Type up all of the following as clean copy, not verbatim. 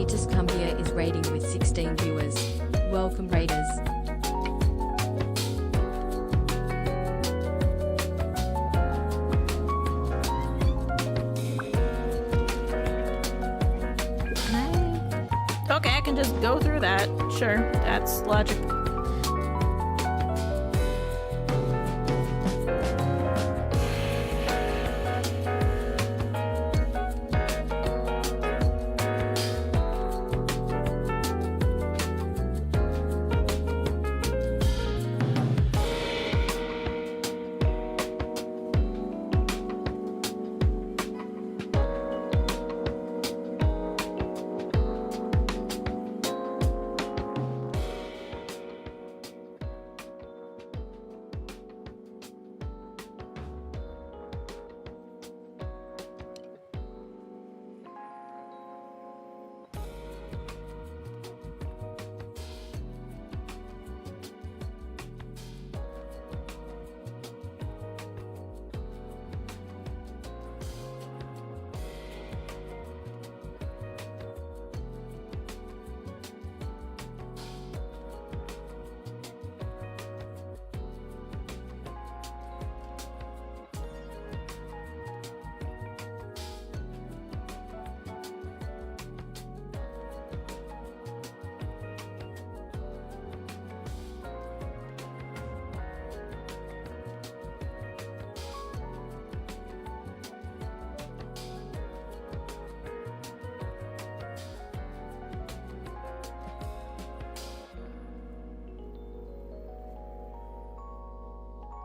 Regis Cumbia is raiding with 16 viewers. Welcome raiders. Okay, I can just go through that. Sure, that's logic.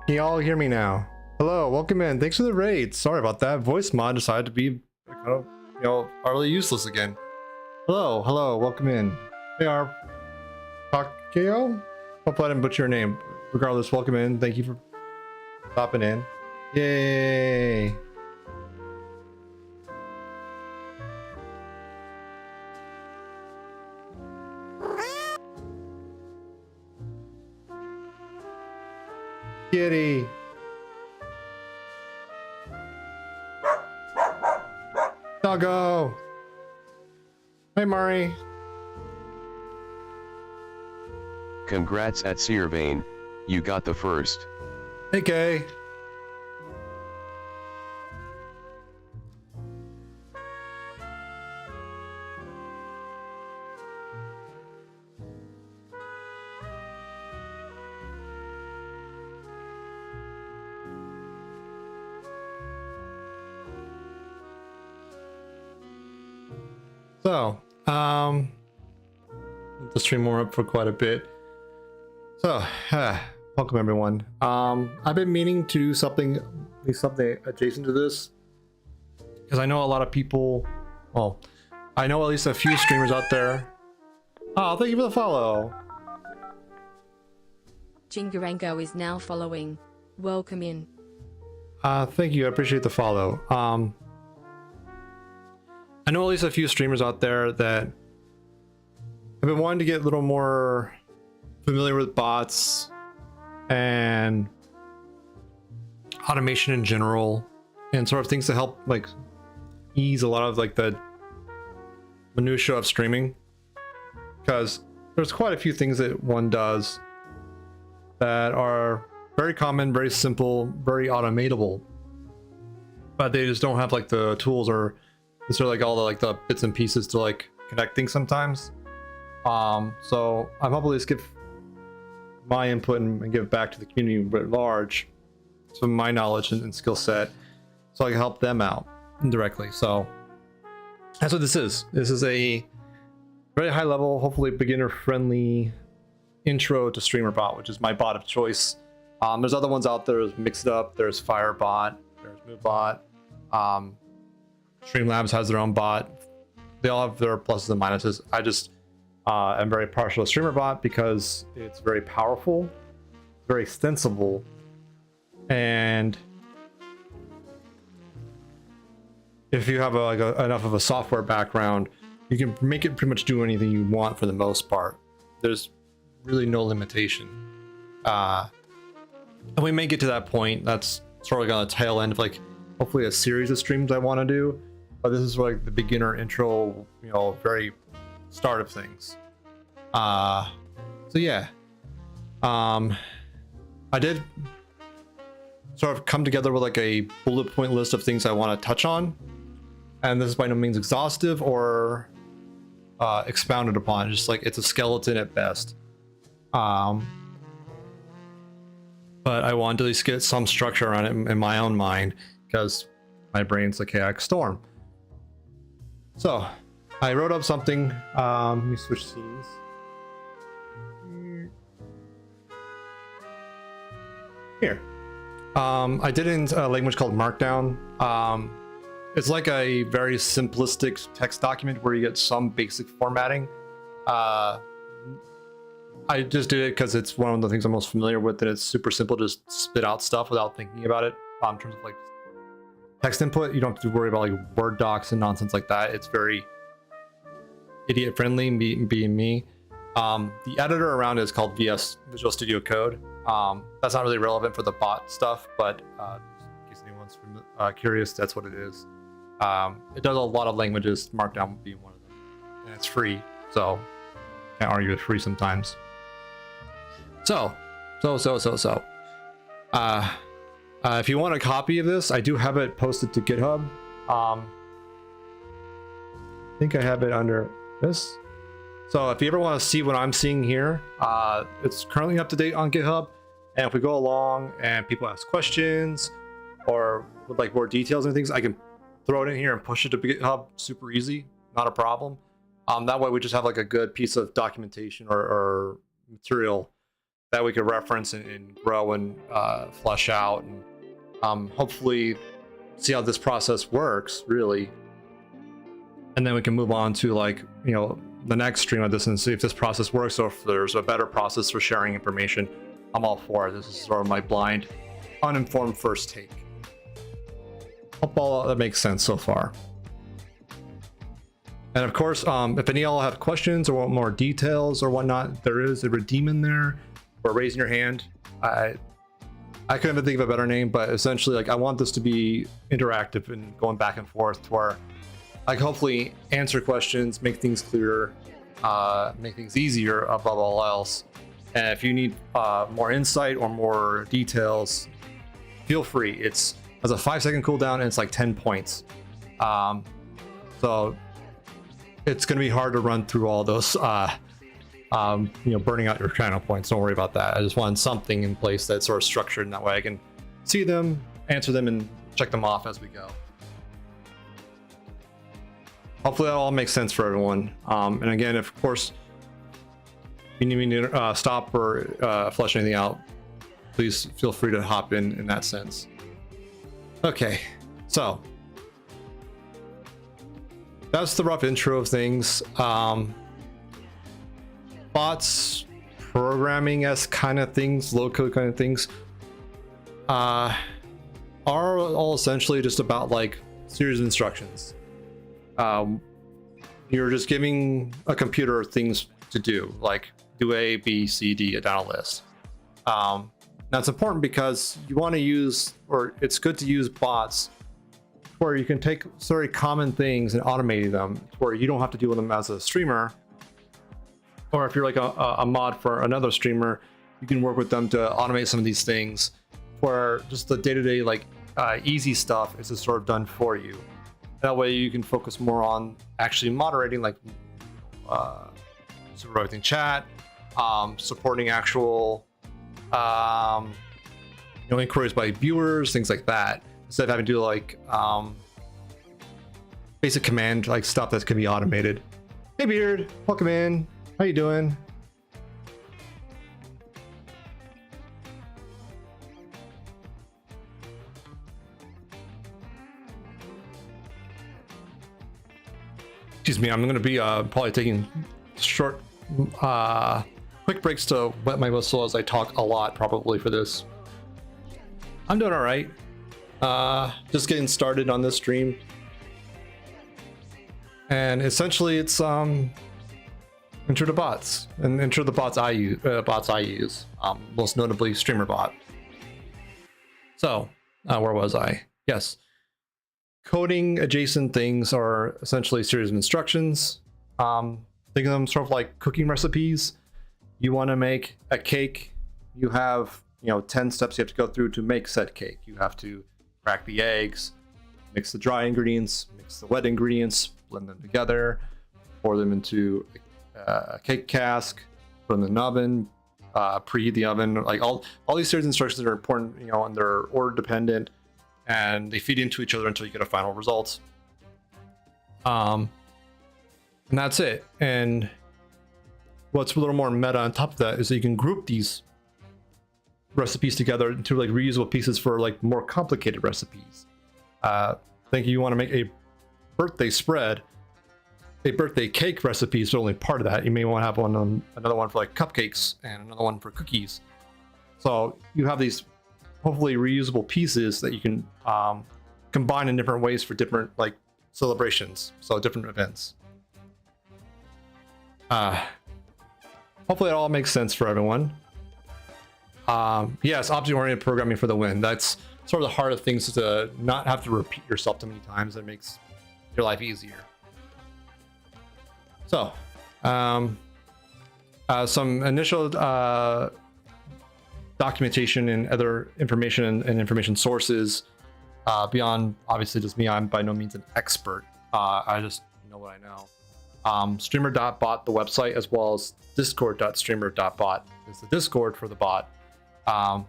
Can y'all hear me now? Hello, welcome in. Thanks for the raid. Sorry about that. Voice mod decided to be kind of, utterly useless again. Hello, welcome in. Hey, our Takeo? Hope I didn't butcher your name. Regardless, welcome in. Thank you for stopping in. Yay! Kitty. Doggo. Hey, Murray. Congrats at Searbane, you got the first. Hey, Kay. So, the stream more up for quite a bit. So, welcome everyone. I've been meaning to do something adjacent to this because I know a lot of people. Well, I know at least a few streamers out there. Oh, thank you for the follow. Jingarango is now following. Welcome in. Thank you. I appreciate the follow. I know at least a few streamers out there that have been wanting to get a little more familiar with bots and automation in general and sort of things to help like ease a lot of like the minutia of streaming, because there's quite a few things that one does that are very common, very simple, very automatable, but they just don't have like the tools or sort of like all the like the bits and pieces to like connect things sometimes. So I'm hopefully just give my input and give back to the community at large some of my knowledge and skill set so I can help them out indirectly. So that's what this is. This is a very high level, hopefully beginner friendly intro to StreamerBot, which is my bot of choice. There's other ones out there. There's Mixedup, there's FireBot, there's MoveBot. Streamlabs has their own bot. They all have their pluses and minuses. I just am very partial to StreamerBot because it's very powerful, very extensible, and if you have enough of a software background, you can make it pretty much do anything you want for the most part. There's really no limitation. And we may get to that point. That's sort of like on the tail end of like hopefully a series of streams I want to do. But this is like the beginner intro, very start of things. So yeah, I did sort of come together with like a bullet point list of things I want to touch on, and this is by no means exhaustive or expounded upon. Just like it's a skeleton at best. But I wanted to at least get some structure around it in my own mind, because my brain's a chaotic storm. So I wrote up something. Let me switch scenes. Here. I did it in a language called Markdown. It's like a very simplistic text document where you get some basic formatting. I just did it because it's one of the things I'm most familiar with, and it's super simple to just spit out stuff without thinking about it. In terms of like text input, you don't have to worry about like Word docs and nonsense like that. It's very idiot friendly, being me. The editor around it is called Visual Studio Code. That's not really relevant for the bot stuff, but in case anyone's curious, that's what it is. It does a lot of languages, Markdown being one of them, and it's free, so can't argue with free sometimes. So, if you want a copy of this, I do have it posted to GitHub. I think I have it under this. So if you ever want to see what I'm seeing here, it's currently up to date on GitHub. And if we go along and people ask questions or would like more details and things, I can throw it in here and push it to GitHub super easy, not a problem. That way we just have like a good piece of documentation or material that we could reference and grow and flesh out, and hopefully see how this process works really. And then we can move on to like, you know, the next stream of this and see if this process works, or if there's a better process for sharing information. I'm all for it. This is sort of my blind, uninformed first take. Hope all that makes sense so far. And of course, if any of y'all have questions or want more details or whatnot, there is a redeem in there for raising your hand. I couldn't even think of a better name, but essentially, like, I want this to be interactive and going back and forth to where I can hopefully answer questions, make things clearer, make things easier above all else. And if you need more insight or more details, feel free. It's has a 5-second cooldown and it's like 10 points. So it's going to be hard to run through all those, you know, burning out your channel points. Don't worry about that. I just want something in place that's sort of structured, and that way I can see them, answer them, and check them off as we go. Hopefully that all makes sense for everyone. And again, if of course you need me to stop or flesh anything out, please feel free to hop in that sense. Okay, so that's the rough intro of things. Bots, programming-esque kind of things, low-code kind of things, are all essentially just about like series of instructions. You're just giving a computer things to do, like do A, B, C, D, down a list. Now it's important because you want to use, or it's good to use bots where you can take very common things and automate them where you don't have to deal with them as a streamer. Or if you're like a mod for another streamer, you can work with them to automate some of these things where just the day-to-day like easy stuff is just sort of done for you. That way you can focus more on actually moderating, like supervising chat, supporting actual you know, inquiries by viewers, things like that, instead of having to do like basic command like stuff that can be automated. Hey Beard, welcome in. How you doing? Excuse me, I'm going to be probably taking short, quick breaks to wet my whistle as I talk a lot probably for this. I'm doing all right. Just getting started on this stream. And essentially it's intro to bots and intro to the bots I use, most notably StreamerBot. So where was I? Yes, coding adjacent things are essentially a series of instructions. think of them sort of like cooking recipes. You want to make a cake, you have 10 steps you have to go through to make said cake. You have to crack the eggs, mix the dry ingredients, mix the wet ingredients, blend them together, pour them into a cake cask, put them in the oven, preheat the oven. Like all these series of instructions are important, and they're order dependent, and they feed into each other until you get a final result. And that's it. And what's a little more meta on top of that is that you can group these recipes together into like reusable pieces for like more complicated recipes. Think you want to make a birthday spread, a birthday cake recipe is only part of that. You may want to have another one for like cupcakes and another one for cookies. So you have these hopefully reusable pieces that you can combine in different ways for different like celebrations, so different events. Hopefully it all makes sense for everyone. Yes, object-oriented programming for the win. That's sort of the heart of things, to not have to repeat yourself too many times. It makes your life easier. So, some initial documentation and other information and information sources beyond obviously just me. I'm by no means an expert. I just know what I know. StreamerBot, the website, as well as discord.streamer.bot is the Discord for the bot. The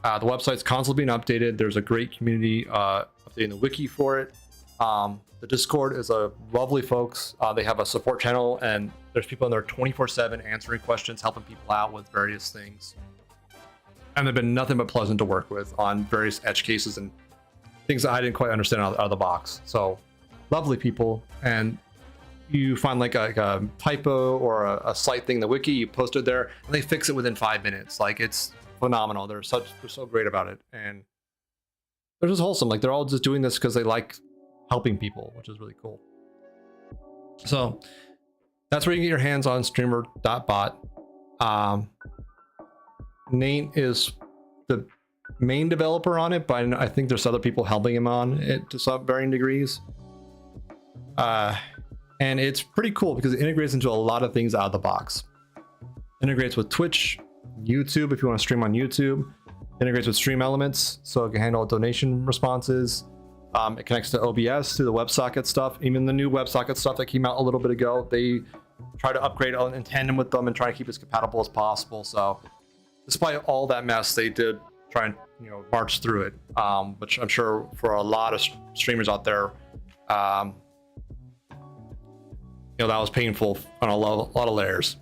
website's constantly being updated. There's a great community updating the wiki for it. The Discord is a lovely folks. They have a support channel, and there's people in there 24/7 answering questions, helping people out with various things. And they've been nothing but pleasant to work with on various edge cases and things that I didn't quite understand out of the box. So lovely people. And you find like a typo or a slight thing in the wiki, you post it there, and they fix it within 5 minutes. Like, it's phenomenal. They're so great about it, and they're just wholesome. Like, they're all just doing this because they like helping people, which is really cool. So that's where you can get your hands on streamer.bot. Nate is the main developer on it, but I think there's other people helping him on it to some varying degrees. And it's pretty cool because it integrates into a lot of things out of the box. Integrates with Twitch, YouTube if you want to stream on YouTube. Integrates with Stream Elements, so it can handle donation responses. It connects to OBS, to the WebSocket stuff. Even the new WebSocket stuff that came out a little bit ago, they try to upgrade in tandem with them and try to keep it as compatible as possible. So despite all that mess, they did try and march through it, which I'm sure for a lot of streamers out there, that was painful on a lot of layers.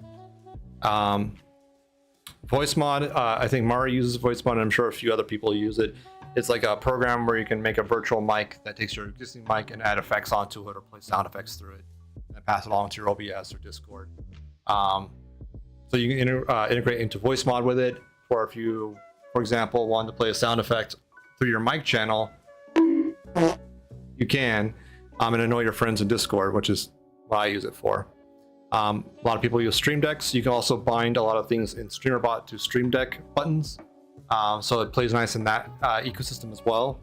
Voice mod, I think Mari uses voice mod, and I'm sure a few other people use it. It's like a program where you can make a virtual mic that takes your existing mic and add effects onto it or play sound effects through it and pass it along to your OBS or Discord. So you can integrate into voice mod with it, or if you, for example, want to play a sound effect through your mic channel, you can, and annoy your friends in Discord, which is what I use it for. A lot of people use Stream Decks. You can also bind a lot of things in StreamerBot to Stream Deck buttons, so it plays nice in that ecosystem as well.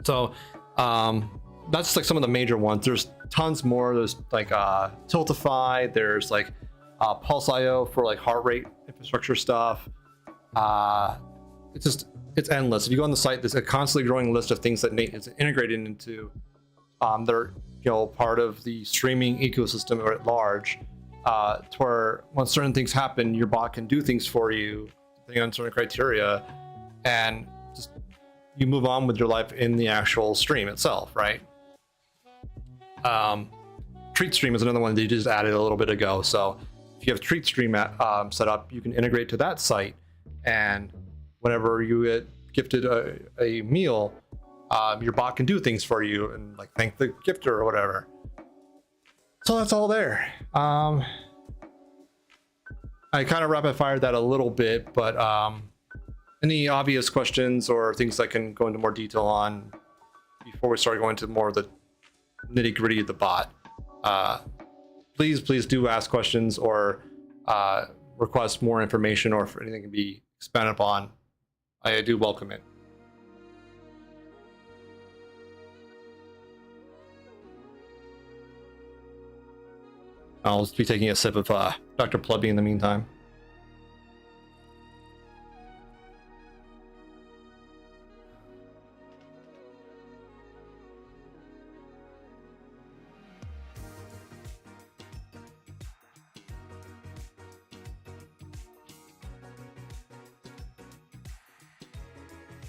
So that's like some of the major ones. There's tons more. There's like Tiltify. There's like Pulse.io for like heart rate infrastructure stuff. It's endless. If you go on the site, there's a constantly growing list of things that Nate is integrated into. They're part of the streaming ecosystem at large, to where when certain things happen, your bot can do things for you depending on certain criteria, and just you move on with your life in the actual stream itself, right? Treat Stream is another one that you just added a little bit ago. So if you have Treat Stream set up, you can integrate to that site, and whenever you get gifted a meal, your bot can do things for you and like thank the gifter or whatever. So that's all there. I kind of rapid fired that a little bit, but any obvious questions or things I can go into more detail on before we start going into more of the nitty gritty of the bot, please do ask questions or request more information, or if anything can be expanded upon. I do welcome it. I'll be taking a sip of Dr. Plebby in the meantime.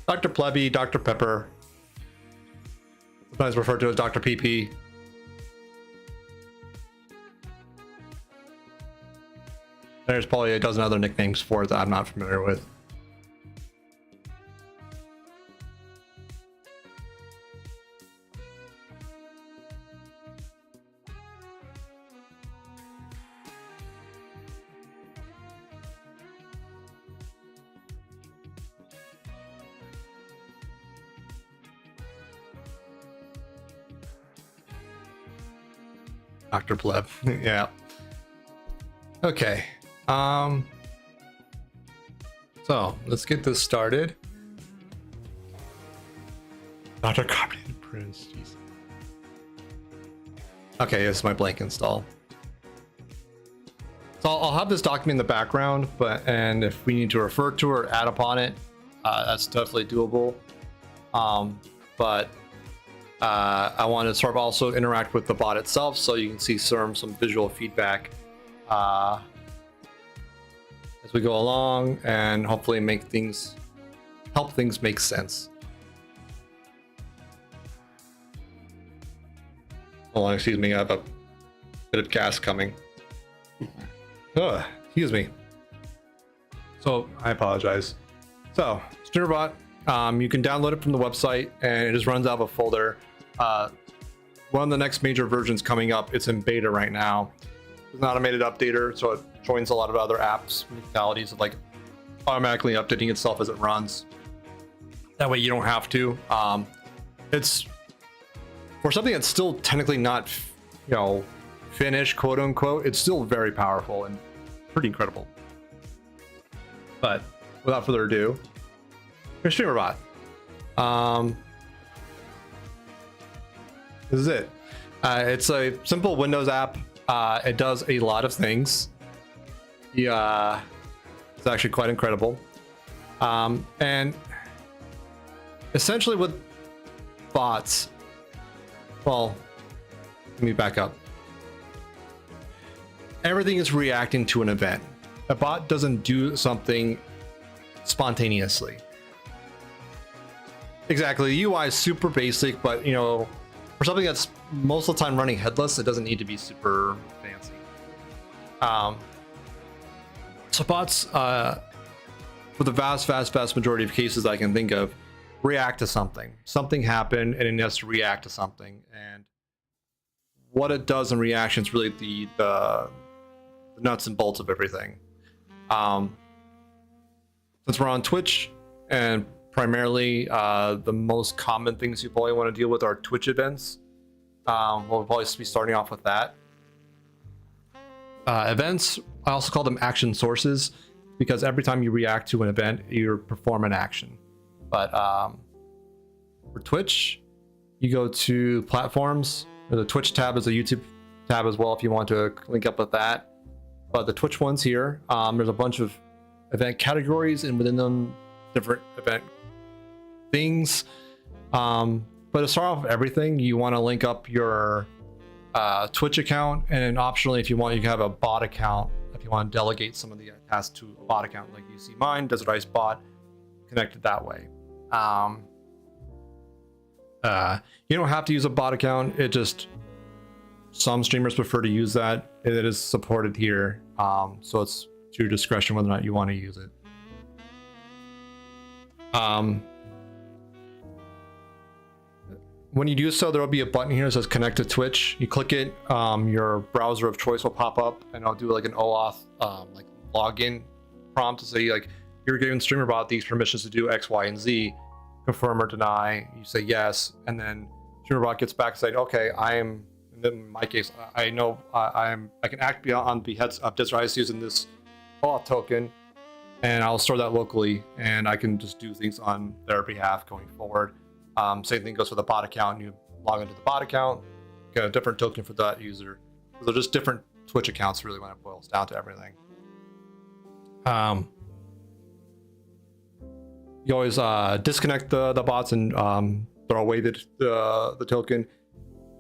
Dr. Plebby, Dr. Pepper, sometimes referred to as Dr. PP. There's probably a dozen other nicknames for it that I'm not familiar with. Dr. Pleb. Yeah. Okay. So let's get this started. Dr. Carbonated Prince. Jeez. Okay, this is my blank install. So I'll have this document in the background, and if we need to refer to or add upon it, that's definitely doable. But I want to sort of also interact with the bot itself, so you can see some visual feedback as we go along, and hopefully help things make sense. Hold on, excuse me, I have a bit of gas coming. Excuse me. So I apologize. So StreamerBot, you can download it from the website, and it just runs out of a folder. One of the next major versions coming up, it's in beta right now. It's an automated updater, so it joins a lot of other apps, functionalities of like automatically updating itself as it runs. That way you don't have to. It's for something that's still technically not, finished, quote unquote. It's still very powerful and pretty incredible. But without further ado, here's StreamerBot. This is it. It's a simple Windows app. It does a lot of things. Yeah, it's actually quite incredible. And essentially with bots, well, let me back up. Everything is reacting to an event. A bot doesn't do something spontaneously. Exactly, the UI is super basic, but for something that's most of the time running headless, it doesn't need to be super fancy. So bots, for the vast majority of cases I can think of, react to something. Something happened, and it has to react to something. And what it does in reaction is really the nuts and bolts of everything. Since we're on Twitch, and primarily the most common things you probably want to deal with are Twitch events. We'll probably be starting off with that. Events, I also call them action sources, because every time you react to an event, you perform an action. But for Twitch, you go to platforms. There's a Twitch tab, is a YouTube tab as well if you want to link up with that. But the Twitch one's here. There's a bunch of event categories, and within them, different event things. But to start off with everything, you want to link up your Twitch account, and optionally, if you want, you can have a bot account if you want to delegate some of the tasks to a bot account, like you see mine, DesertIce bot, connected that way. You don't have to use a bot account. It just, some streamers prefer to use that. It is supported here, so it's to your discretion whether or not you want to use it. When you do so, there will be a button here that says connect to Twitch. You click it, your browser of choice will pop up, and I'll do like an OAuth like login prompt to say like you're giving StreamerBot these permissions to do X, Y, and Z. Confirm or deny. You say yes, and then StreamerBot gets back and say, okay, I am. In my case, I know I can act on behalf of DesertIce using this OAuth token, and I'll store that locally, and I can just do things on their behalf going forward. Same thing goes for the bot account. You log into the bot account, get a different token for that user. They're just different Twitch accounts really when it boils down to everything. You always disconnect the bots and throw away the token.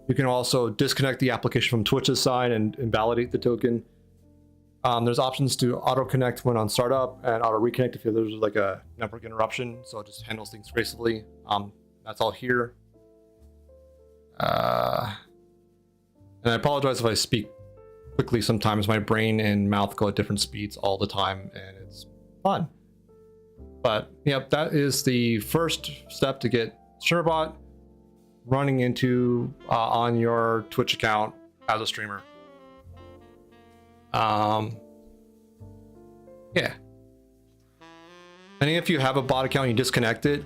You can also disconnect the application from Twitch's side and invalidate the token. There's options to auto connect when on startup and auto reconnect if there's like a network interruption, so it just handles things gracefully. That's all here. And I apologize if I speak quickly sometimes. My brain and mouth go at different speeds all the time, and it's fun. But yeah, that is the first step to get StreamerBot running into on your Twitch account as a streamer. Yeah. And if you have a bot account and you disconnect it,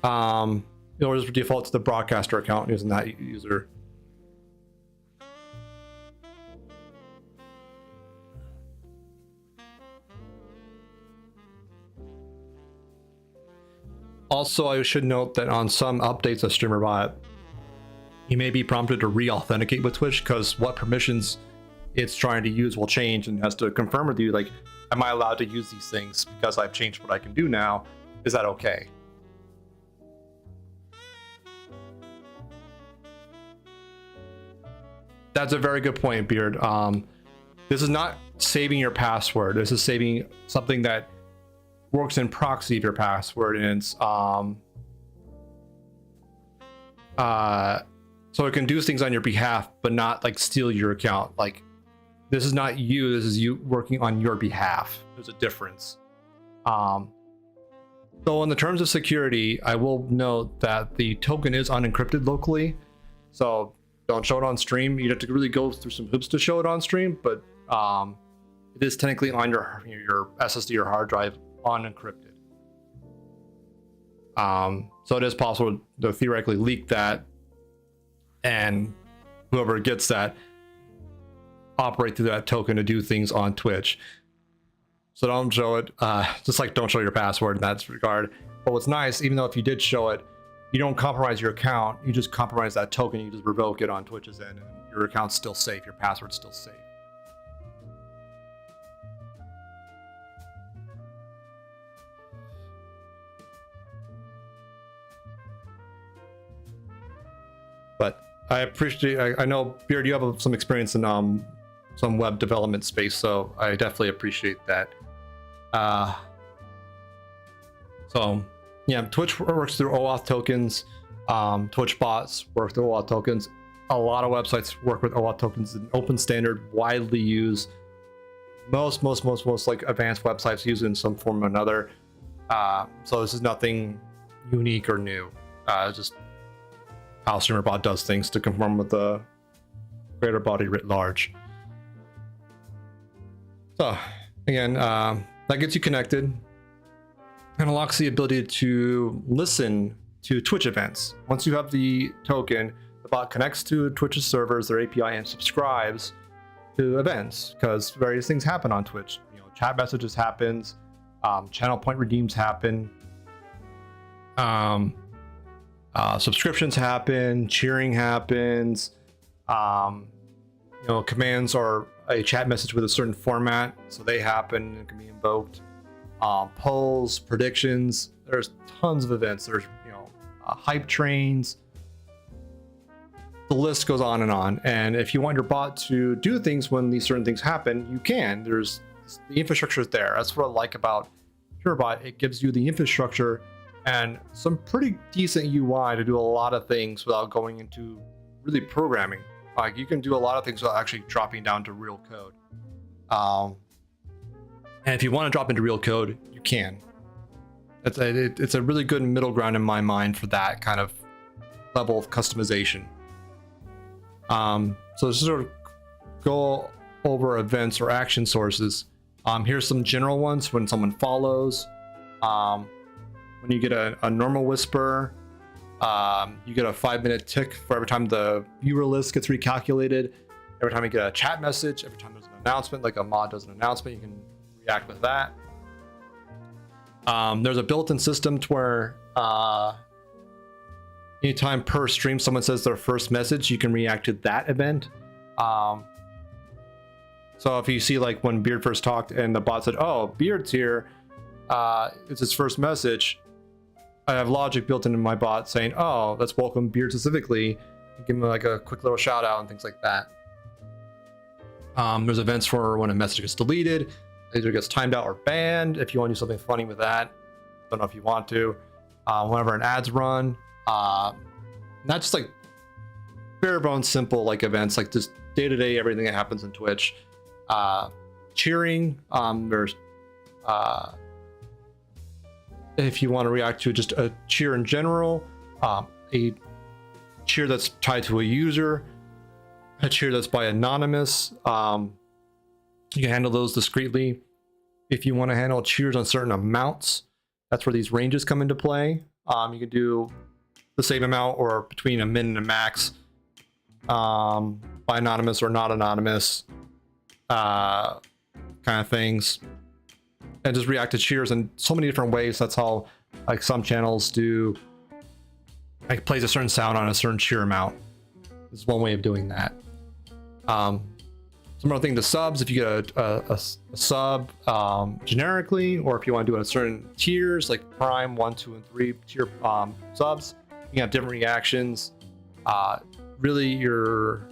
it'll just default to the broadcaster account using that user. Also, I should note that on some updates of StreamerBot, you may be prompted to re-authenticate with Twitch because what permissions it's trying to use will change and has to confirm with you, like, am I allowed to use these things because I've changed what I can do now? Is that okay? That's a very good point, Beard. This is not saving your password. This is saving something that works in proxy of your password, and it's so it can do things on your behalf but not like steal your account. Like, this is not you, this is you working on your behalf. There's a difference. So in the terms of security, I will note that the token is unencrypted locally, so don't show it on stream. You'd have to really go through some hoops to show it on stream, but it is technically on your SSD or hard drive unencrypted. So it is possible to theoretically leak that, and whoever gets that operate through that token to do things on Twitch. So don't show it, just like don't show your password in that regard. But what's nice, even though if you did show it, you don't compromise your account, you just compromise that token, you just revoke it on Twitch's end, and your account's still safe, your password's still safe. But I appreciate, I know, Beard, you have some experience in some web development space, so I definitely appreciate that. So yeah, Twitch works through OAuth tokens. Twitch bots work through OAuth tokens. A lot of websites work with OAuth tokens. An open standard, widely used. Most like advanced websites use it in some form or another. So this is nothing unique or new. Just how StreamerBot does things to conform with the greater body writ large. So again, that gets you connected and unlocks the ability to listen to Twitch events. Once you have the token, the bot connects to Twitch's servers, their API, and subscribes to events, because various things happen on Twitch. You know, chat messages happens, channel point redeems happen, subscriptions happen, cheering happens, you know, commands are a chat message with a certain format, so they happen and can be invoked. Polls, predictions, there's tons of events. There's, you know, hype trains. The list goes on. And if you want your bot to do things when these certain things happen, you can. There's the infrastructure is there. That's what I like about StreamerBot. It gives you the infrastructure and some pretty decent UI to do a lot of things without going into really programming. Like, you can do a lot of things without actually dropping down to real code. And if you want to drop into real code, you can. It's a really good middle ground in my mind for that kind of level of customization. So to sort of go over events or action sources, here's some general ones. When someone follows, when you get a normal whisper, you get a 5-minute tick for every time the viewer list gets recalculated. Every time you get a chat message, every time there's an announcement, like a mod does an announcement, you can react with that. There's a built-in system to where anytime per stream someone says their first message, you can react to that event. So if you see like when Beard first talked and the bot said, "Oh, Beard's here," it's his first message. I have logic built into my bot saying, "Oh, let's welcome Beard specifically," and give him like a quick little shout out and things like that. There's events for when a message gets deleted, either gets timed out or banned. If you want to do something funny with that, don't know if you want to. Whenever an ad's run, not just like bare bones simple like events, like just day to day everything that happens in Twitch. Cheering, there's if you want to react to just a cheer in general, a cheer that's tied to a user, a cheer that's by anonymous, you can handle those discreetly. If you want to handle cheers on certain amounts, that's where these ranges come into play. You can do the same amount or between a min and a max, by anonymous or not anonymous, kind of things, and just react to cheers in so many different ways. That's how like some channels do, like plays a certain sound on a certain cheer amount. This is one way of doing that. Some other thing, the subs, if you get a sub generically, or if you want to do it at certain tiers like prime 1, 2, and 3 tier subs, you can have different reactions. Really, your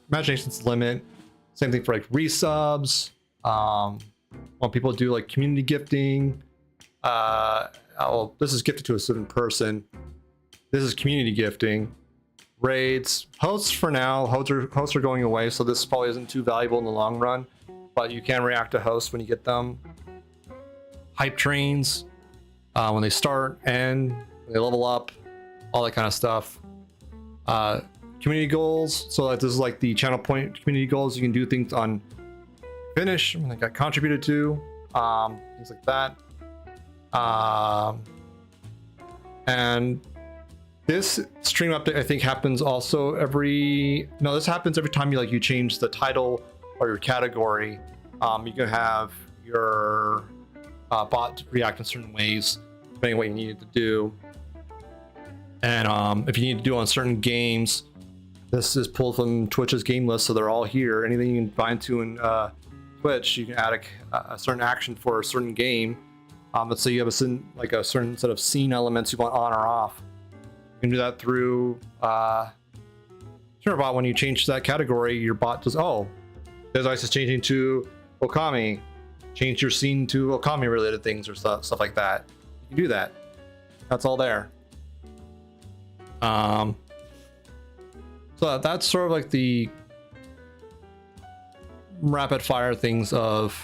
imagination's limit. Same thing for like resubs. When people do like community gifting, this is gifted to a certain person. This is community gifting. Raids, hosts for now. Hosts are going away, so this probably isn't too valuable in the long run. But you can react to hosts when you get them. Hype trains, when they start and when they level up, all that kind of stuff. Community goals, so that this is like the channel point community goals. You can do things on finish when they got contributed to, things like that. And this stream update I think happens also this happens every time you change the title or your category. You can have your bot react in certain ways depending on what you need it to do. And if you need to do on certain games, this is pulled from Twitch's game list, so they're all here. Anything you can bind to in Twitch, you can add a certain action for a certain game. Let's say you have a certain set of scene elements you want on or off. You can do that through StreamerBot. When you change that category, your bot does, DesertIce is changing to Okami. Change your scene to Okami related things or stuff like that. You can do that. That's all there. So that's sort of like the rapid fire things of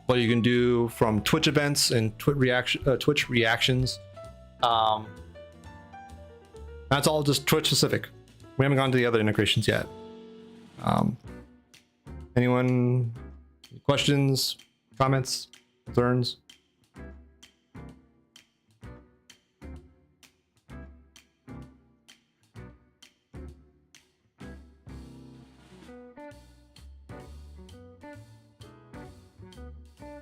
what you can do from Twitch events and Twitch reactions. That's all just Twitch specific. We haven't gone to the other integrations yet. Anyone, questions, comments, concerns?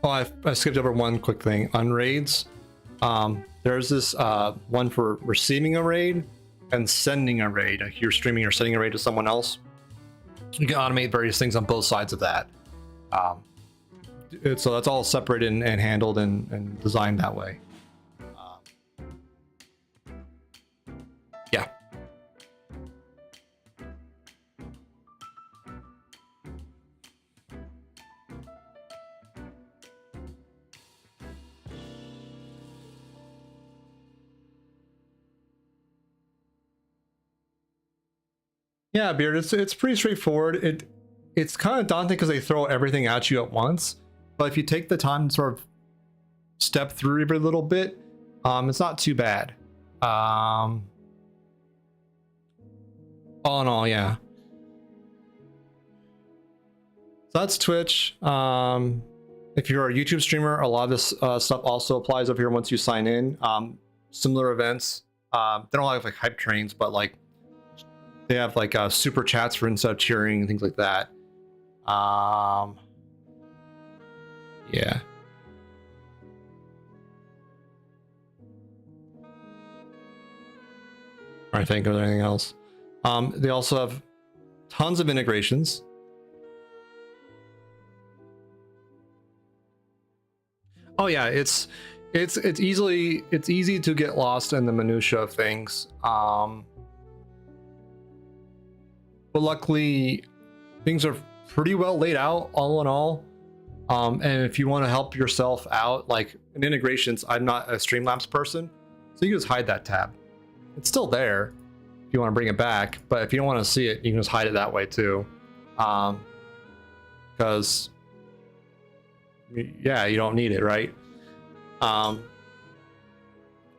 I skipped over one quick thing on raids. There's this one for receiving a raid and sending a raid. Like you're streaming or sending a raid to someone else. You can automate various things on both sides of that. So that's all separated and handled and designed that way. Yeah. Yeah, Beard, it's pretty straightforward. It's kind of daunting because they throw everything at you at once, but if you take the time to sort of step through every little bit, it's not too bad. All in all, yeah. So that's Twitch. If you're a YouTube streamer, a lot of this stuff also applies over here once you sign in. Similar events. They don't have like hype trains, but like they have like super chats for instead of cheering and things like that. Yeah. I think of anything else. They also have tons of integrations. Oh yeah, it's easy to get lost in the minutia of things. But luckily things are pretty well laid out all in all. And if you want to help yourself out, like in integrations, I'm not a Streamlabs person, so you can just hide that tab. It's still there if you want to bring it back, but if you don't want to see it, you can just hide it that way too. Because yeah, you don't need it, right?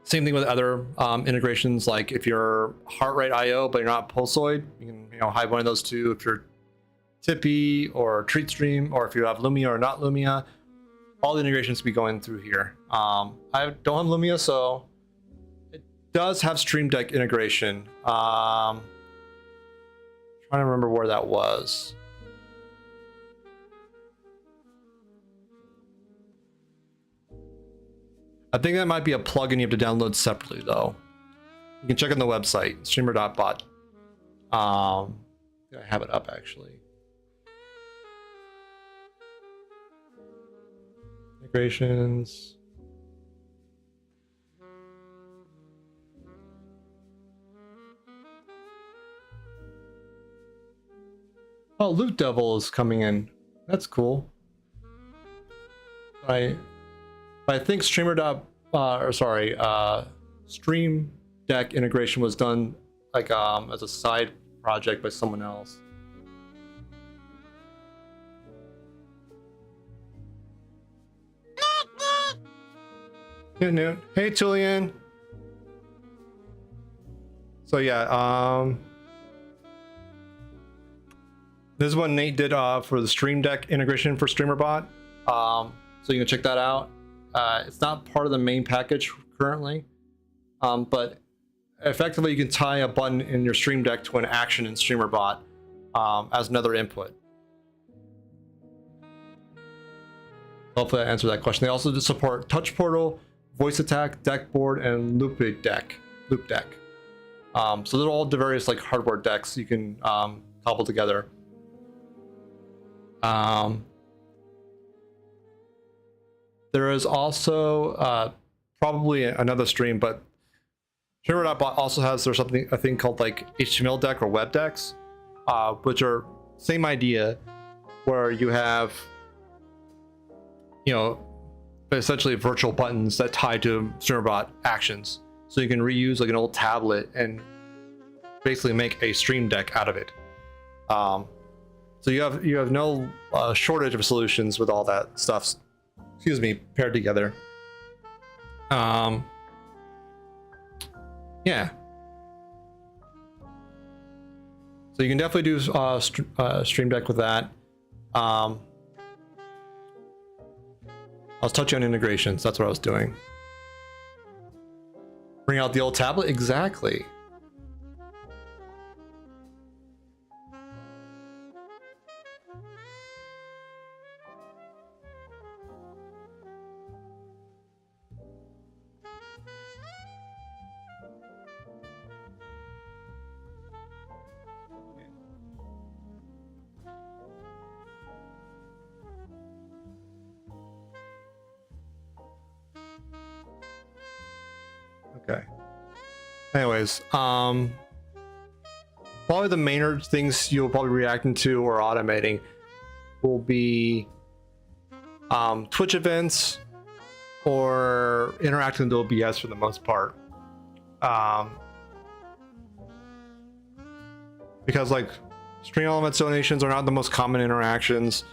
Same thing with other integrations, like if you're heart rate IO but you're not pulsoid, you can hide one of those two. If you're Tippy or TreatStream, or if you have Lumia or not Lumia, all the integrations be going through here. I don't have Lumia, so it does have Stream Deck integration. Trying to remember where that was. I think that might be a plugin you have to download separately though. You can check on the website, StreamerBot. I have it up actually. Integrations. Oh, Loot Devil is coming in. That's cool. I think Stream Deck integration was done like as a side project by someone else. Hey, Newt. Hey, Tullian. So yeah, this is what Nate did for the Stream Deck integration for StreamerBot. So you can check that out. It's not part of the main package currently, but effectively you can tie a button in your Stream Deck to an action in StreamerBot as another input. Hopefully I answered that question. They also support Touch Portal, Voice Attack, Deck Board, and Loop Deck. So they're all the various like hardware decks you can cobble together. There is also probably another stream, but StreamerBot also has a thing called like HTML deck or web decks, which are same idea, where you have essentially virtual buttons that tie to StreamerBot actions, so you can reuse like an old tablet and basically make a stream deck out of it. So you have no shortage of solutions with all that stuff, paired together. Yeah. So you can definitely do Stream Deck with that. I was touching on integrations. That's what I was doing. Bring out the old tablet? Exactly. Okay. Anyways, probably the main things you'll probably be reacting to or automating will be Twitch events or interacting with OBS for the most part. Because like Stream Elements donations are not the most common interactions.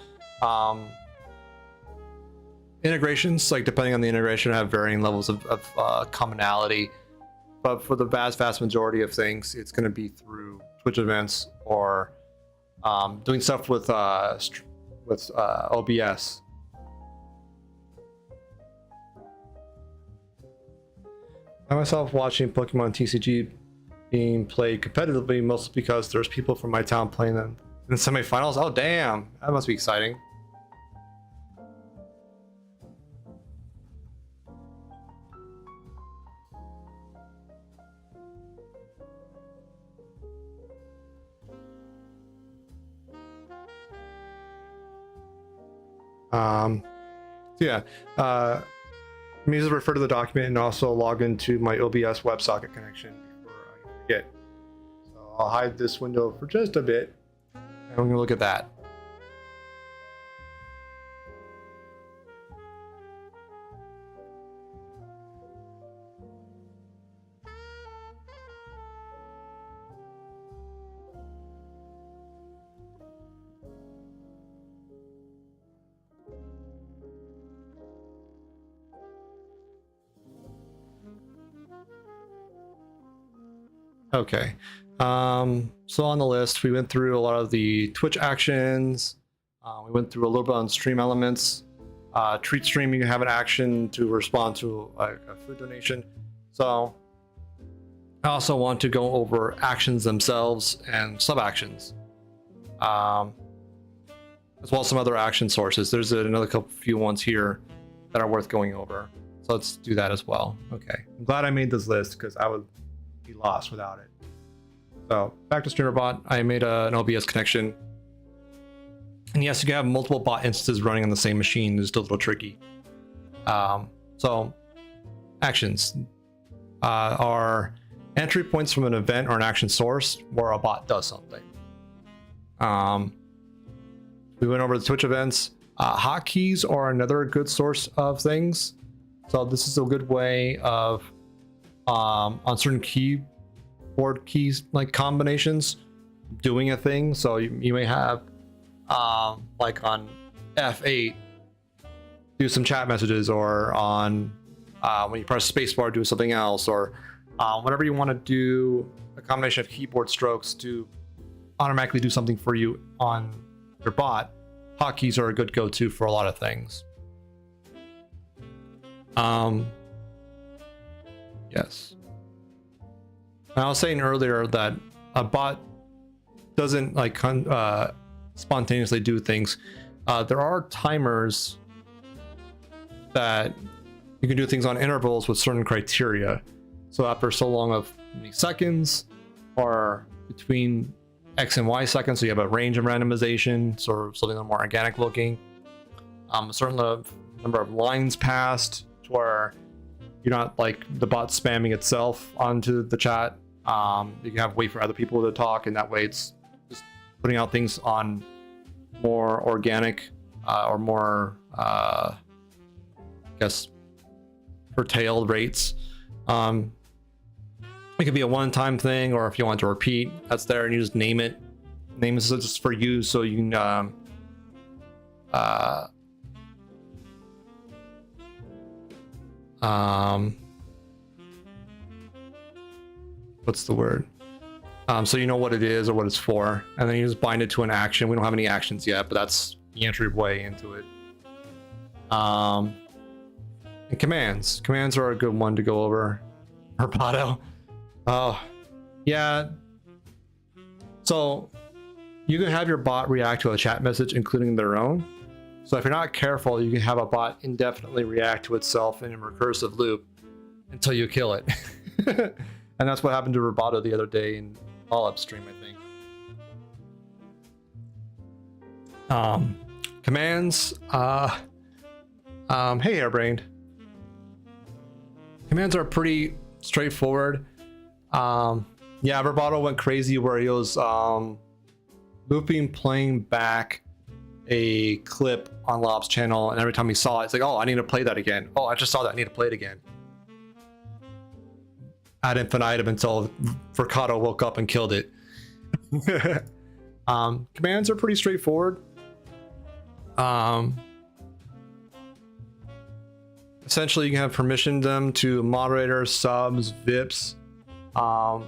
Integrations, like depending on the integration, have varying levels of commonality, but for the vast majority of things, it's going to be through Twitch events or doing stuff with OBS. I myself watching Pokemon TCG being played competitively, mostly because there's people from my town playing them in the semifinals. Oh damn, that must be exciting. Yeah, let me just refer to the document and also log into my OBS WebSocket connection before I forget. So I'll hide this window for just a bit, and we're gonna look at that. Okay, so on the list, we went through a lot of the Twitch actions. We went through a little bit on stream elements. Treat stream, you can have an action to respond to a food donation. So I also want to go over actions themselves and sub actions, as well as some other action sources. There's another few ones here that are worth going over. So let's do that as well. Okay, I'm glad I made this list because I would be lost without it. So back to StreamerBot, I made an OBS connection. And yes, you can have multiple bot instances running on the same machine. It's still a little tricky. So actions are entry points from an event or an action source where a bot does something. We went over the Twitch events. Hotkeys are another good source of things. So this is a good way of on certain keyboard keys, like combinations, doing a thing. So you may have like on F8 do some chat messages, or on when you press spacebar do something else, or whenever you want to do a combination of keyboard strokes to automatically do something for you on your bot. Hotkeys are a good go-to for a lot of things. Yes. I was saying earlier that a bot doesn't like spontaneously do things. There are timers that you can do things on intervals with certain criteria. So after so long of many seconds, or between X and Y seconds, so you have a range of randomization, so something a little more organic looking. A certain number of lines passed, to where you're not like the bot spamming itself onto the chat. You can have wait for other people to talk, and that way it's just putting out things on more organic or more I guess curtailed rates. It could be a one-time thing, or if you want to repeat, that's there, and you just name it. Name is just for you, so you can what's the word? So you know what it is or what it's for, and then you just bind it to an action. We don't have any actions yet, but that's the entryway into it. And commands. Commands are a good one to go over. Herpato. Oh, yeah. So you can have your bot react to a chat message, including their own. So if you're not careful, you can have a bot indefinitely react to itself in a recursive loop until you kill it. And that's what happened to Roboto the other day in all upstream, I think. Commands. Hey, Hairbrained. Commands are pretty straightforward. Yeah, Roboto went crazy where he was playing back a clip on Lob's channel, and every time he saw it, it's like, oh, I need to play that again. Oh, I just saw that, I need to play it again. Ad infinitum until Vercato woke up and killed it. Commands are pretty straightforward. Essentially, you can have permission them to moderators, subs, VIPs. No,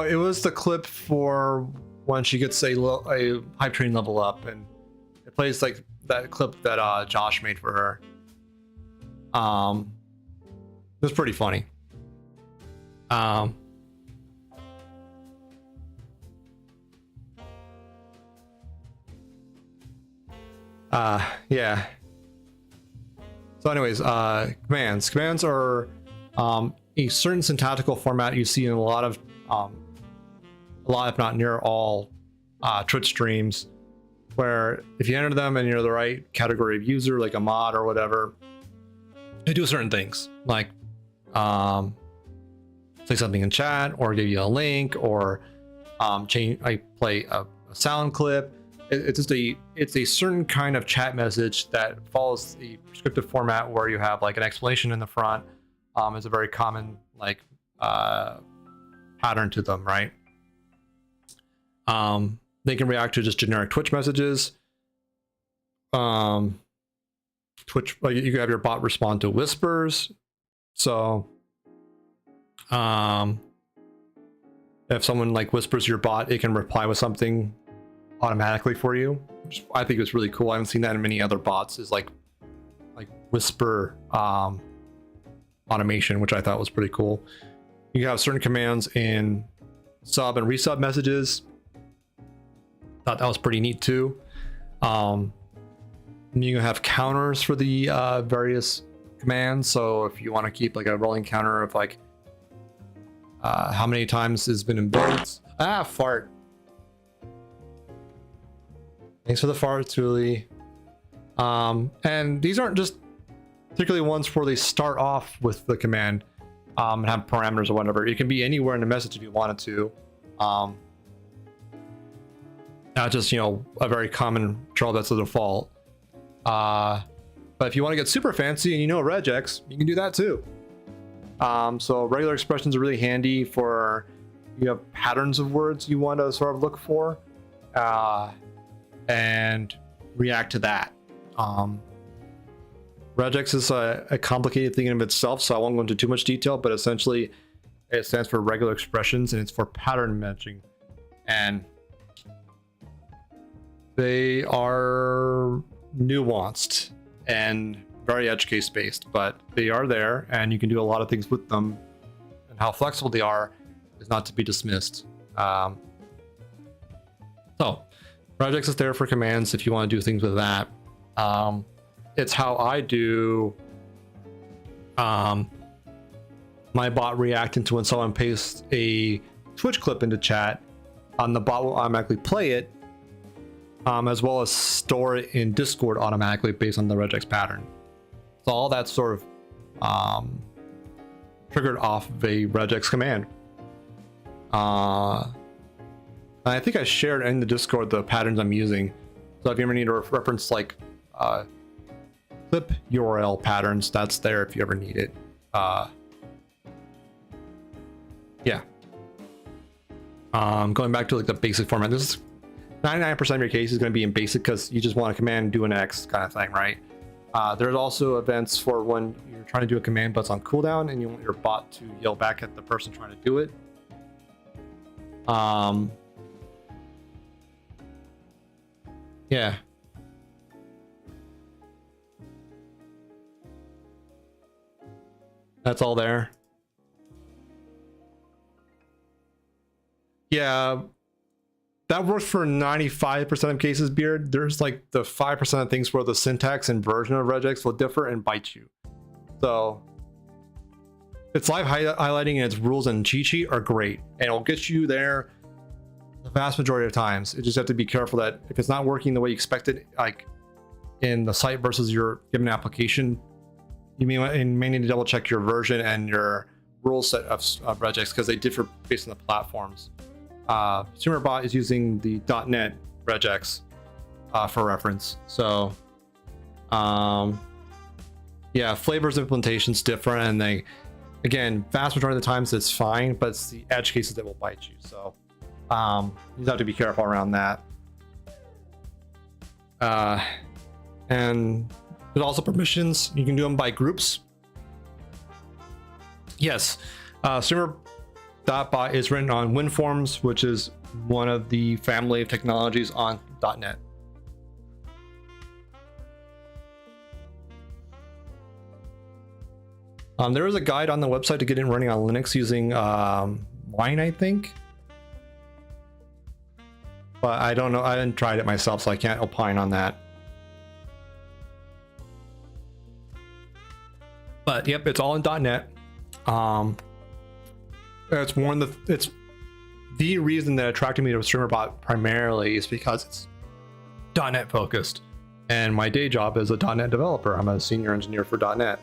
it was the clip for when she gets a hype train level up, and it plays like that clip that Josh made for her. It was pretty funny. Yeah. So anyways, commands. Commands are a certain syntactical format you see in a lot if not near all Twitch streams. where if you enter them and you're the right category of user, like a mod or whatever, they do certain things like say something in chat or give you a link or play a sound clip. It's a certain kind of chat message that follows the prescriptive format where you have like an explanation in the front. Is a very common like pattern to them, right? They can react to just generic Twitch messages. Twitch, like you can have your bot respond to whispers. So if someone like whispers your bot, it can reply with something automatically for you, which I think is really cool. I haven't seen that in many other bots, is like whisper automation, which I thought was pretty cool. You have certain commands in sub and resub messages. Thought that was pretty neat too. You have counters for the various commands. So if you want to keep like a rolling counter of like how many times has been in builds. Fart. Thanks for the fart, Thuli. And these aren't just particularly ones where they start off with the command and have parameters or whatever. It can be anywhere in the message if you wanted to. Not just, you know, a very common control that's the default. But if you want to get super fancy and you know regex, you can do that too. So regular expressions are really handy for you have patterns of words you want to sort of look for and react to that. Regex is a complicated thing in of itself, so I won't go into too much detail, but essentially it stands for regular expressions and it's for pattern matching. And they are nuanced and very edge case based, but they are there and you can do a lot of things with them, and how flexible they are is not to be dismissed. So regex is there for commands if you want to do things with that. It's how I do my bot reacting to when someone pastes a Twitch clip into chat. The bot will automatically play it, as well as store it in Discord automatically based on the regex pattern. So all that's sort of triggered off of a regex command. I think I shared in the Discord the patterns I'm using. So if you ever need to reference like clip URL patterns, that's there if you ever need it. Yeah. Going back to like the basic format, this is 99% of your case is going to be in basic because you just want a command do an X kind of thing, right? There's also events for when you're trying to do a command but it's on cooldown and you want your bot to yell back at the person trying to do it. Yeah. That's all there. Yeah. That works for 95% of cases, Beard. There's like the 5% of things where the syntax and version of regex will differ and bite you. So its live highlighting and its rules and cheat sheet are great, and it'll get you there the vast majority of times. You just have to be careful that if it's not working the way you expected, like in the site versus your given application, you may need to double check your version and your rule set of regex because they differ based on the platforms. StreamerBot is using the .NET regex for reference. So yeah, flavors implementation's different, and they, again, vast majority of the times it's fine, but it's the edge cases that will bite you. So you have to be careful around that. And there's also permissions. You can do them by groups. Yes, StreamerBot is written on WinForms, which is one of the family of technologies on .NET. There is a guide on the website to get it running on Linux using Wine, I think. But I don't know. I didn't try it myself, so I can't opine on that. But yep, it's all in .NET. It's the reason that attracted me to StreamerBot primarily is because .NET focused, and my day job is a .NET developer. I'm a senior engineer for .NET.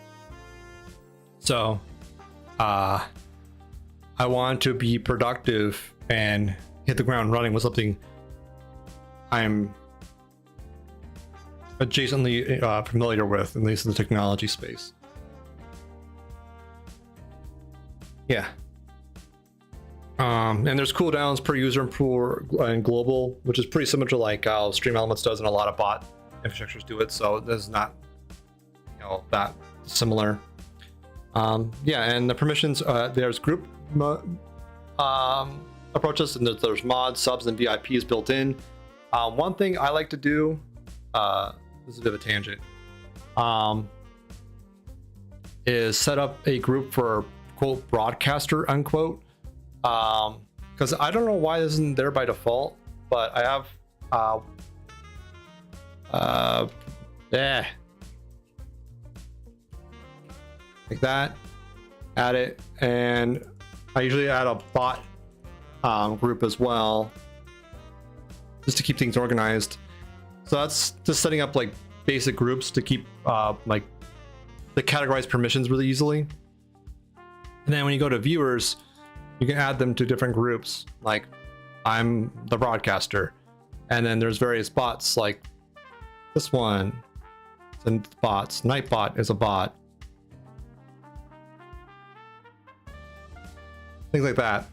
So I want to be productive and hit the ground running with something I'm adjacently familiar with, at least in the technology space. Yeah. And there's cooldowns per user and global, which is pretty similar to like how Stream Elements does, and a lot of bot infrastructures do it. So this is not, that similar. Yeah, and the permissions, there's group approaches, and there's mods, subs, and VIPs built in. One thing I like to do, this is a bit of a tangent, is set up a group for quote broadcaster unquote, because I don't know why this isn't there by default, but I have like that, add it, and I usually add a bot group as well, just to keep things organized. So that's just setting up like basic groups to keep like the categorize permissions really easily. And then when you go to viewers, you can add them to different groups. Like I'm the broadcaster, and then there's various bots like this one, and bots. Nightbot is a bot. Things like that.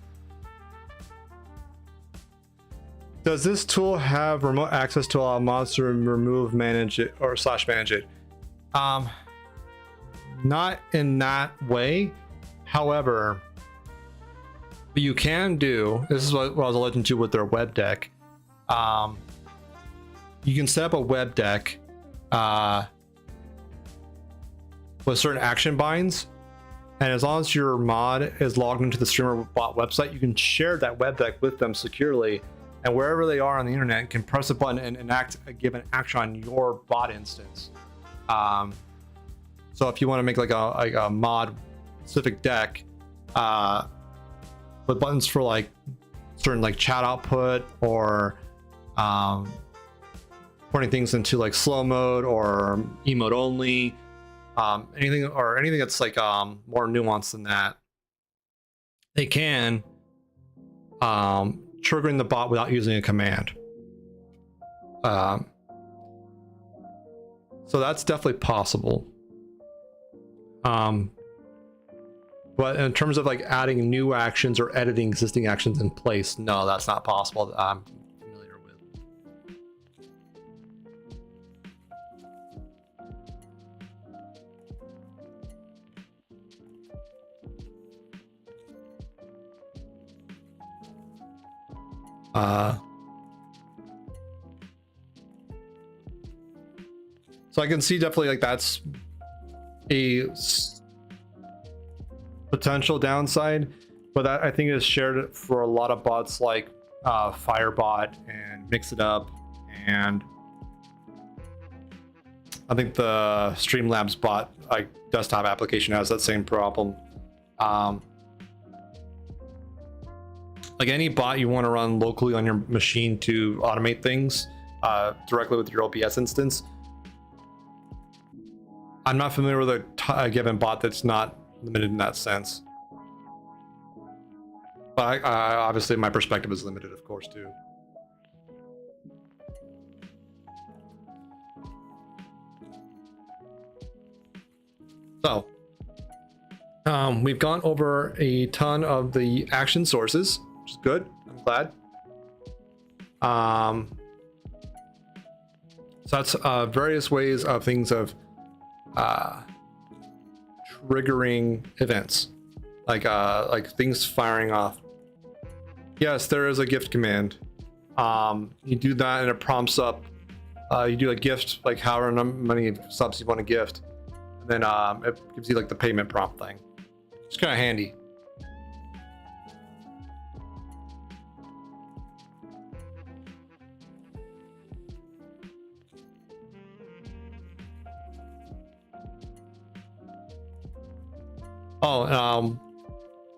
Does this tool have remote access to allow mods to remove, manage it, or / manage it? Not in that way. However, what you can do, this is what I was alluding to with their web deck. You can set up a web deck with certain action binds, and as long as your mod is logged into the StreamerBot website, you can share that web deck with them securely, and wherever they are on the internet can press a button and enact a given action on your bot instance. So if you want to make like a mod specific deck with buttons for like certain like chat output, or putting things into like slow mode or emote only, anything that's like more nuanced than that, they can triggering the bot without using a command. So that's definitely possible. But in terms of like adding new actions or editing existing actions in place, no, that's not possible that I'm familiar with. So I can see definitely like that's a potential downside, but that I think is shared for a lot of bots like Firebot and Mix It Up, and I think the Streamlabs bot like desktop application has that same problem. Like any bot you want to run locally on your machine to automate things directly with your OBS instance, I'm not familiar with a given bot that's not limited in that sense. But I obviously my perspective is limited, of course, too. So we've gone over a ton of the action sources, which is good. I'm glad. So that's various ways of things of triggering events, like things firing off. Yes, there is a gift command. You do that and it prompts up. You do a gift, like however many subs you want to gift, and then it gives you like the payment prompt thing. It's kind of handy.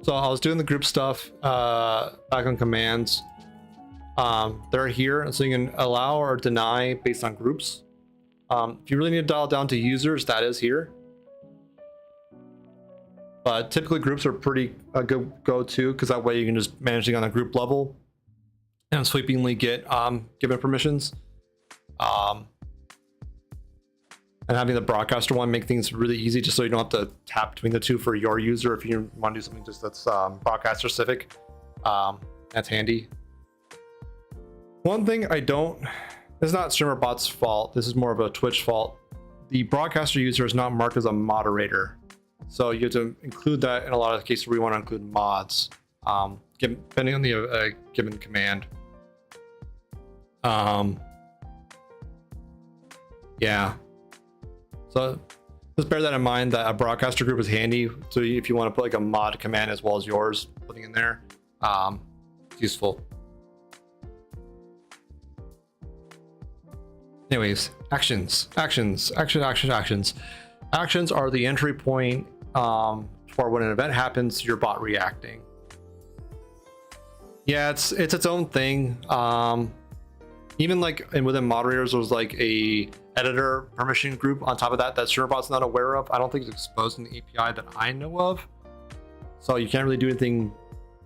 So I was doing the group stuff back on commands, They're here, and so you can allow or deny based on groups. If you really need to dial down to users, that is here. But typically groups are pretty good go-to, because that way you can just manage it on a group level and sweepingly get given permissions. And having the broadcaster one make things really easy, just so you don't have to tap between the two for your user if you want to do something just that's broadcaster specific. That's handy. One thing I don't, it's not StreamerBot's fault, this is more of a Twitch fault. The broadcaster user is not marked as a moderator. So you have to include that in a lot of cases where we want to include mods, depending on the given command. Yeah. So just bear that in mind, that a broadcaster group is handy. So if you want to put like a mod command as well as yours, putting in there, it's useful. Anyways, actions are the entry point for when an event happens, your bot reacting. Yeah, it's its own thing. Even like, and within moderators, there's like a editor permission group on top of that StreamerBot's not aware of. I don't think it's exposed in the API that I know of, so you can't really do anything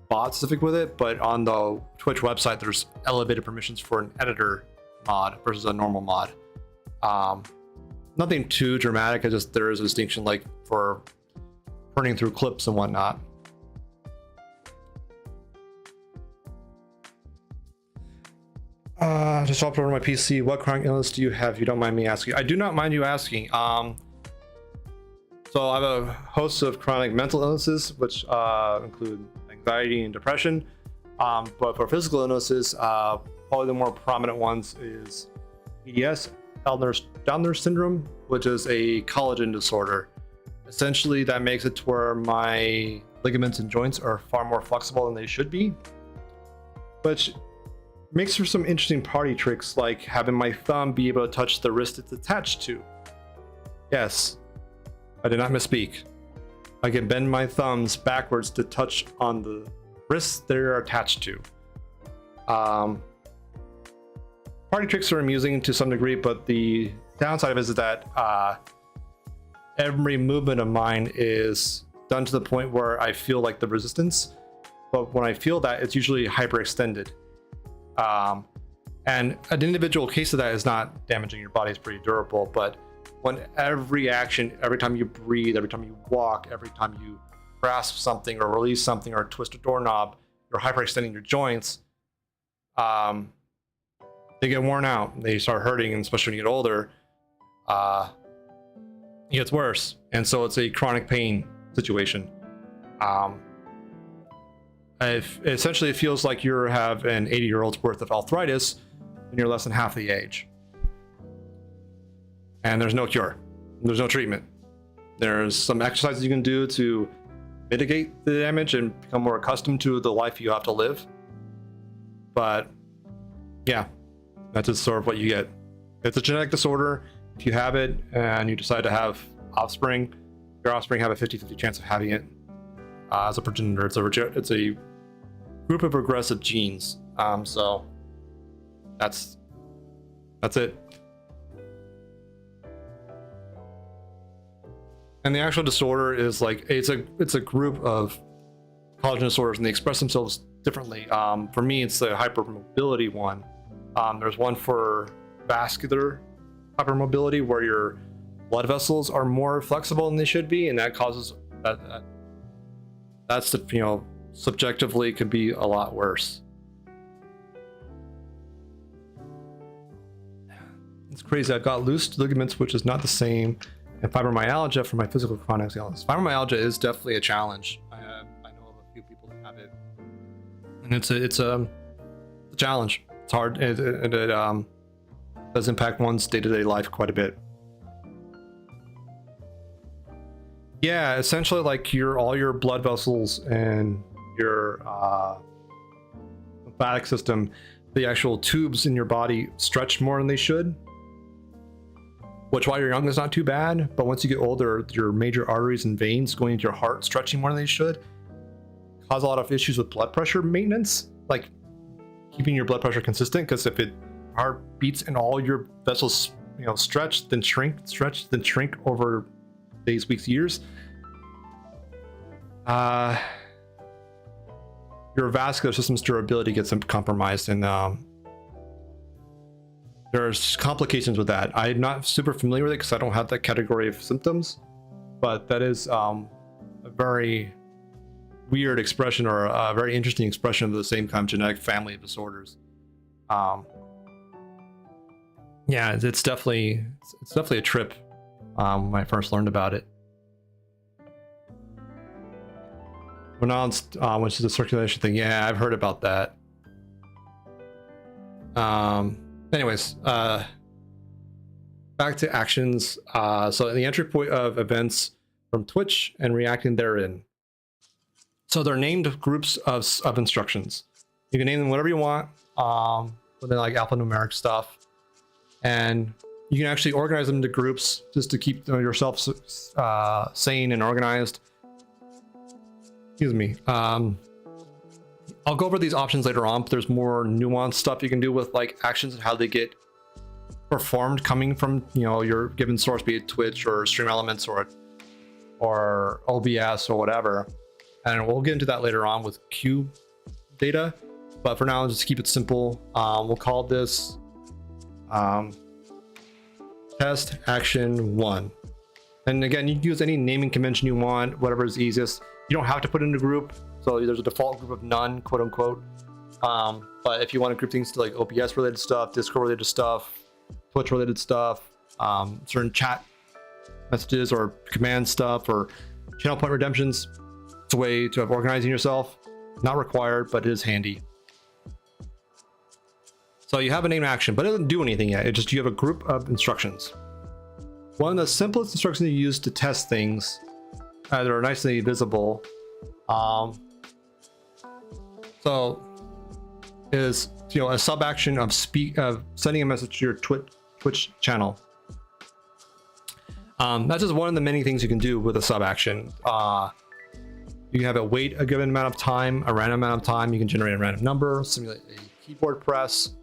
bot specific with it. But on the Twitch website, there's elevated permissions for an editor mod versus a normal mod. Nothing too dramatic. It's just there is a distinction, like for running through clips and whatnot. Just hopped over my PC. What chronic illness do you have, if you don't mind me asking? I do not mind you asking. So I have a host of chronic mental illnesses, which include anxiety and depression. But for physical illnesses, probably the more prominent ones is EDS, Down syndrome, which is a collagen disorder. Essentially, that makes it to where my ligaments and joints are far more flexible than they should be, which makes for some interesting party tricks, like having my thumb be able to touch the wrist it's attached to. Yes, I did not misspeak. I can bend my thumbs backwards to touch on the wrists they're attached to. Party tricks are amusing to some degree, but the downside of it is that every movement of mine is done to the point where I feel like the resistance, but when I feel that, it's usually hyperextended. And an individual case of that is not damaging your body, is pretty durable, but when every action, every time you breathe, every time you walk, every time you grasp something or release something or twist a doorknob, you're hyperextending your joints, they get worn out, they start hurting, and especially when you get older, it gets worse. And so it's a chronic pain situation. Essentially, it feels like you have an 80-year-old's worth of arthritis when you're less than half the age. And there's no cure. There's no treatment. There's some exercises you can do to mitigate the damage and become more accustomed to the life you have to live. But yeah, that's just sort of what you get. It's a genetic disorder. If you have it and you decide to have offspring, your offspring have a 50-50 chance of having it as a progenitor. It's a group of regressive genes. So that's it. And the actual disorder is like, it's a group of collagen disorders, and they express themselves differently. For me, it's the hypermobility one. There's one for vascular hypermobility, where your blood vessels are more flexible than they should be, and that causes that's the, you know, subjectively could be a lot worse. It's crazy. I've got loose ligaments, which is not the same, and fibromyalgia for my physical chronic illness. Fibromyalgia is definitely a challenge. I know of a few people that have it, and it's a challenge. It's hard, and it does impact one's day-to-day life quite a bit. Yeah, essentially, like all your blood vessels and your lymphatic system, the actual tubes in your body stretch more than they should. Which, while you're young, is not too bad, but once you get older, your major arteries and veins going into your heart stretching more than they should cause a lot of issues with blood pressure maintenance. Like, keeping your blood pressure consistent, because if it heart beats and all your vessels, you know, stretch then shrink over days, weeks, years, your vascular system's durability gets compromised, and there's complications with that. I'm not super familiar with it because I don't have that category of symptoms, but that is a very weird expression, or a very interesting expression of the same kind of genetic family of disorders. Yeah, it's definitely a trip when I first learned about it. Pronounced, which is a circulation thing. Yeah, I've heard about that. Anyways, back to actions. So the entry point of events from Twitch and reacting therein. So they're named groups of instructions. You can name them whatever you want, within like alphanumeric stuff, and you can actually organize them into groups just to keep yourself sane and organized. Excuse me. I'll go over these options later on, but there's more nuanced stuff you can do with like actions and how they get performed coming from, you know, your given source, be it Twitch or Stream Elements or OBS or whatever. And we'll get into that later on with Q data, but for now, just keep it simple. We'll call this test action 1. And again, you can use any naming convention you want, whatever is easiest. You don't have to put in a group, so there's a default group of none, quote unquote. But if you want to group things to like OBS related stuff, Discord related stuff, Twitch related stuff, certain chat messages or command stuff, or channel point redemptions, it's a way to have organizing yourself. Not required, but it is handy. So you have a named action, but it doesn't do anything yet. It just, you have a group of instructions. One of the simplest instructions you use to test things that are nicely visible, so is, you know, a sub action of sending a message to your Twitch channel. That's just one of the many things you can do with a sub action. You can have it wait a given amount of time, a random amount of time. You can generate a random number, simulate a keyboard press.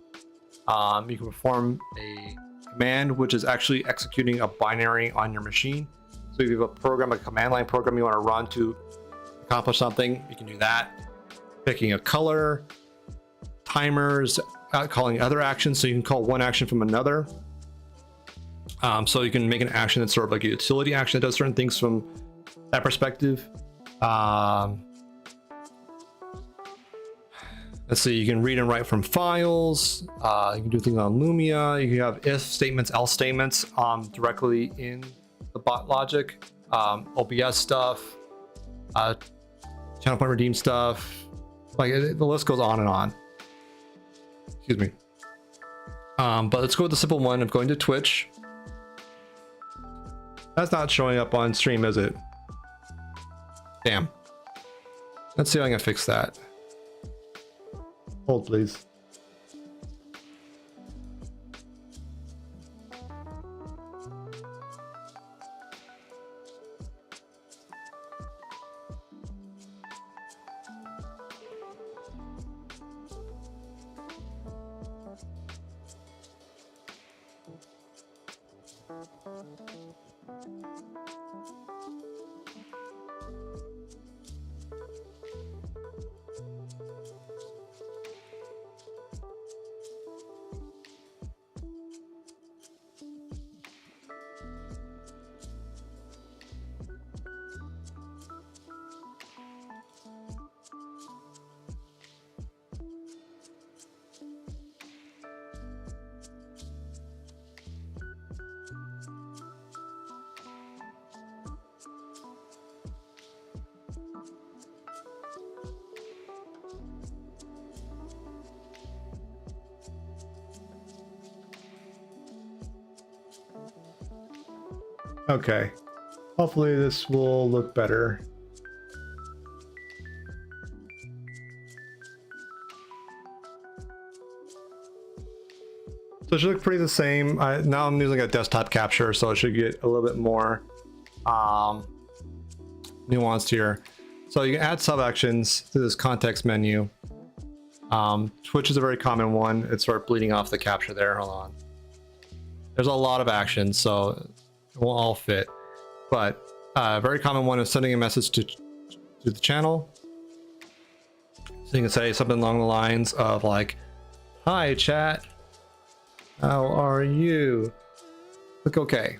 You can perform a command, which is actually executing a binary on your machine. So if you have a program, a command line program you want to run to accomplish something, you can do that. Picking a color, timers, calling other actions, so you can call one action from another. So you can make an action that's sort of like a utility action that does certain things from that perspective. Let's see, you can read and write from files. You can do things on Lumia. You can have if statements, else statements directly in the bot logic. OBS stuff, channel point redeem stuff. Like the list goes on and on. Excuse me. But let's go with the simple one of going to Twitch. That's not showing up on stream, is it? Damn. Let's see if I can fix that. Hold, please. Okay, hopefully this will look better. So it should look pretty the same. Now I'm using a desktop capture, so it should get a little bit more nuanced here. So you can add sub actions to this context menu. Twitch is a very common one. It's sort of bleeding off the capture there. Hold on. There's a lot of actions, so it won't all fit. But a very common one is sending a message to the channel. So you can say something along the lines of like, "Hi chat, how are you?" Click OK.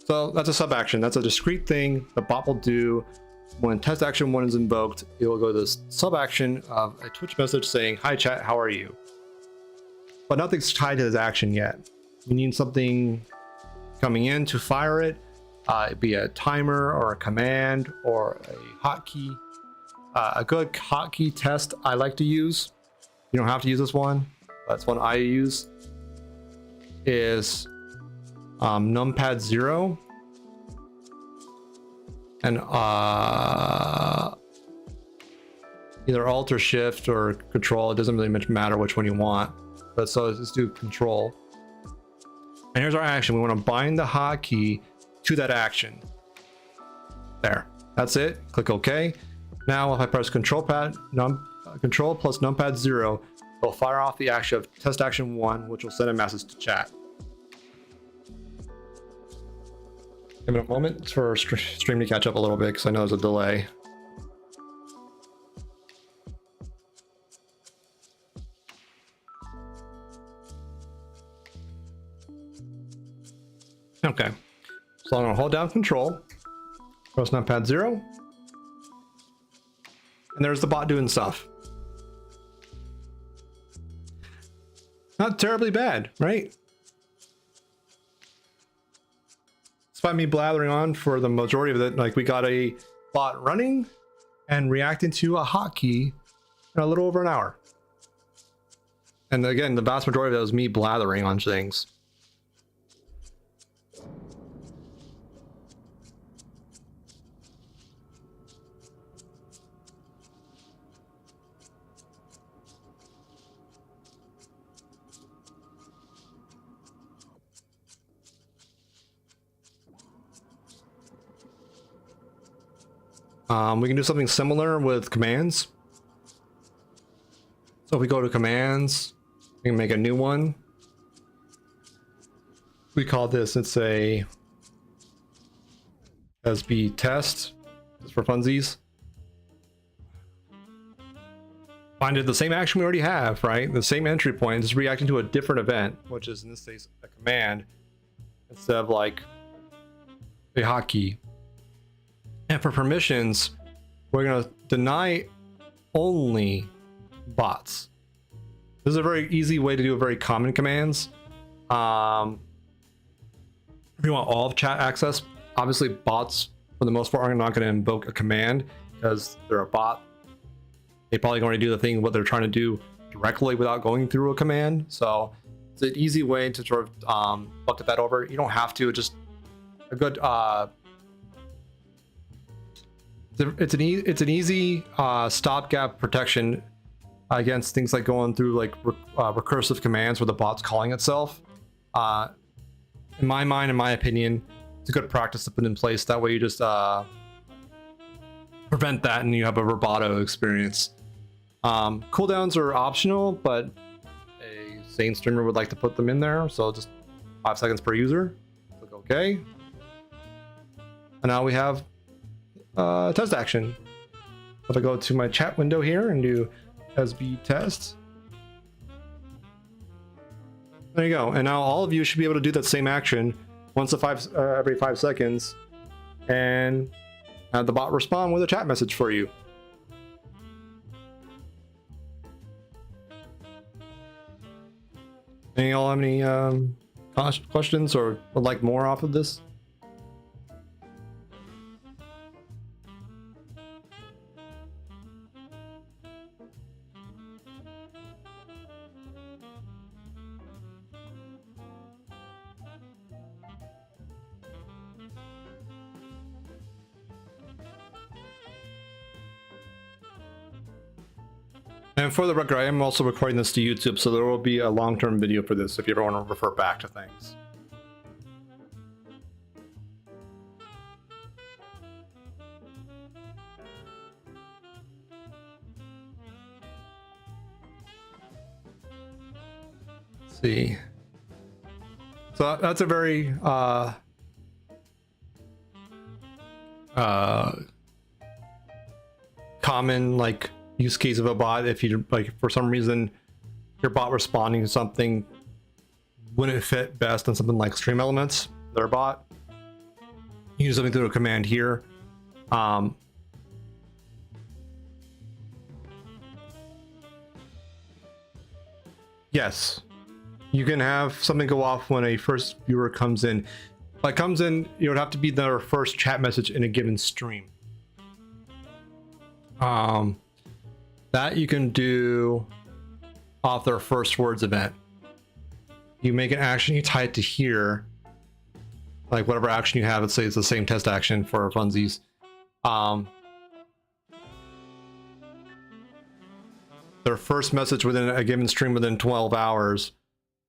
So that's a sub action. That's a discrete thing the bot will do when test action 1 is invoked. It will go to this sub action of a Twitch message saying, "Hi chat, how are you?" But nothing's tied to this action yet. We need something coming in to fire it. It'd be a timer or a command or a hotkey. A good hotkey test I like to use, you don't have to use this one, that's one I use, is numpad 0 and either alt or shift or control. It doesn't really much matter which one you want, but so let's do control. And here's our action. We want to bind the hotkey to that action. There, that's it. Click OK. Now if I press control plus numpad 0, it'll fire off the action of test action 1, which will send a message to chat. Give it a moment for stream to catch up a little bit because I know there's a delay. Okay, so I'm gonna hold down control, press numpad 0, and there's the bot doing stuff. Not terribly bad, right? Despite me blathering on for the majority of it, like we got a bot running and reacting to a hotkey in a little over an hour. And again, the vast majority of that was me blathering on things. We can do something similar with commands. So if we go to commands, we can make a new one. We call this, it's a SB test, just for funsies. Find it the same action we already have, right? The same entry point, just reacting to a different event, which is in this case a command instead of like a hotkey. And for permissions, we're going to deny only bots. This is a very easy way to do a very common commands. If you want all of chat access, obviously bots for the most part are not going to invoke a command because they're a bot. They're probably going to do the thing what they're trying to do directly without going through a command. So it's an easy way to sort of bucket that over. You don't have to. Just a good it's an easy stopgap protection against things like going through like recursive commands where the bot's calling itself. In my mind, in my opinion, it's a good practice to put in place. That way you just prevent that and you have a roboto experience. Cooldowns are optional, but a sane streamer would like to put them in there, so just 5 seconds per user. Click OK. And now we have test action. If I go to my chat window here and do SB test, there you go. And now all of you should be able to do that same action once every 5 seconds and have the bot respond with a chat message for you. Any y'all have any questions or would like more off of this? And for the record, I am also recording this to YouTube, so there will be a long-term video for this if you ever want to refer back to things. see. So that's a very common like use case of a bot. If you like for some reason your bot responding to something wouldn't fit best on something like StreamElements, their bot, you do something through a command here. Yes, you can have something go off when a first viewer comes in. Like comes in, it would have to be their first chat message in a given stream. That you can do off their first words event. You make an action, you tie it to here, like whatever action you have. Let's say it's the same test action for funsies. Their first message within a given stream within 12 hours.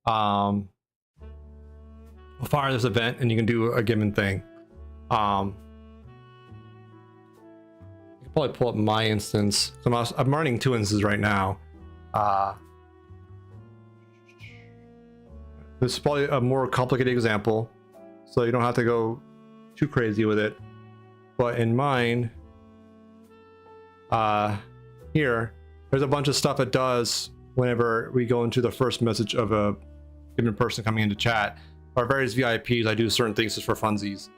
We'll fire this event and you can do a given thing. You can probably pull up my instance. I'm running 2 instances right now. This is probably a more complicated example, so you don't have to go too crazy with it. But in mine, here, there's a bunch of stuff it does whenever we go into the first message of a given person coming into chat. Or various VIPs, I do certain things just for funsies.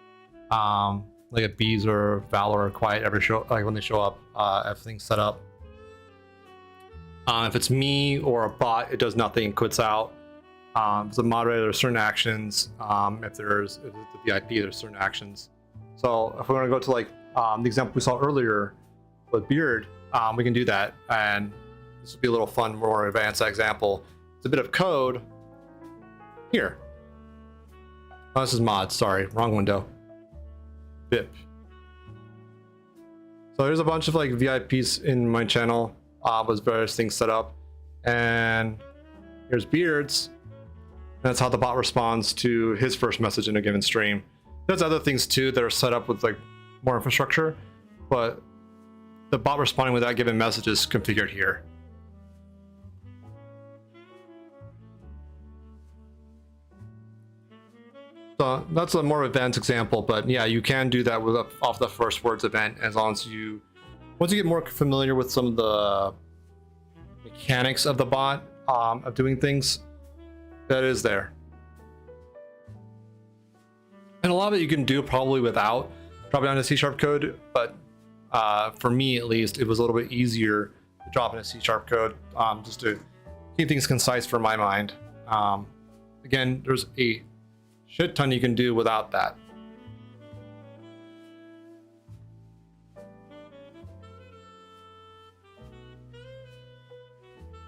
Like if bees or valor or quiet ever show, like when they show up, everything's set up. If it's me or a bot, it does nothing, quits out. If it's a moderator, there's certain actions. If it's the VIP, there's certain actions. So if we're gonna go to like the example we saw earlier with Beard, we can do that. And this will be a little fun, more advanced example. It's a bit of code here. Oh, this is mods, sorry, wrong window. VIP. So there's a bunch of like VIPs in my channel with various things set up. And here's Beards. That's how the bot responds to his first message in a given stream. There's other things too that are set up with like more infrastructure, but the bot responding with that given message is configured here. So that's a more advanced example, but yeah, you can do that with off the first words event as long as once you get more familiar with some of the mechanics of the bot, of doing things, that is there. And a lot of it you can do probably without dropping down to C# code, but for me at least, it was a little bit easier to drop in a C# code just to keep things concise for my mind. Again, there's a shit ton you can do without that.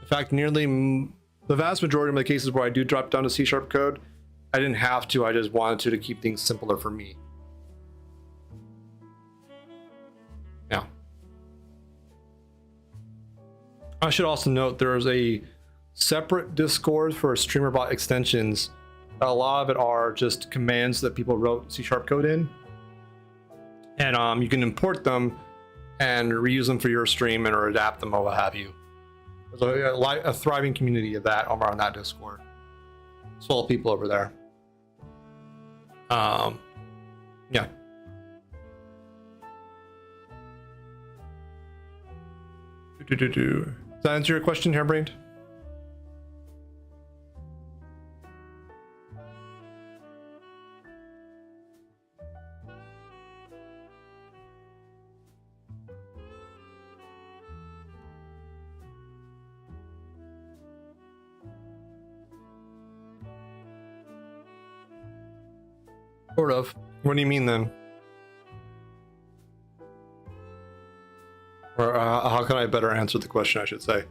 In fact, nearly the vast majority of my cases where I do drop down to C# code, I didn't have to, I just wanted to keep things simpler for me. Yeah. I should also note there is a separate Discord for StreamerBot extensions. A lot of it are just commands that people wrote C# code in, and you can import them and reuse them for your stream and or adapt them or what have you. There's a thriving community of that over on that Discord. There's full of people over there. Yeah. Does that answer your question, Hairbrained? Sort of. What do you mean then? Or how can I better answer the question, I should say?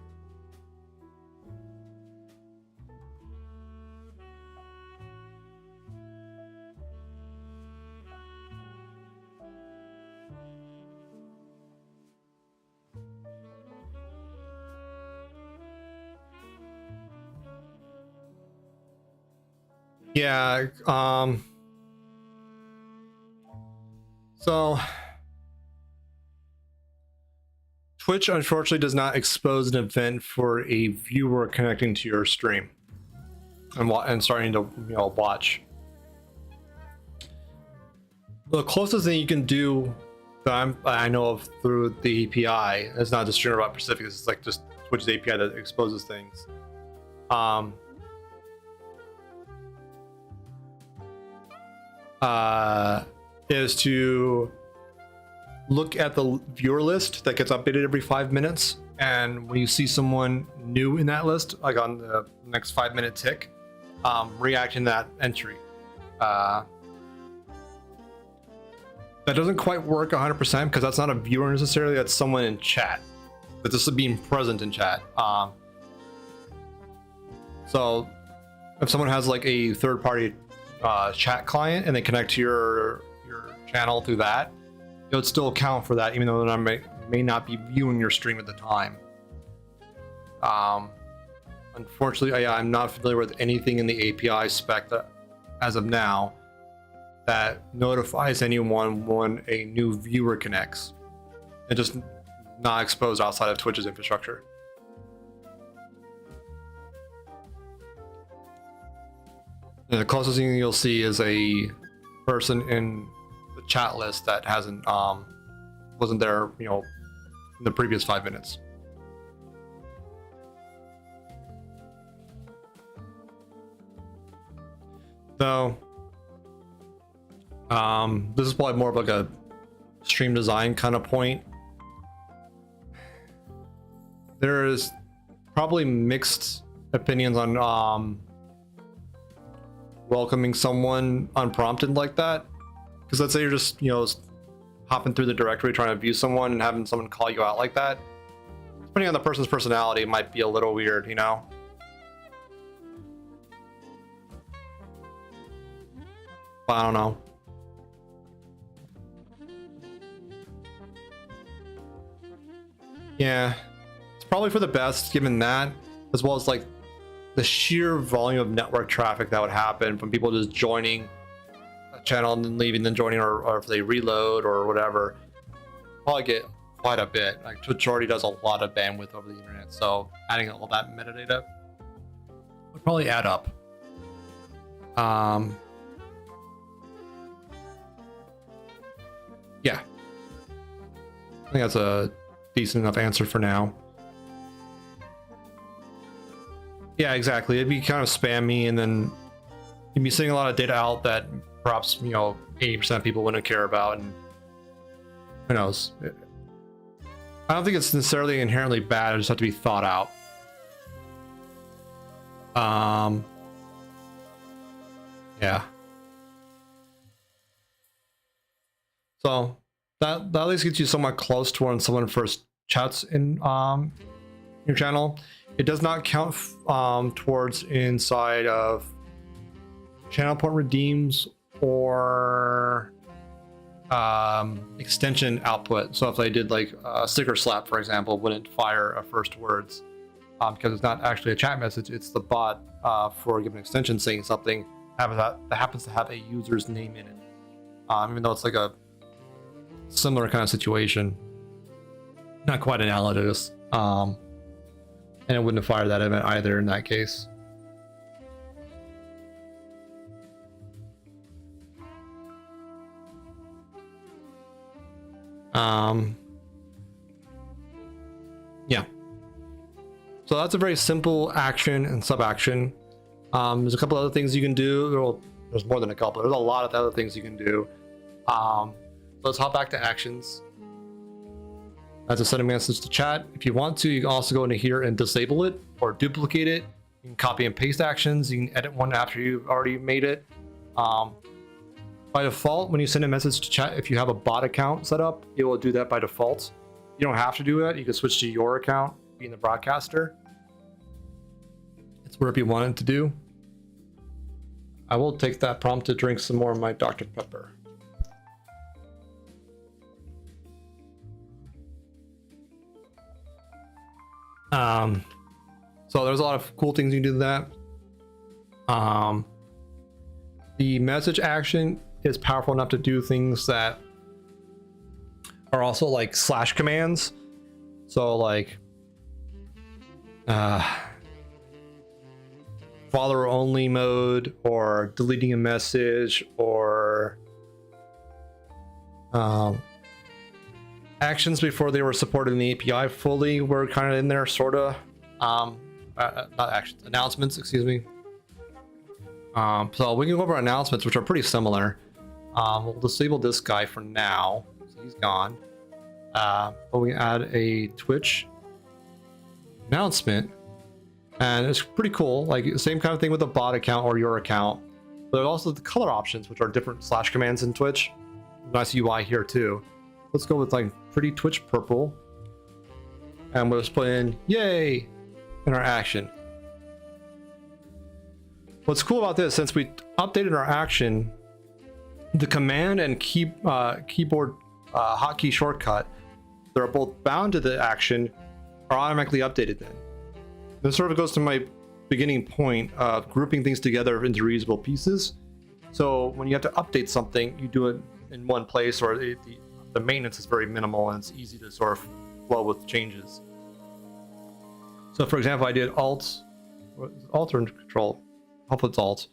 Yeah, so Twitch unfortunately does not expose an event for a viewer connecting to your stream. and starting to watch. The closest thing you can do that I know of through the API, it's not just StreamerBot Pacific, it's like just Twitch's API that exposes things. Is to look at the viewer list that gets updated every 5 minutes, and when you see someone new in that list, like on the next 5-minute tick, reacting to that entry. That doesn't quite work 100% because that's not a viewer necessarily, that's someone in chat, but this is being present in chat. So if someone has like a third-party chat client and they connect to your channel through that, it would still count for that, even though they may not be viewing your stream at the time. Unfortunately, I'm not familiar with anything in the API spec that, as of now, that notifies anyone when a new viewer connects. It's just not exposed outside of Twitch's infrastructure. And the closest thing you'll see is a person in the chat list that hasn't wasn't there, in the previous 5 minutes. So this is probably more of like a stream design kind of point. There is probably mixed opinions on welcoming someone unprompted like that, because let's say you're just hopping through the directory trying to view someone and having someone call you out like that, depending on the person's personality, it might be a little weird, but I don't know. Yeah, it's probably for the best given that, as well as like the sheer volume of network traffic that would happen from people just joining a channel and then leaving, then joining, or if they reload or whatever, probably get quite a bit. Like Twitch already does a lot of bandwidth over the internet, so adding all that metadata would probably add up. Yeah, I think that's a decent enough answer for now. Yeah, exactly. It'd be kind of spammy, and then you'd be sending a lot of data out that perhaps 80% of people wouldn't care about, and who knows. I don't think it's necessarily inherently bad. It just have to be thought out. Yeah. So that at least gets you somewhat close to when someone first chats in your channel. It does not count towards inside of channel point redeems or extension output. So if they did like a sticker slap, for example, wouldn't fire a first words because it's not actually a chat message. It's the bot for a given extension saying something that happens to have a user's name in it. Even though it's like a similar kind of situation, not quite analogous. And it wouldn't have fired that event either in that case. Yeah. So that's a very simple action and sub-action. There's a couple other things you can do. Well, there's more than a couple. There's a lot of other things you can do. Let's hop back to actions. That's a send a message to chat. If you want to, you can also go into here and disable it or duplicate it. You can copy and paste actions. You can edit one after you've already made it. By default, when you send a message to chat, if you have a bot account set up, it will do that by default. You don't have to do it. You can switch to your account, being the broadcaster. It's whatever you want it to do. I will take that prompt to drink some more of my Dr. Pepper. So there's a lot of cool things you can do to that. The message action is powerful enough to do things that are also like slash commands. So like follower only mode, or deleting a message, or actions before they were supported in the API fully were kind of in there, sort of. Not actions, announcements, excuse me. So we can go over announcements, which are pretty similar. We'll disable this guy for now, so he's gone. But we can add a Twitch announcement, and it's pretty cool. Like, same kind of thing with a bot account or your account. But also the color options, which are different slash commands in Twitch. Nice UI here too. Let's go with like pretty Twitch purple, and we'll just put in "yay" in our action. What's cool about this, since we updated our action, the command and keyboard hotkey shortcut that are both bound to the action are automatically updated then. This sort of goes to my beginning point of grouping things together into reusable pieces. So when you have to update something, you do it in one place, or the maintenance is very minimal and it's easy to sort of flow with changes. So for example, I did Alt or Control. Hopefully it's Alt.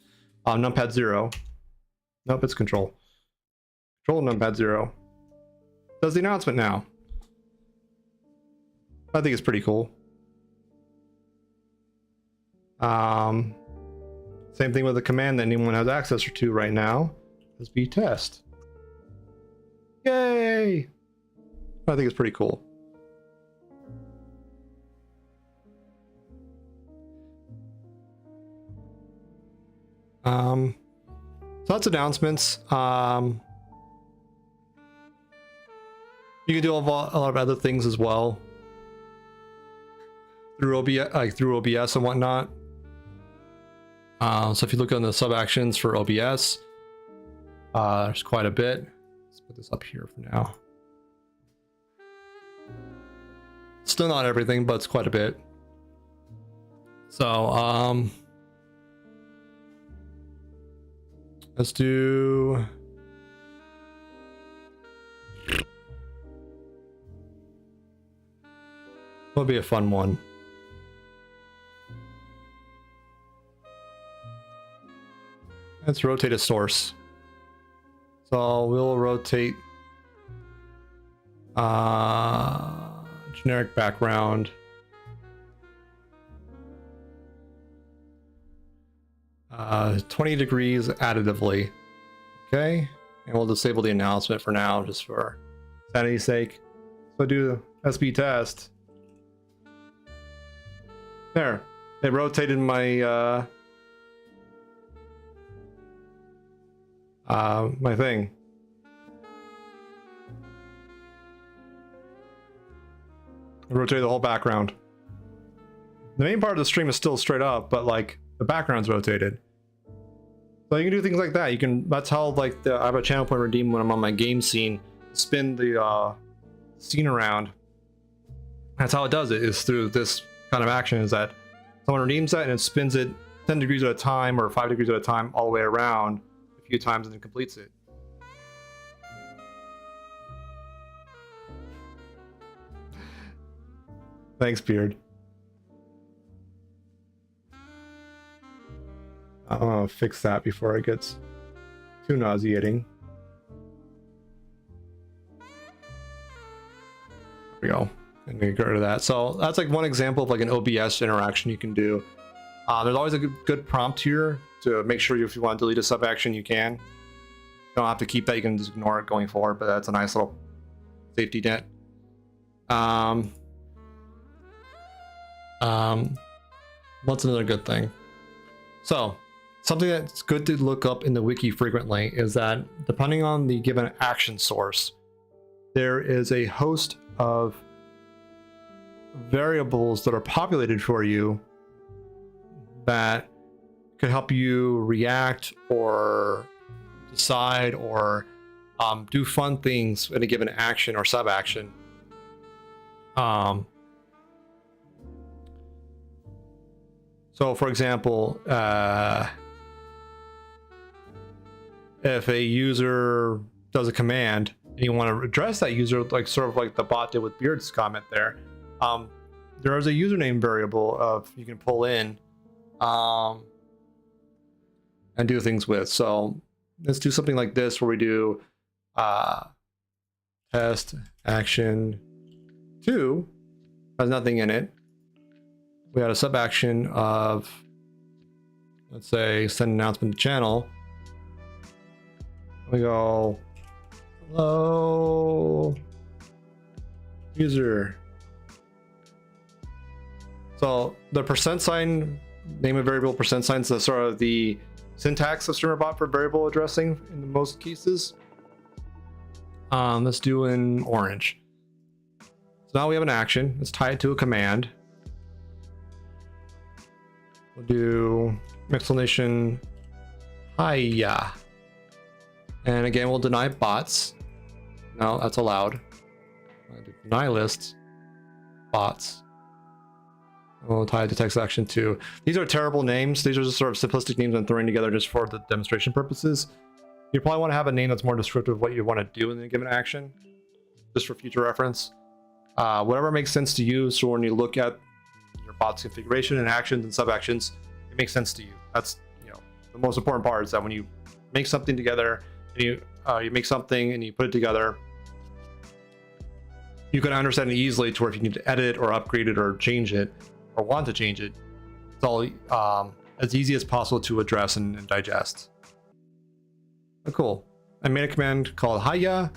Numpad 0. Nope, it's Control. Control Numpad 0. Does the announcement now. I think it's pretty cool. Same thing with the command that anyone has access to right now. SB test. Yay! I think it's pretty cool. So that's announcements. You can do a lot of other things as well through OBS, through OBS and whatnot. So if you look on the sub actions for OBS, there's quite a bit. Let's put this up here for now. Still not everything, but it's quite a bit. So let's do what'll be a fun one. Let's rotate a source. So we'll rotate generic background. 20 degrees additively. Okay, and we'll disable the announcement for now, just for sanity's sake. So do SB test. There, it rotated my my thing. It rotated the whole background. The main part of the stream is still straight up, but like the background's rotated. So you can do things like that. You can. That's how like I have a channel point redeem when I'm on my game scene. Spin the scene around. That's how it does it. Is through this kind of action. Is that someone redeems that and it spins it 10 degrees at a time or 5 degrees at a time all the way around a few times and then completes it. Thanks, Beard. I want to fix that before it gets too nauseating. There we go. I'm gonna get rid of that. So that's like one example of like an OBS interaction you can do. There's always a good prompt here to make sure if you want to delete a sub action, you can. You don't have to keep that. You can just ignore it going forward. But that's a nice little safety net. What's another good thing? So something that's good to look up in the wiki frequently is that depending on the given action source, there is a host of variables that are populated for you that could help you react or decide or do fun things in a given action or sub action. So for example, if a user does a command and you want to address that user, like sort of like the bot did with Beard's comment there, there is a username variable of you can pull in and do things with. So let's do something like this where we do test action 2 has nothing in it. We had a sub action of, let's say, send announcement to channel. We go, hello user. So the percent sign, name a variable percent sign, is sort of the syntax of StreamerBot for variable addressing in most cases. Let's do in orange. So now we have an action. Let's tie it to a command. We'll do explanation hiya. And again, we'll deny bots. No, that's allowed. Deny lists, bots. We'll tie it to text action 2. These are terrible names. These are just sort of simplistic names I'm throwing together just for the demonstration purposes. You probably want to have a name that's more descriptive of what you want to do in a given action, just for future reference. Whatever makes sense to you, so when you look at your bot's configuration and actions and sub actions, it makes sense to you. That's, you know, the most important part is that when you make something together, and you make something and you put it together, you can understand it easily to where if you need to edit or upgrade it or change it or want to change it, it's all as easy as possible to address and digest. Oh, cool. I made a command called hiya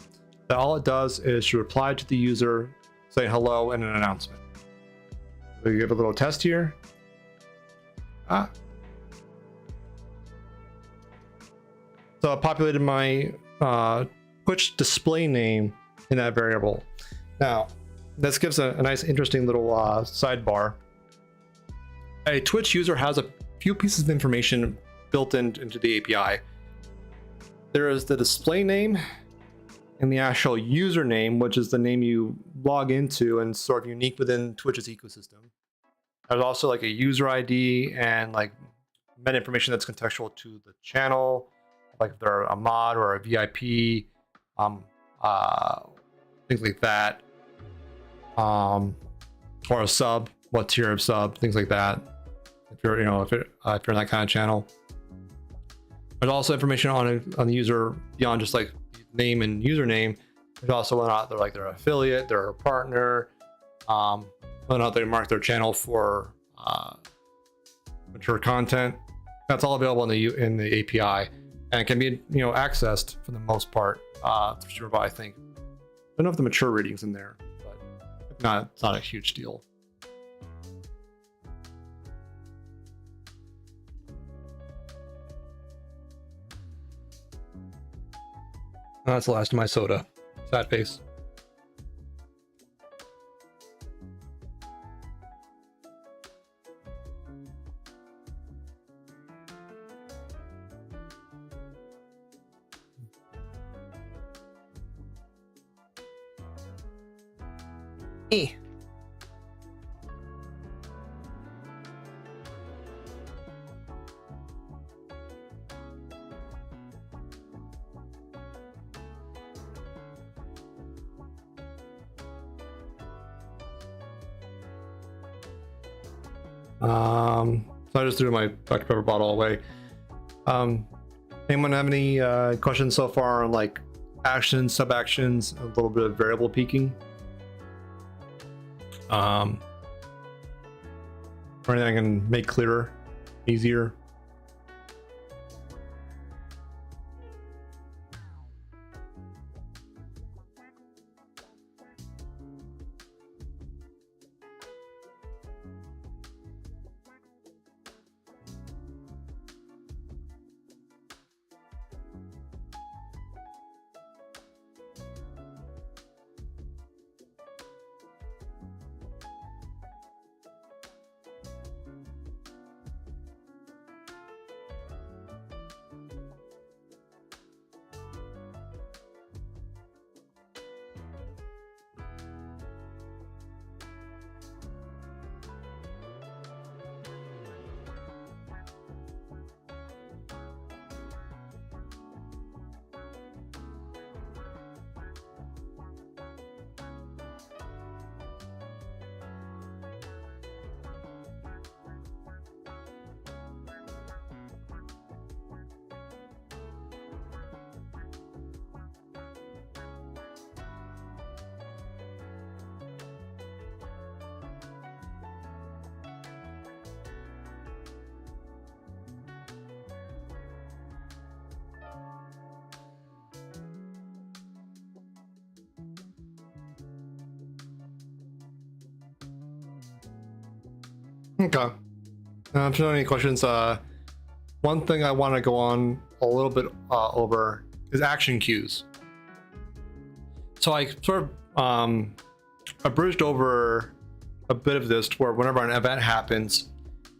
that all it does is to reply to the user saying hello and an announcement. We give a little test here. So I populated my Twitch display name in that variable. Now, this gives a nice, interesting little sidebar. A Twitch user has a few pieces of information built into the API. There is the display name and the actual username, which is the name you log into and sort of unique within Twitch's ecosystem. There's also like a user ID and like meta information that's contextual to the channel, like if they're a mod or a VIP, things like that, or a sub, what tier of sub, things like that. If you're, if you're in that kind of channel. There's also information on the user beyond just like name and username. There's also whether or not they're like their affiliate, they're a partner, whether or not they mark their channel for mature content. That's all available in the API, and it can be accessed for the most part through StreamerBot, I think. I don't know if the mature reading's in there, but if not, it's not a huge deal. That's the last of my soda. Sad face. Eh. So I just threw my Dr. Pepper bottle away. Anyone have any questions so far on like actions, sub actions, a little bit of variable peaking? Or anything I can make clearer, easier? Okay. If you have any questions, one thing I want to go on a little bit over is action queues. So I sort of I bridged over a bit of this to where whenever an event happens,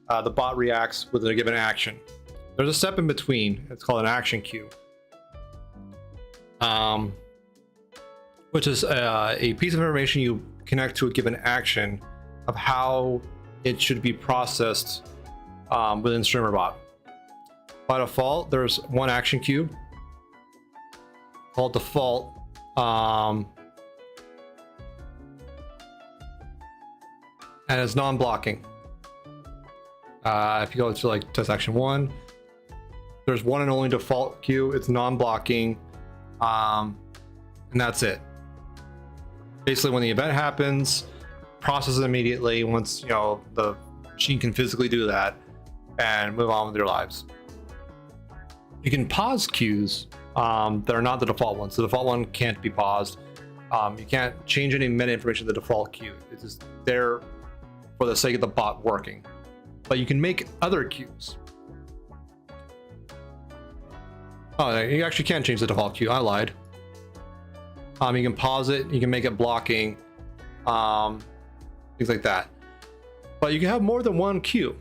the bot reacts with a given action. There's a step in between. It's called an action queue, which is a piece of information you connect to a given action of how it should be processed within StreamerBot. By default, there's one action queue called default. And it's non-blocking. If you go to like test action 1, there's one and only default queue. It's non-blocking, and that's it. Basically, when the event happens, process it immediately once the machine can physically do that, and move on with their lives. You can pause queues that are not the default ones. The default one can't be paused. You can't change any meta information to the default queue. It's just there for the sake of the bot working. But you can make other queues. Oh, you actually can change the default queue. I lied. You can pause it. You can make it blocking. Things like that. But you can have more than one queue.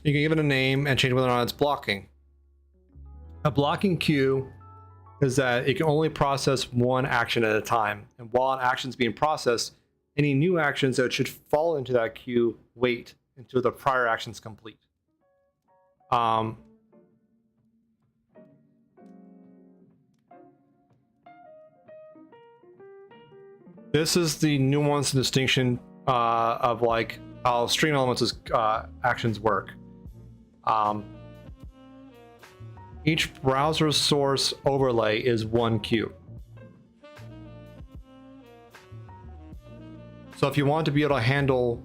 You can give it a name and change whether or not it's blocking. A blocking queue is that it can only process one action at a time. And while an action is being processed, any new actions that should fall into that queue wait until the prior action is complete. This is the nuance and distinction of like how StreamElements' actions work. Each browser source overlay is one queue. So if you want to be able to handle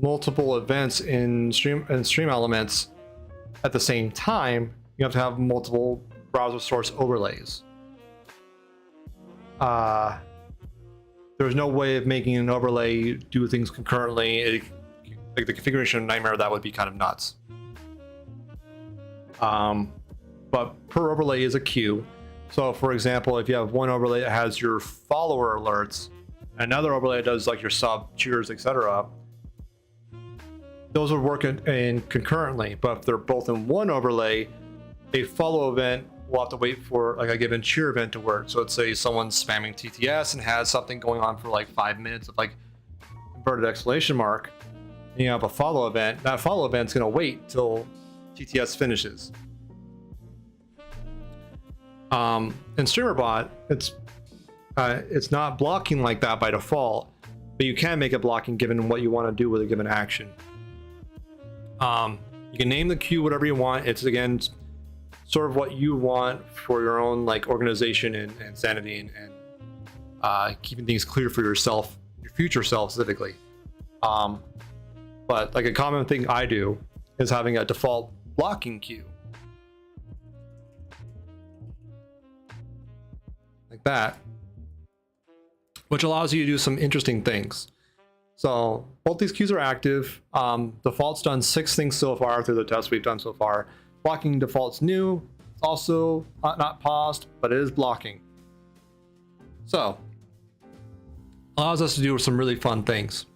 multiple events in StreamElements at the same time, you have to have multiple browser source overlays. There's no way of making an overlay do things concurrently. Like the configuration nightmare, that would be kind of nuts. But per overlay is a queue. So for example, if you have one overlay that has your follower alerts, another overlay that does like your sub, cheers, etc., those would work in concurrently. But if they're both in one overlay, a follow event will have to wait for like a given cheer event to work. So let's say someone's spamming TTS and has something going on for like 5 minutes of like inverted exclamation mark, and you have a follow event. That follow event's going to wait till TTS finishes. In StreamerBot, it's not blocking like that by default, but you can make it blocking given what you want to do with a given action. You can name the queue whatever you want. It's again sort of what you want for your own like organization and sanity and keeping things clear for yourself, your future self specifically. But like a common thing I do is having a default blocking queue like that, which allows you to do some interesting things. So both these queues are active. Default's done 6 things so far through the tests we've done so far. Blocking default's new. It's also not paused, but it is blocking. So allows us to do some really fun things.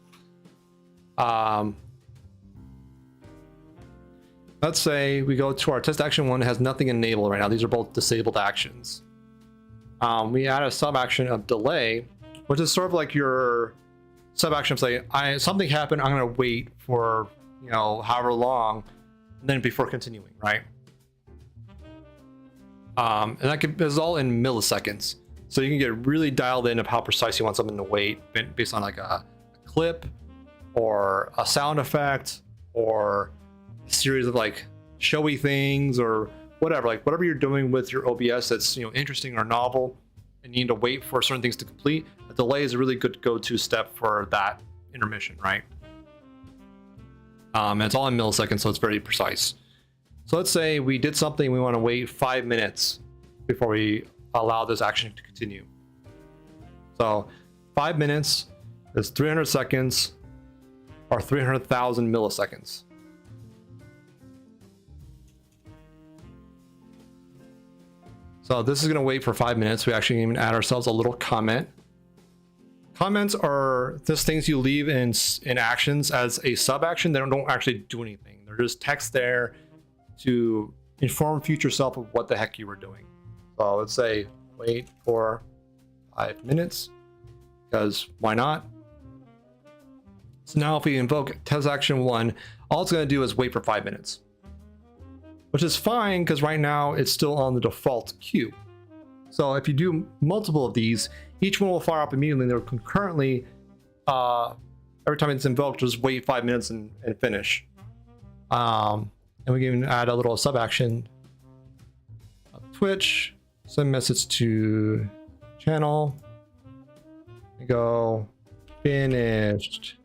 Let's say we go to our test action 1. It has nothing enabled right now. These are both disabled actions. We add a sub action of delay, which is sort of like your sub action of say, something happened, I'm going to wait for however long, and then before continuing, right? And that is all in milliseconds, so you can get really dialed in of how precise you want something to wait based on like a clip or a sound effect or a series of like showy things or whatever, like whatever you're doing with your OBS that's interesting or novel and you need to wait for certain things to complete. A delay is a really good go-to step for that intermission, right? And it's all in milliseconds, so it's very precise. So let's say we did something, we want to wait 5 minutes before we allow this action to continue. So 5 minutes is 300 seconds, are 300,000 milliseconds. So this is going to wait for 5 minutes. We actually even add ourselves a little comment. Comments are just things you leave in actions as a sub action. They don't actually do anything. They're just text there to inform future self of what the heck you were doing. So let's say wait for 5 minutes, because why not? So now if we invoke test action 1, all it's going to do is wait for 5 minutes, which is fine because right now it's still on the default queue. So if you do multiple of these, each one will fire up immediately. They'll concurrently, every time it's invoked, just wait 5 minutes and finish. And we can even add a little sub action of Twitch, send message to channel, and go finished.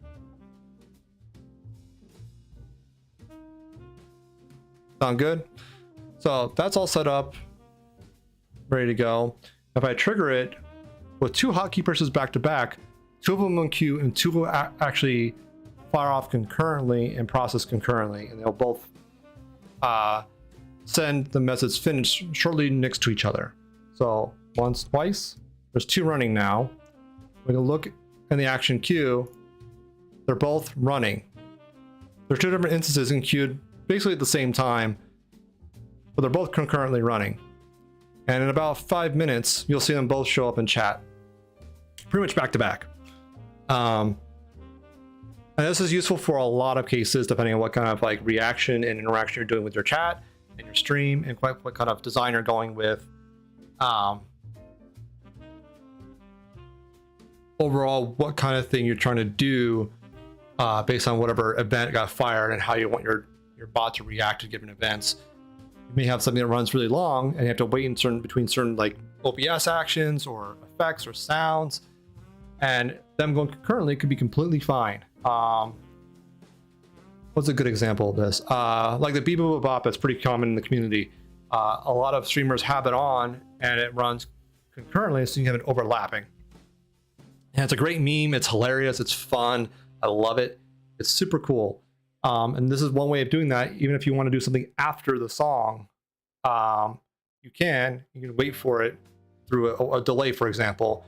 Sound good? So that's all set up, ready to go. If I trigger it with 2 hotkey presses back to back, 2 of them on queue and 2 will actually fire off concurrently and process concurrently, and they'll both send the message finished shortly next to each other. So once, twice, there's 2 running now. We can look in the action queue, they're both running. There's 2 different instances in queued basically at the same time, but they're both concurrently running. And in about 5 minutes, you'll see them both show up in chat, pretty much back to back. And this is useful for a lot of cases, depending on what kind of like reaction and interaction you're doing with your chat and your stream, and quite what kind of design you're going with. Overall, what kind of thing you're trying to do based on whatever event got fired and how you want your bot to react to given events. You may have something that runs really long and you have to wait in between certain like OBS actions or effects or sounds, and them going concurrently could be completely fine. What's a good example of this? Like the Beep Bop, that's pretty common in the community. A lot of streamers have it on and it runs concurrently, so you have it overlapping. And it's a great meme. It's hilarious. It's fun. I love it. It's super cool. And this is one way of doing that. Even if you want to do something after the song, you can wait for it through a delay, for example.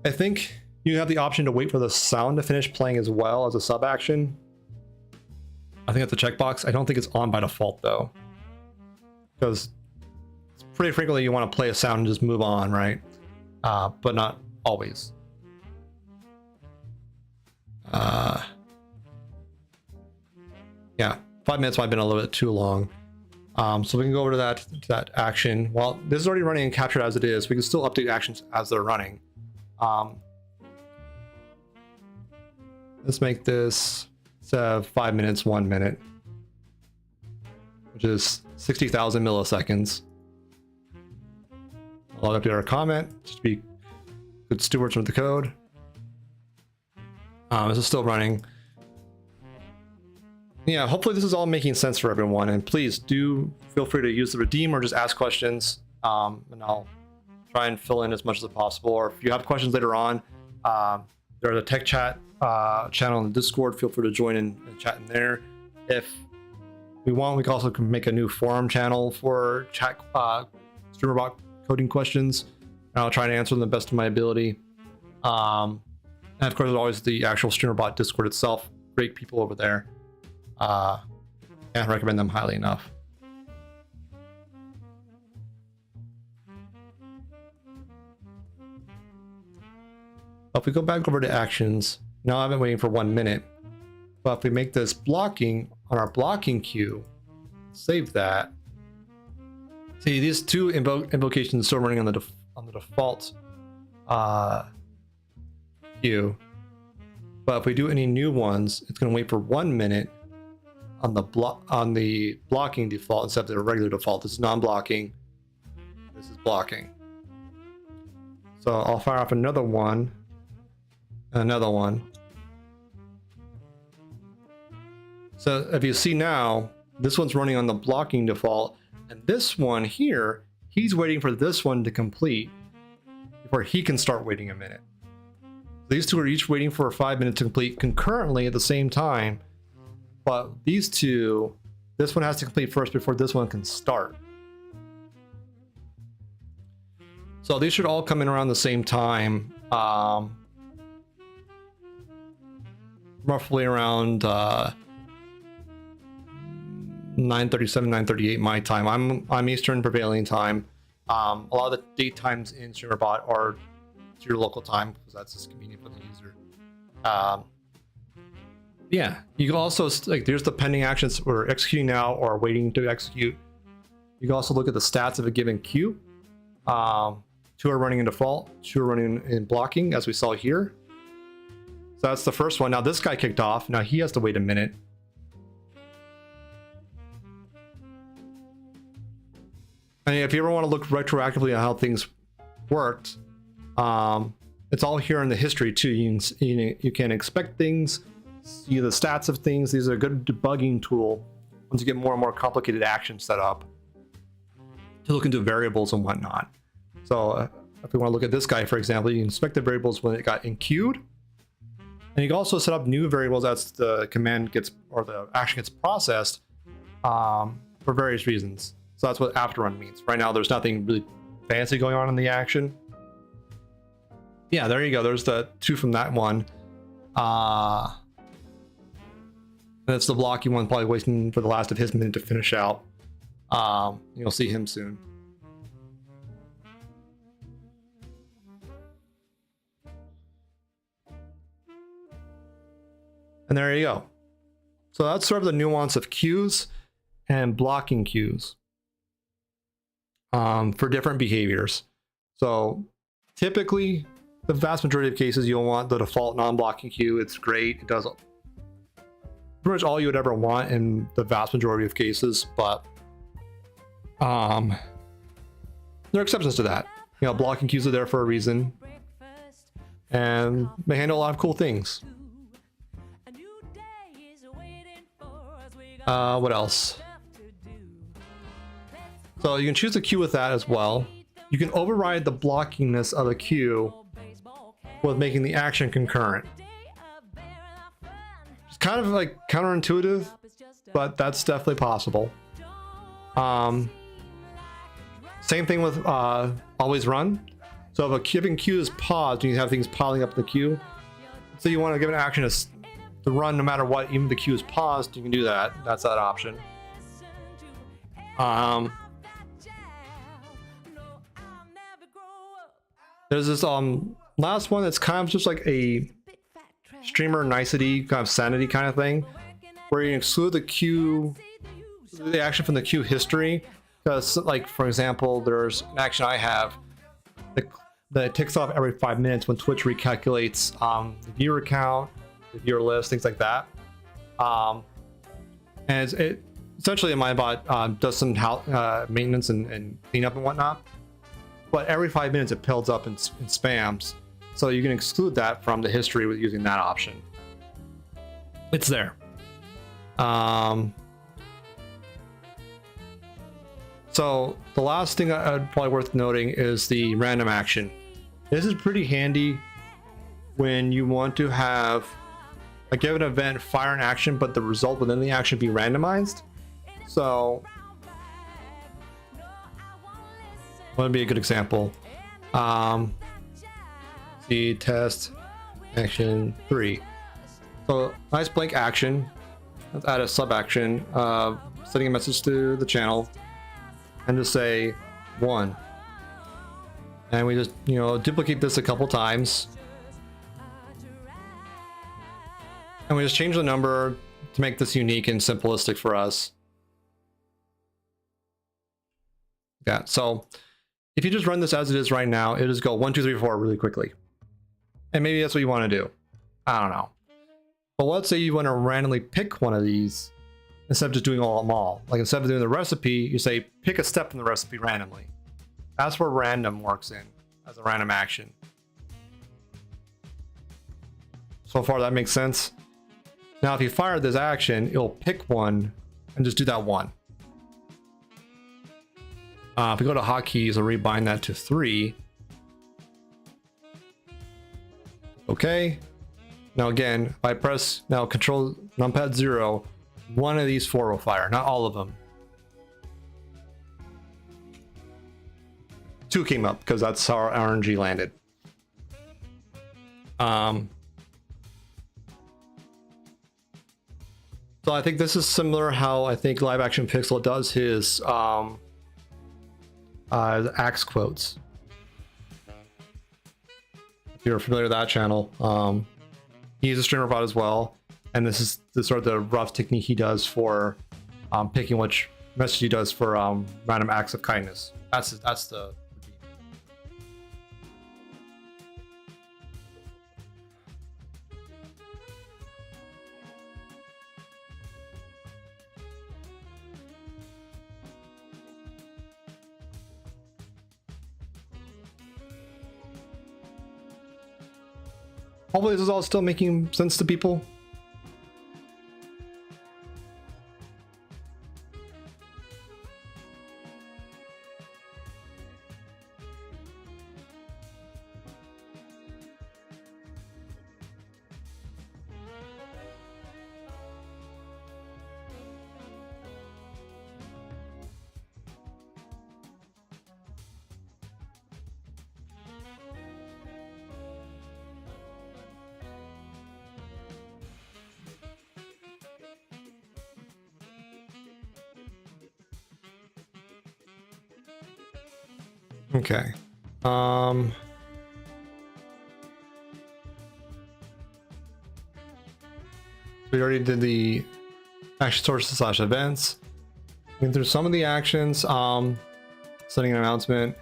I think you have the option to wait for the sound to finish playing as well as a sub action. I think that's a checkbox. I don't think it's on by default though, because pretty frequently you want to play a sound and just move on, right? But not always. Yeah, 5 minutes might have been a little bit too long. So we can go over to that action. Well, this is already running and captured as it is. We can still update actions as they're running. Let's make this 5 minutes, 1 minute, which is 60,000 milliseconds. I'll update our comment just to be good stewards with the code. This is still running. Yeah, hopefully this is all making sense for everyone, and please do feel free to use the redeem or just ask questions, and I'll try and fill in as much as possible. Or if you have questions later on, there's a tech chat channel in the Discord. Feel free to join in and chat in there. If we want, we can also make a new forum channel for chat StreamerBot coding questions, and I'll try to answer them the best of my ability. And of course, there's always the actual StreamerBot Discord itself. Great people over there. Can't recommend them highly enough. If we go back over to actions, now I've been waiting for 1 minute. But if we make this blocking on our blocking queue, save that. See, these 2 invocations are still running on the default queue. But if we do any new ones, it's going to wait for 1 minute on the blocking default instead of the regular default. This is non-blocking. This is blocking. So I'll fire off another one. Another one. So if you see now, this one's running on the blocking default, and this one here, he's waiting for this one to complete before he can start waiting a minute. These two are each waiting for 5 minutes to complete concurrently at the same time, but these two, this one has to complete first before this one can start. So these should all come in around the same time, roughly around 9:37, 9:38 my time. I'm Eastern Prevailing Time. A lot of the date times in StreamerBot are to your local time because that's just convenient for the user. Yeah, you can also, like, there's the pending actions we're executing now or waiting to execute. You can also look at the stats of a given queue. 2 are running in default, 2 are running in blocking, as we saw here. So that's the first one. Now this guy kicked off. Now he has to wait a minute. And if you ever want to look retroactively at how things worked, it's all here in the history too. You can expect things, see the stats of things. These are a good debugging tool once you get more and more complicated actions set up to look into variables and whatnot. So if we want to look at this guy, for example, you can inspect the variables when it got enqueued. And you can also set up new variables as the command gets, or the action gets processed, for various reasons. So that's what after run means. Right now, there's nothing really fancy going on in the action. Yeah, there you go. There's the 2 from that one. And it's the blocking one, probably waiting for the last of his minute to finish out. You'll see him soon. And there you go. So that's sort of the nuance of queues and blocking queues for different behaviors. So typically, the vast majority of cases, you'll want the default non-blocking queue. It's great. It does pretty much all you would ever want in the vast majority of cases, but there are exceptions to that. You know, blocking queues are there for a reason, and they handle a lot of cool things. What else? So you can choose a queue with that as well. You can override the blockingness of a queue with making the action concurrent. It's kind of like counterintuitive, but that's definitely possible. Same thing with always run. So if a given queue is paused and you have things piling up in the queue, so you want to give an action to run no matter what, even if the queue is paused, you can do that. That's that option. There's this last one that's kind of just like a streamer nicety, kind of sanity kind of thing, where you exclude the queue, the action from the queue history. Because, like, for example, there's an action I have that ticks off every 5 minutes when Twitch recalculates the viewer count, the viewer list, things like that. And it essentially in my bot does some maintenance and cleanup and whatnot. But every 5 minutes it builds up and spams. So you can exclude that from the history with using that option. It's there. So the last thing I'd probably worth noting is the random action. This is pretty handy when you want to have a given event fire an action, but the result within the action be randomized. So what would be a good example? See test action 3. So nice blank action. Let's add a sub action, sending a message to the channel, and just say 1. And we just, duplicate this a couple times. And we just change the number to make this unique and simplistic for us. Yeah, so if you just run this as it is right now, it'll just go 1, 2, 3, 4 really quickly. And maybe that's what you want to do. I don't know. But let's say you want to randomly pick one of these instead of just doing them all. Like instead of doing the recipe, you say pick a step from the recipe randomly. That's where random works in as a random action. So far that makes sense. Now if you fire this action, it'll pick one and just do that one. If we go to hotkeys, I'll rebind that to 3. Go Okay. Now again, if I press now control numpad 0, one of these 4 will fire, not all of them. 2 came up because that's how our RNG landed. So I think this is similar how I think Live Action Pixel does his axe quotes. If you're familiar with that channel, he's a StreamerBot as well, and this is the sort of the rough technique he does for picking which message he does for random acts of kindness. That's the hopefully this is all still making sense to people. Okay. We already did the action sources / events. And through some of the actions, setting an announcement.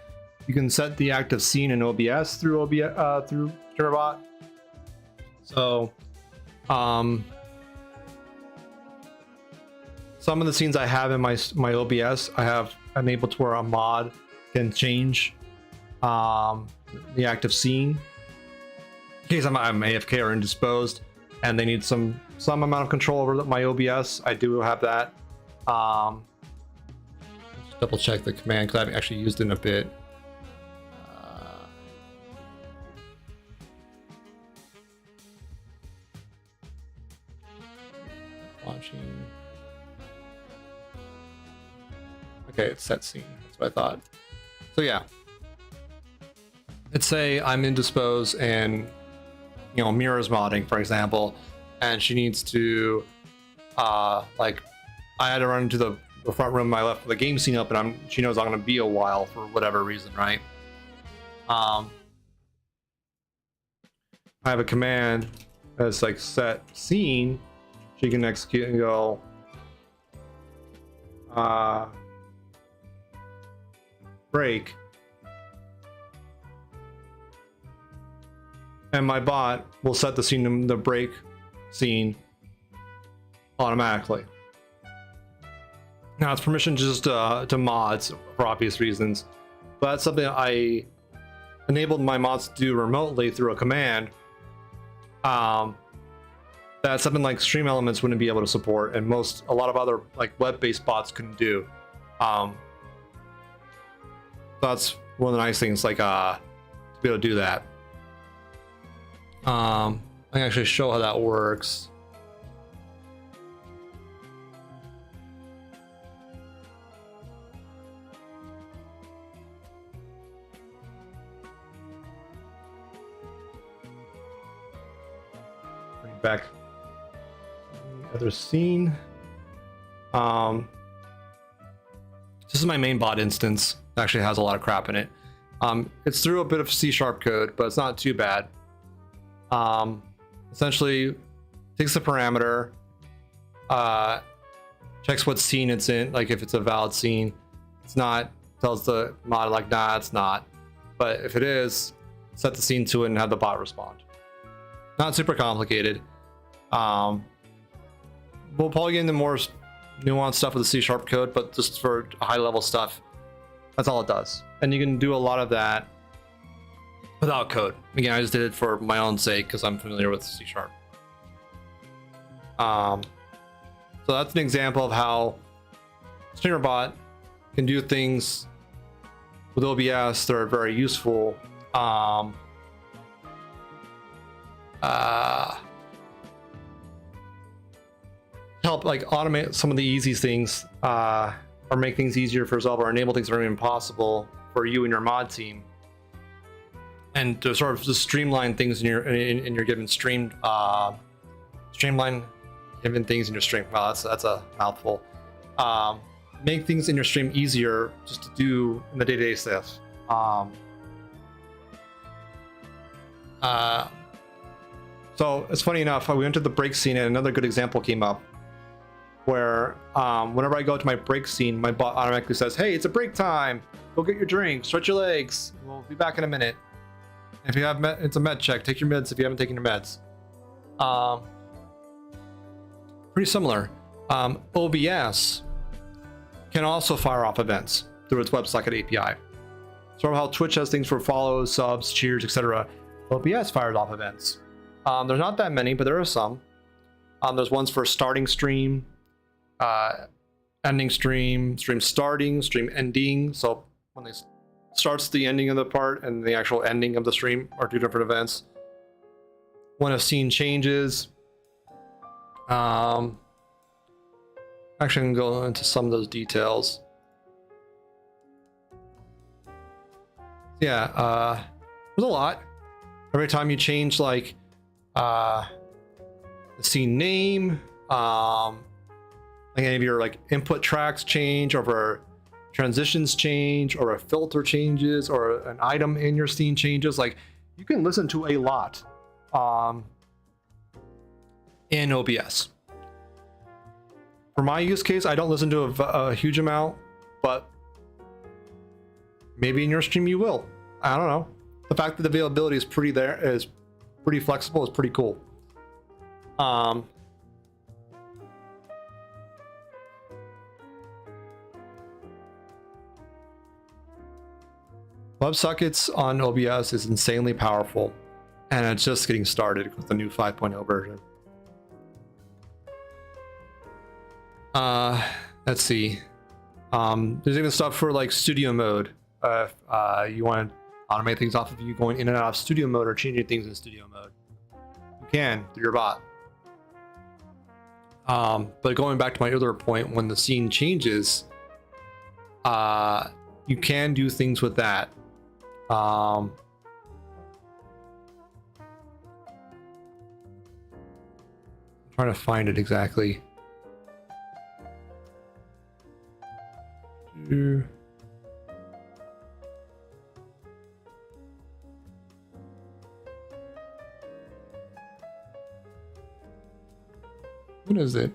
You can set the active scene in OBS through through StreamerBot. So, some of the scenes I have in my OBS, I have enabled to where a mod can change the active scene in case I'm AFK or indisposed and they need some amount of control over my OBS. I do have that. Just double check the command because I haven't actually used it in a bit. Launching. Okay, it's set scene. That's what I thought. So yeah, let's say I'm indisposed and Mira's modding, for example, and she needs to like I had to run into the front room. I left the game scene up, and she knows I'm going to be a while for whatever reason, right? I have a command that's like set scene. She can execute and go break, and my bot will set the scene, the break scene, automatically. Now it's permission just to mods for obvious reasons, but that's something I enabled my mods to do remotely through a command. That's something like Stream Elements wouldn't be able to support, and a lot of other like web-based bots couldn't do. That's one of the nice things, like to be able to do that. I can actually show how that works. Bring back the other scene. This is my main bot instance. It actually has a lot of crap in it. It's through a bit of C# code, but it's not too bad. Essentially takes the parameter, checks what scene it's in, like if it's a valid scene. It's not, tells the mod like, nah, it's not. But if it is, set the scene to it and have the bot respond. Not super complicated. We'll probably get into more nuanced stuff with the C# code, but just for high level stuff, that's all it does. And you can do a lot of that without code. Again, I just did it for my own sake because I'm familiar with C#. So that's an example of how StreamerBot can do things with OBS that are very useful. help like automate some of the easy things, or make things easier for yourself, or enable things that are impossible for you and your mod team, and to sort of just streamline things in your given stream, streamline given things in your stream. Wow, that's a mouthful. Make things in your stream easier just to do in the day-to-day stuff. So it's funny enough, we went to the break scene and another good example came up where whenever I go to my break scene, my bot automatically says, hey, it's a break time. Go get your drink, stretch your legs. We'll be back in a minute. If you have it's a med check, take your meds if you haven't taken your meds. Pretty similar. OBS can also fire off events through its WebSocket API. Sort of how Twitch has things for follows, subs, cheers, etc. OBS fires off events. There's not that many, but there are some. There's ones for starting stream, ending stream, stream starting, stream ending. So when they starts the ending of the part and the actual ending of the stream are two different events. When a scene changes, actually, I can go into some of those details. Yeah, there's a lot. Every time you change, like, the scene name, like any of your like input tracks change, or transitions change, or a filter changes, or an item in your scene changes, like you can listen to a lot in OBS. For my use case, I don't listen to a huge amount, but maybe in your stream you will. I don't know. The fact that the availability is pretty flexible is pretty cool. WebSockets on OBS is insanely powerful, and it's just getting started with the new 5.0 version. Let's see. There's even stuff for like studio mode. If you want to automate things off of you going in and out of studio mode or changing things in studio mode, you can through your bot. But going back to my earlier point, when the scene changes, you can do things with that. I'm trying to find it exactly. What is it?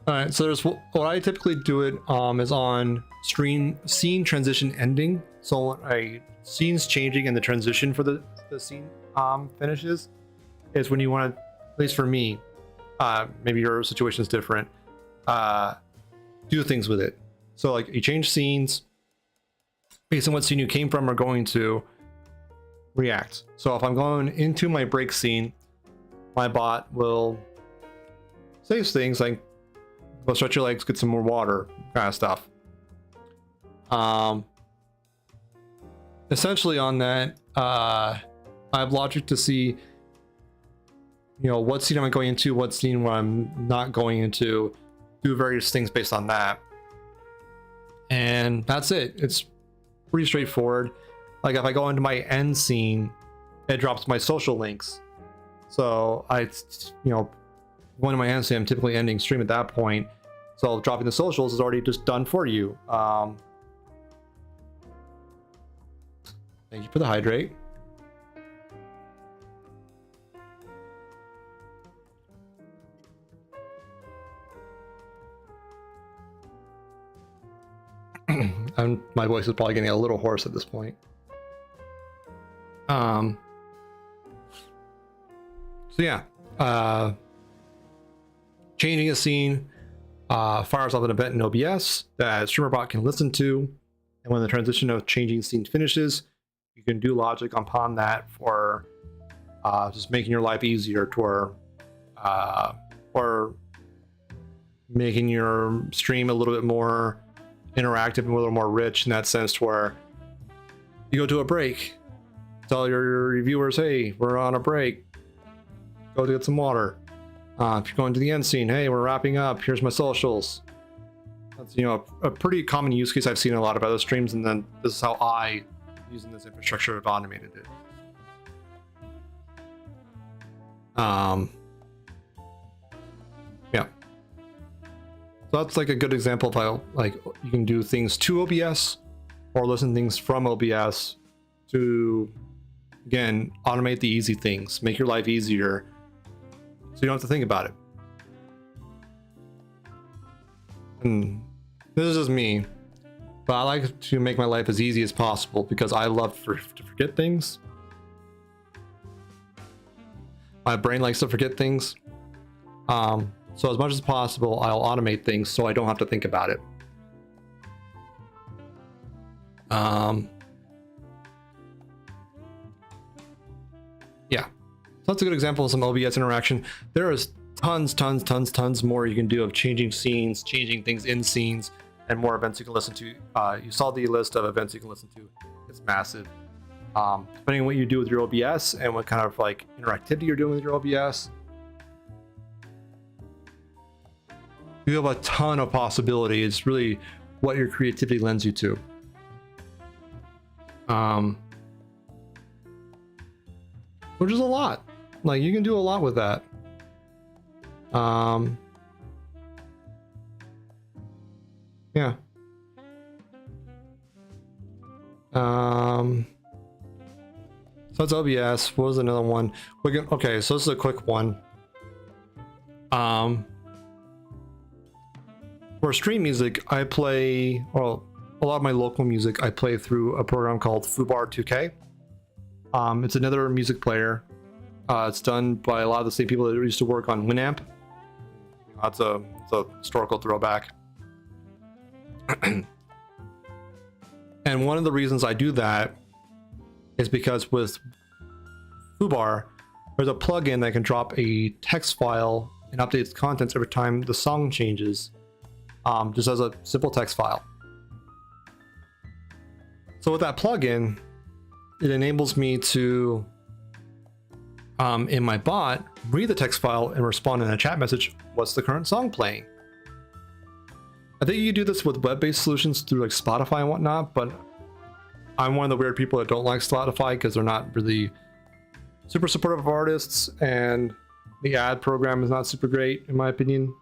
All right, so there's what I typically do it is on scene transition ending. So when a scene's changing and the transition for the scene finishes is when you want to, at least for me, maybe your situation is different, do things with it. So like you change scenes based on what scene you came from or going to react. So if I'm going into my break scene, my bot will say things like, go stretch your legs, get some more water, kind of stuff. Essentially on that, I have logic to see, you know, what scene am I going into, what scene where I'm not going into, do various things based on that. And that's it. It's pretty straightforward. Like if I go into my end scene, it drops my social links. So going to my end scene, I'm typically ending stream at that point. So dropping the socials is already just done for you. Thank you for the hydrate. And my voice is probably getting a little hoarse at this point. So yeah, changing a scene fires off an event in OBS that StreamerBot can listen to, and when the transition of changing scene finishes, you can do logic upon that for just making your life easier, or making your stream a little bit more interactive and a little more rich in that sense, to where You go to a break, tell your reviewers, hey, we're on a break. Go to get some water. If you're going to the end scene, hey, we're wrapping up. Here's my socials. That's, you know, a pretty common use case I've seen in a lot of other streams, and then this is how I, using this infrastructure, have automated it. Yeah. So that's like a good example of how like you can do things to OBS or listen to things from OBS to, again, automate the easy things, make your life easier so you don't have to think about it. And this is just me, but I like to make my life as easy as possible because I love to forget things. My brain likes to forget things. So as much as possible, I'll automate things so I don't have to think about it. Yeah, so that's a good example of some OBS interaction. There is tons more you can do of changing scenes, changing things in scenes, and more events you can listen to. You saw the list of events you can listen to. It's massive. Depending on what you do with your OBS and what kind of like interactivity you're doing with your OBS, you have a ton of possibility. It's really what your creativity lends you to. Which is a lot. Like, you can do a lot with that. Yeah. So that's OBS. What was another one? Okay, so this is a quick one. For stream music, I play, well, a lot of my local music I play through a program called Fubar 2K. It's another music player. It's done by a lot of the same people that used to work on Winamp. It's a historical throwback. And one of the reasons I do that is because with Fubar, there's a plugin that can drop a text file and update its contents every time the song changes, just as a simple text file. So with that plugin, it enables me to, in my bot, read the text file and respond in a chat message, what's the current song playing? I think you do this with web-based solutions through like Spotify and whatnot, but I'm one of the weird people that don't like Spotify because they're not really super supportive of artists, and the ad program is not super great in my opinion.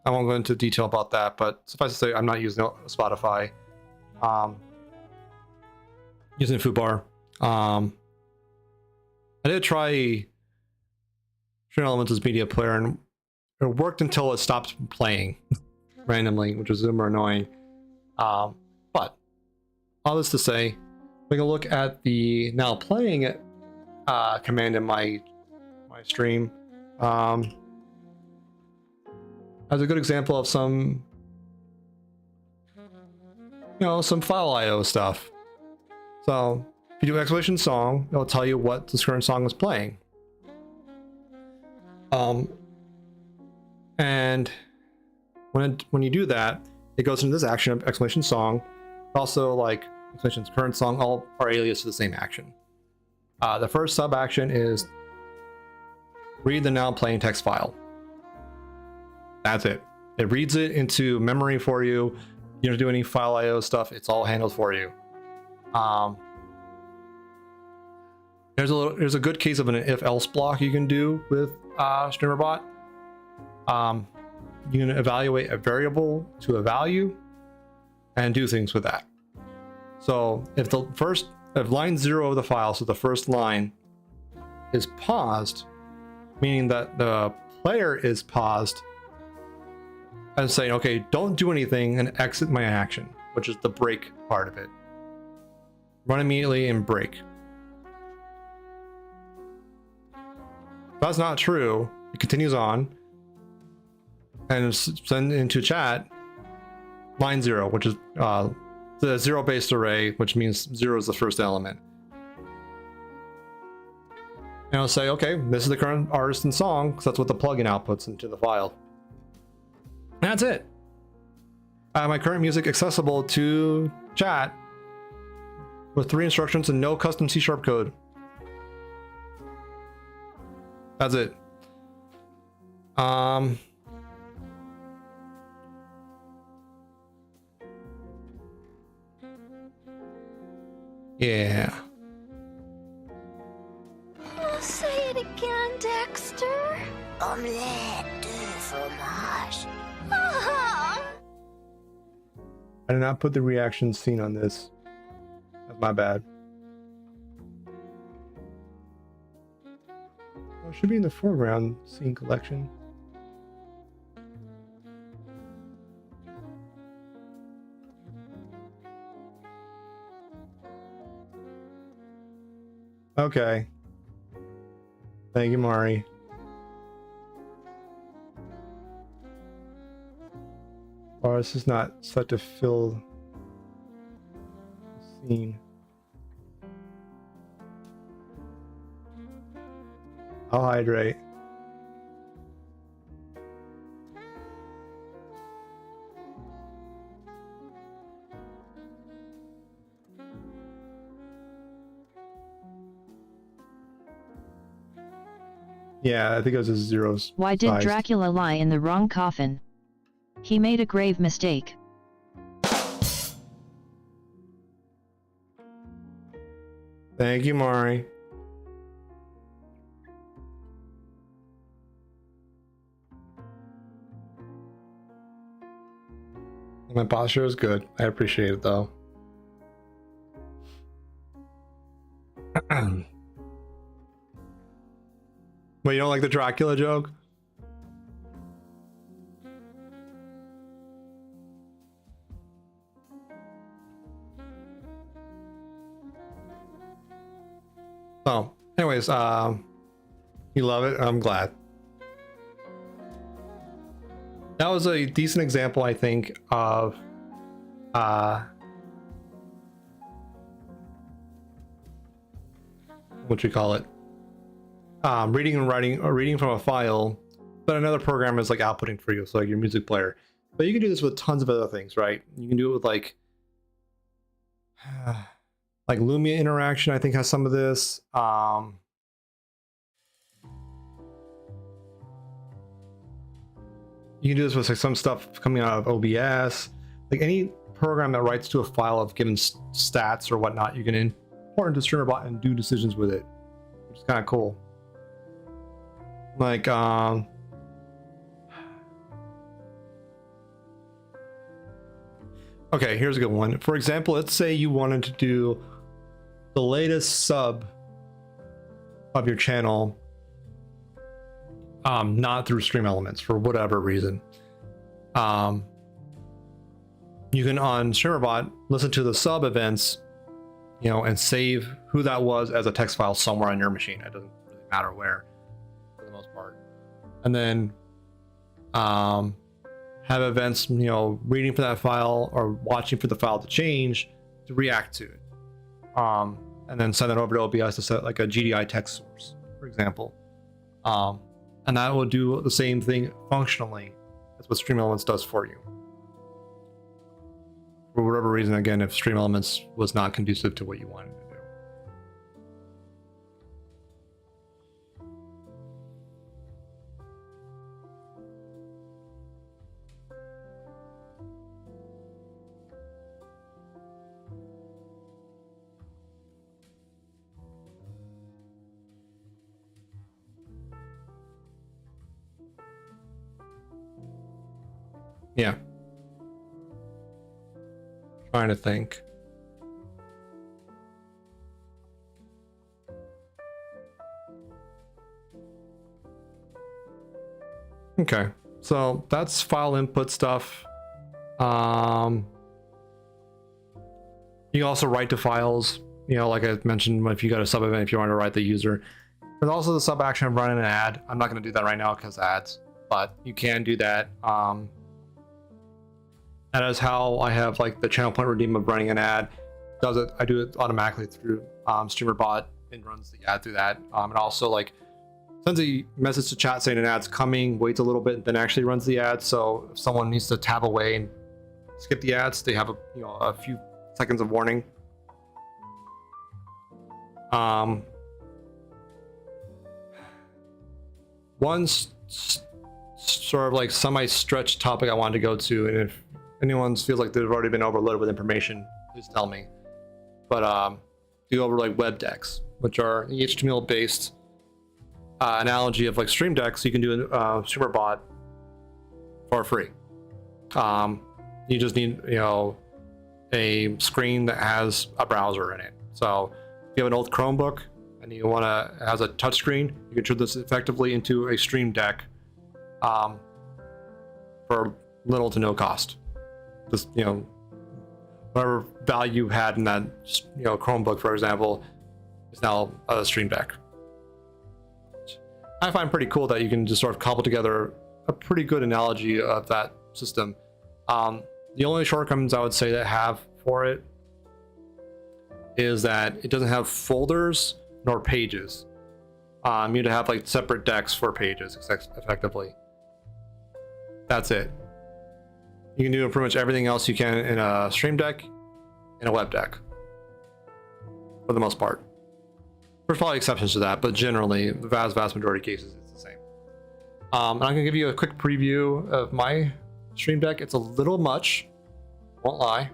I won't go into detail about that, but suffice to say, I'm not using Spotify. Using Fubar. I did try Stream Elements' media player, and it worked until it stopped playing randomly, which was super annoying. But all this to say, we can look at the now playing it command in my stream as a good example of some, some file IO stuff. So if you do exclamation song, it'll tell you what this current song is playing. And when you do that, it goes into this action of exclamation song. Also, like exclamation current song, all are alias to the same action. The first sub action is read the now playing text file. That's it. It reads it into memory for you. You don't do any file IO stuff. It's all handled for you. There's a good case of an if-else block you can do with StreamerBot. You can evaluate a variable to a value and do things with that. So if line 0 of the file, so the first line, is paused, meaning that the player is paused, and saying, okay, don't do anything and exit my action, which is the break part of it. Run immediately and break. If that's not true, it continues on and send into chat line 0, which is the 0 based array, which means 0 is the first element. And I'll say, okay, this is the current artist and song, because that's what the plugin outputs into the file. And that's it. My current music accessible to chat with 3 instructions and no custom C# code. That's it. Yeah. Oh, say it again, Dexter. Omelette de fromage. Ah. I did not put the reaction scene on this. That's my bad. Oh, it should be in the foreground scene collection. Okay. Thank you, Mari. Or this is not set to fill the scene. I'll hydrate. Yeah, I think it was a zeros. Why did sized. Dracula lie in the wrong coffin? He made a grave mistake. Thank you, Mari. My posture is good. I appreciate it though. But you don't like the Dracula joke? So, anyways, you love it. I'm glad. That was a decent example, I think, of what you call it, reading and writing, or reading from a file, but another program is like outputting for you, so like your music player. But you can do this with tons of other things, right? You can do it with like Lumia interaction, I think, has some of this. You can do this with like some stuff coming out of OBS, like any program that writes to a file of given stats or whatnot. You can import into StreamerBot and do decisions with it, which is kind of cool. Like okay, here's a good one. For example, let's say you wanted to do the latest sub of your channel, not through Stream Elements for whatever reason. You can on StreamerBot listen to the sub events, you know, and save who that was as a text file somewhere on your machine. It doesn't really matter where, for the most part. And then have events, you know, reading for that file or watching for the file to change to react to it. And then send it over to OBS to set like a GDI text source, for example. And that will do the same thing functionally as what Stream Elements does for you. For whatever reason, again, if Stream Elements was not conducive to what you wanted to do. Yeah. Trying to think. Okay, so that's file input stuff. You can also write to files, you know, like I mentioned, if you got a sub event, if you want to write the user. There's also the sub action of running an ad. I'm not going to do that right now because ads, but you can do that. That is how I have like the channel point redeem of running an ad. Does it? I do it automatically through StreamerBot and runs the ad through that. And also like sends a message to chat saying an ad's coming, waits a little bit, then actually runs the ad. So if someone needs to tab away and skip the ads, they have a few seconds of warning. One sort of like semi-stretched topic I wanted to go to, and if anyone feels like they've already been overloaded with information, please tell me. But do over like web decks, which are the HTML-based analogy of like Stream Decks. You can do a StreamerBot for free. You just need, you know, a screen that has a browser in it. So if you have an old Chromebook and you want to has a touchscreen, you can turn this effectively into a Stream Deck for little to no cost. Just, you know, whatever value you had in that, you know, Chromebook, for example, is now a Stream Deck. I find pretty cool that you can just sort of cobble together a pretty good analogy of that system. The only shortcomings I would say that have for it is that it doesn't have folders nor pages. You need to have like separate decks for pages effectively. That's it. You can do pretty much everything else you can in a Stream Deck and a web deck, for the most part. There's probably exceptions to that, but generally, the vast majority of cases, it's the same. And I'm gonna give you a quick preview of my Stream Deck. It's a little much, won't lie.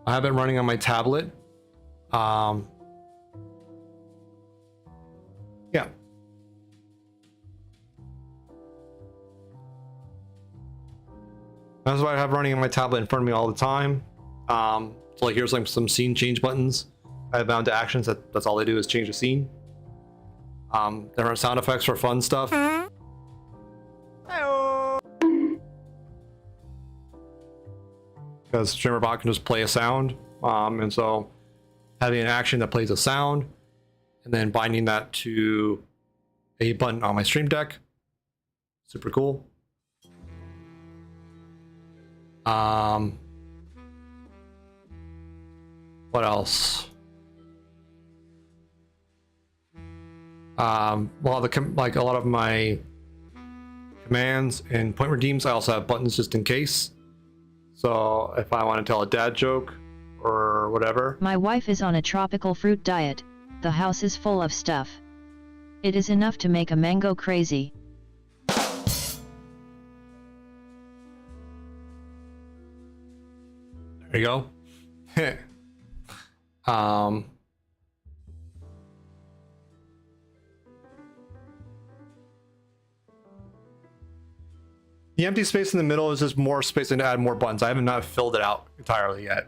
I have it running on my tablet. Yeah. That's what I have running on my tablet in front of me all the time. So like here's like some scene change buttons. I have bound to actions. That's all they do is change the scene. There are sound effects for fun stuff. Because StreamerBot can just play a sound, and so having an action that plays a sound and then binding that to a button on my Stream Deck, super cool. What else? Well, like a lot of my commands and point redeems, I also have buttons just in case. So if I want to tell a dad joke or whatever. My wife is on a tropical fruit diet. The house is full of stuff. It is enough to make a mango crazy. There you go. The empty space in the middle is just more space to add more buttons. I haven't not filled it out entirely yet.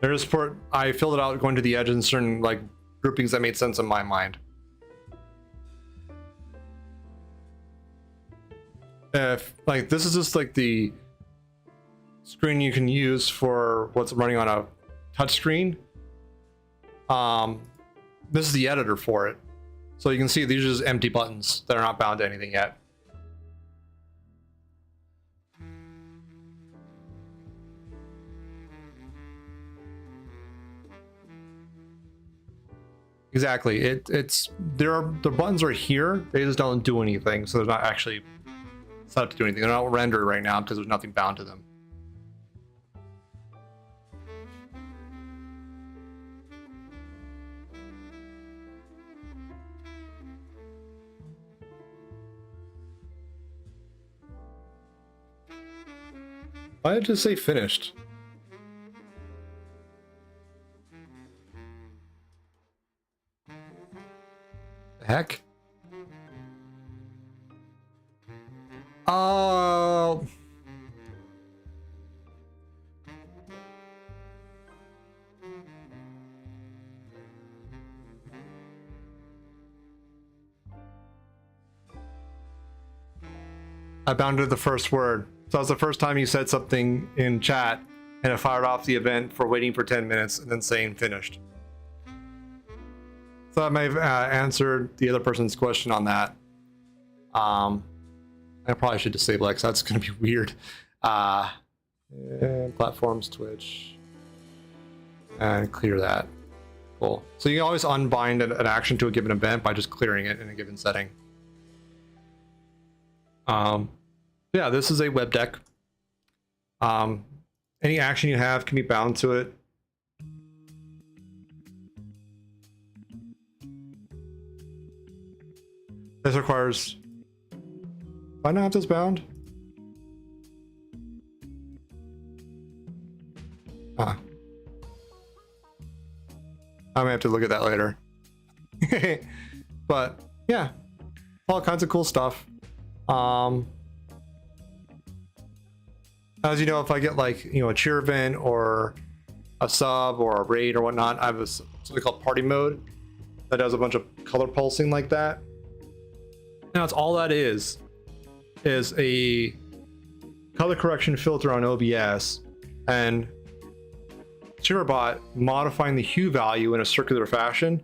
There's I filled it out going to the edge in certain like groupings that made sense in my mind. If like this is just like the screen you can use for what's running on a touch screen. This is the editor for it. So you can see these are just empty buttons that are not bound to anything yet. Exactly. The buttons are here. They just don't do anything. So they're not actually set up to do anything. They're not rendered right now because there's nothing bound to them. Why did it just say finished? The heck? Oh. I bounded the first word. So that was the first time you said something in chat and it fired off the event for waiting for 10 minutes and then saying finished. So I may have answered the other person's question on that. I probably should disable it because that's going to be weird. Platforms, Twitch, and clear that. Cool. So you can always unbind an action to a given event by just clearing it in a given setting. Yeah, this is a web deck. Any action you have can be bound to it. This requires. Why not have this bound? Ah. I may have to look at that later. But yeah, all kinds of cool stuff. As you know, if I get like, you know, a cheer event or a sub or a raid or whatnot, I have something called party mode that does a bunch of color pulsing like that. Now it's all that is a color correction filter on OBS and StreamerBot modifying the hue value in a circular fashion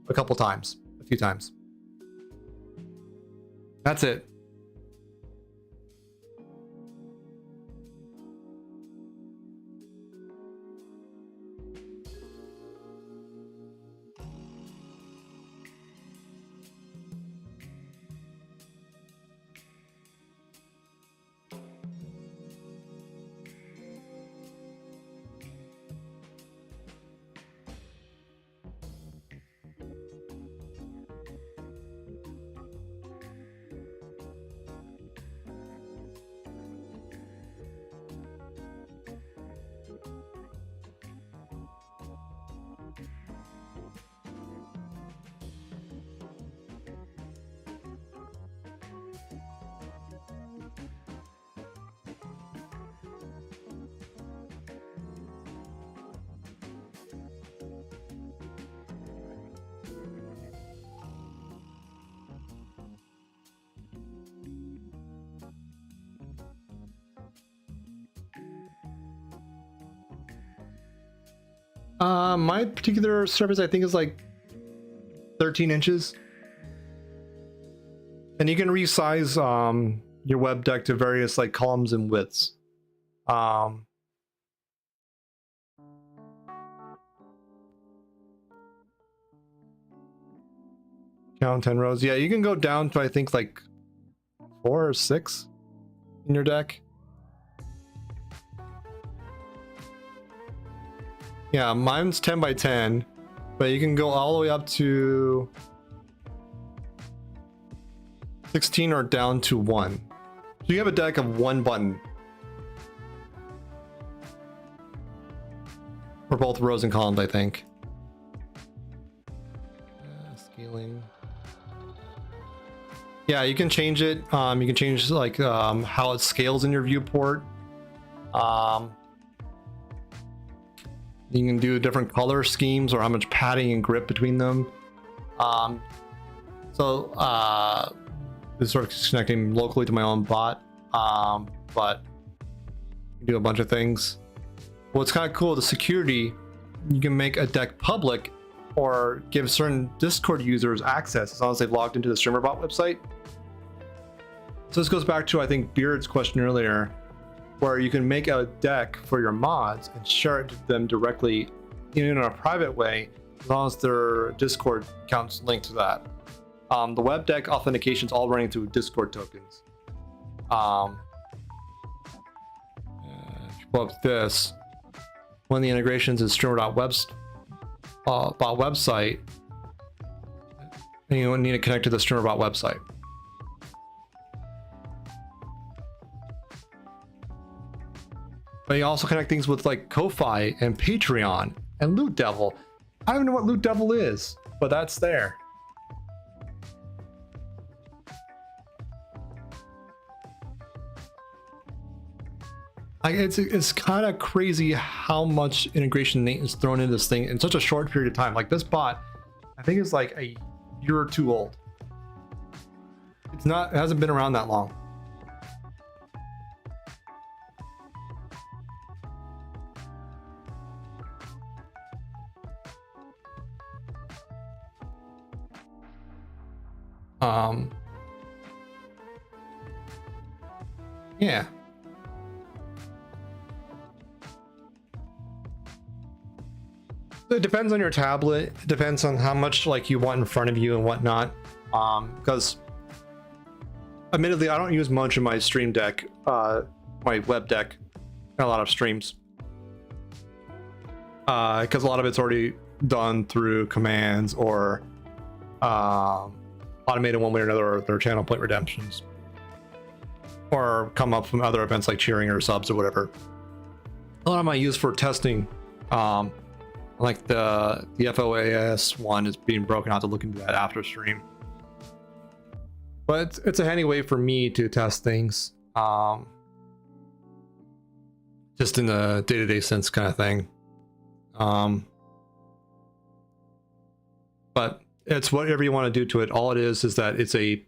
a few times. That's it. My particular surface I think is like 13 inches. And you can resize your web deck to various like columns and widths. Count 10 rows. Yeah, you can go down to I think like 4 or 6 in your deck. Yeah, mine's 10 by 10, but you can go all the way up to 16 or down to 1. So you have a deck of 1 button for both rows and columns, I think. Scaling. Yeah, you can change it. You can change like how it scales in your viewport. You can do different color schemes or how much padding and grip between them. This is sort of connecting locally to my own bot, but you do a bunch of things. What's kind of cool, the security, you can make a deck public or give certain Discord users access as long as they've logged into the StreamerBot website. So this goes back to, I think, Beard's question earlier, where you can make a deck for your mods and share it to them directly in a private way, as long as their Discord account's linked to that. The web deck authentication is all running through Discord tokens. If you pull up this, one of the integrations is StreamerBot website, and you need to connect to the StreamerBot website. But you also connect things with like Ko-Fi and Patreon and Loot Devil. I don't know what Loot Devil is, but that's there. It's kind of crazy how much integration Nate is thrown into this thing in such a short period of time. Like this bot, I think is like a year or two old. It hasn't been around that long. Yeah. It depends on your tablet. It depends on how much like you want in front of you and whatnot. Because admittedly, I don't use much of my stream deck, my web deck, in a lot of streams. Because a lot of it's already done through commands or automated one way or another, or their channel point redemptions, or come up from other events like cheering or subs or whatever. A lot of them I use for testing, like the FOAS one is being broken out to look into that after stream. But it's a handy way for me to test things, just in the day-to-day sense kind of thing. But it's whatever you want to do to it. All it is that it's a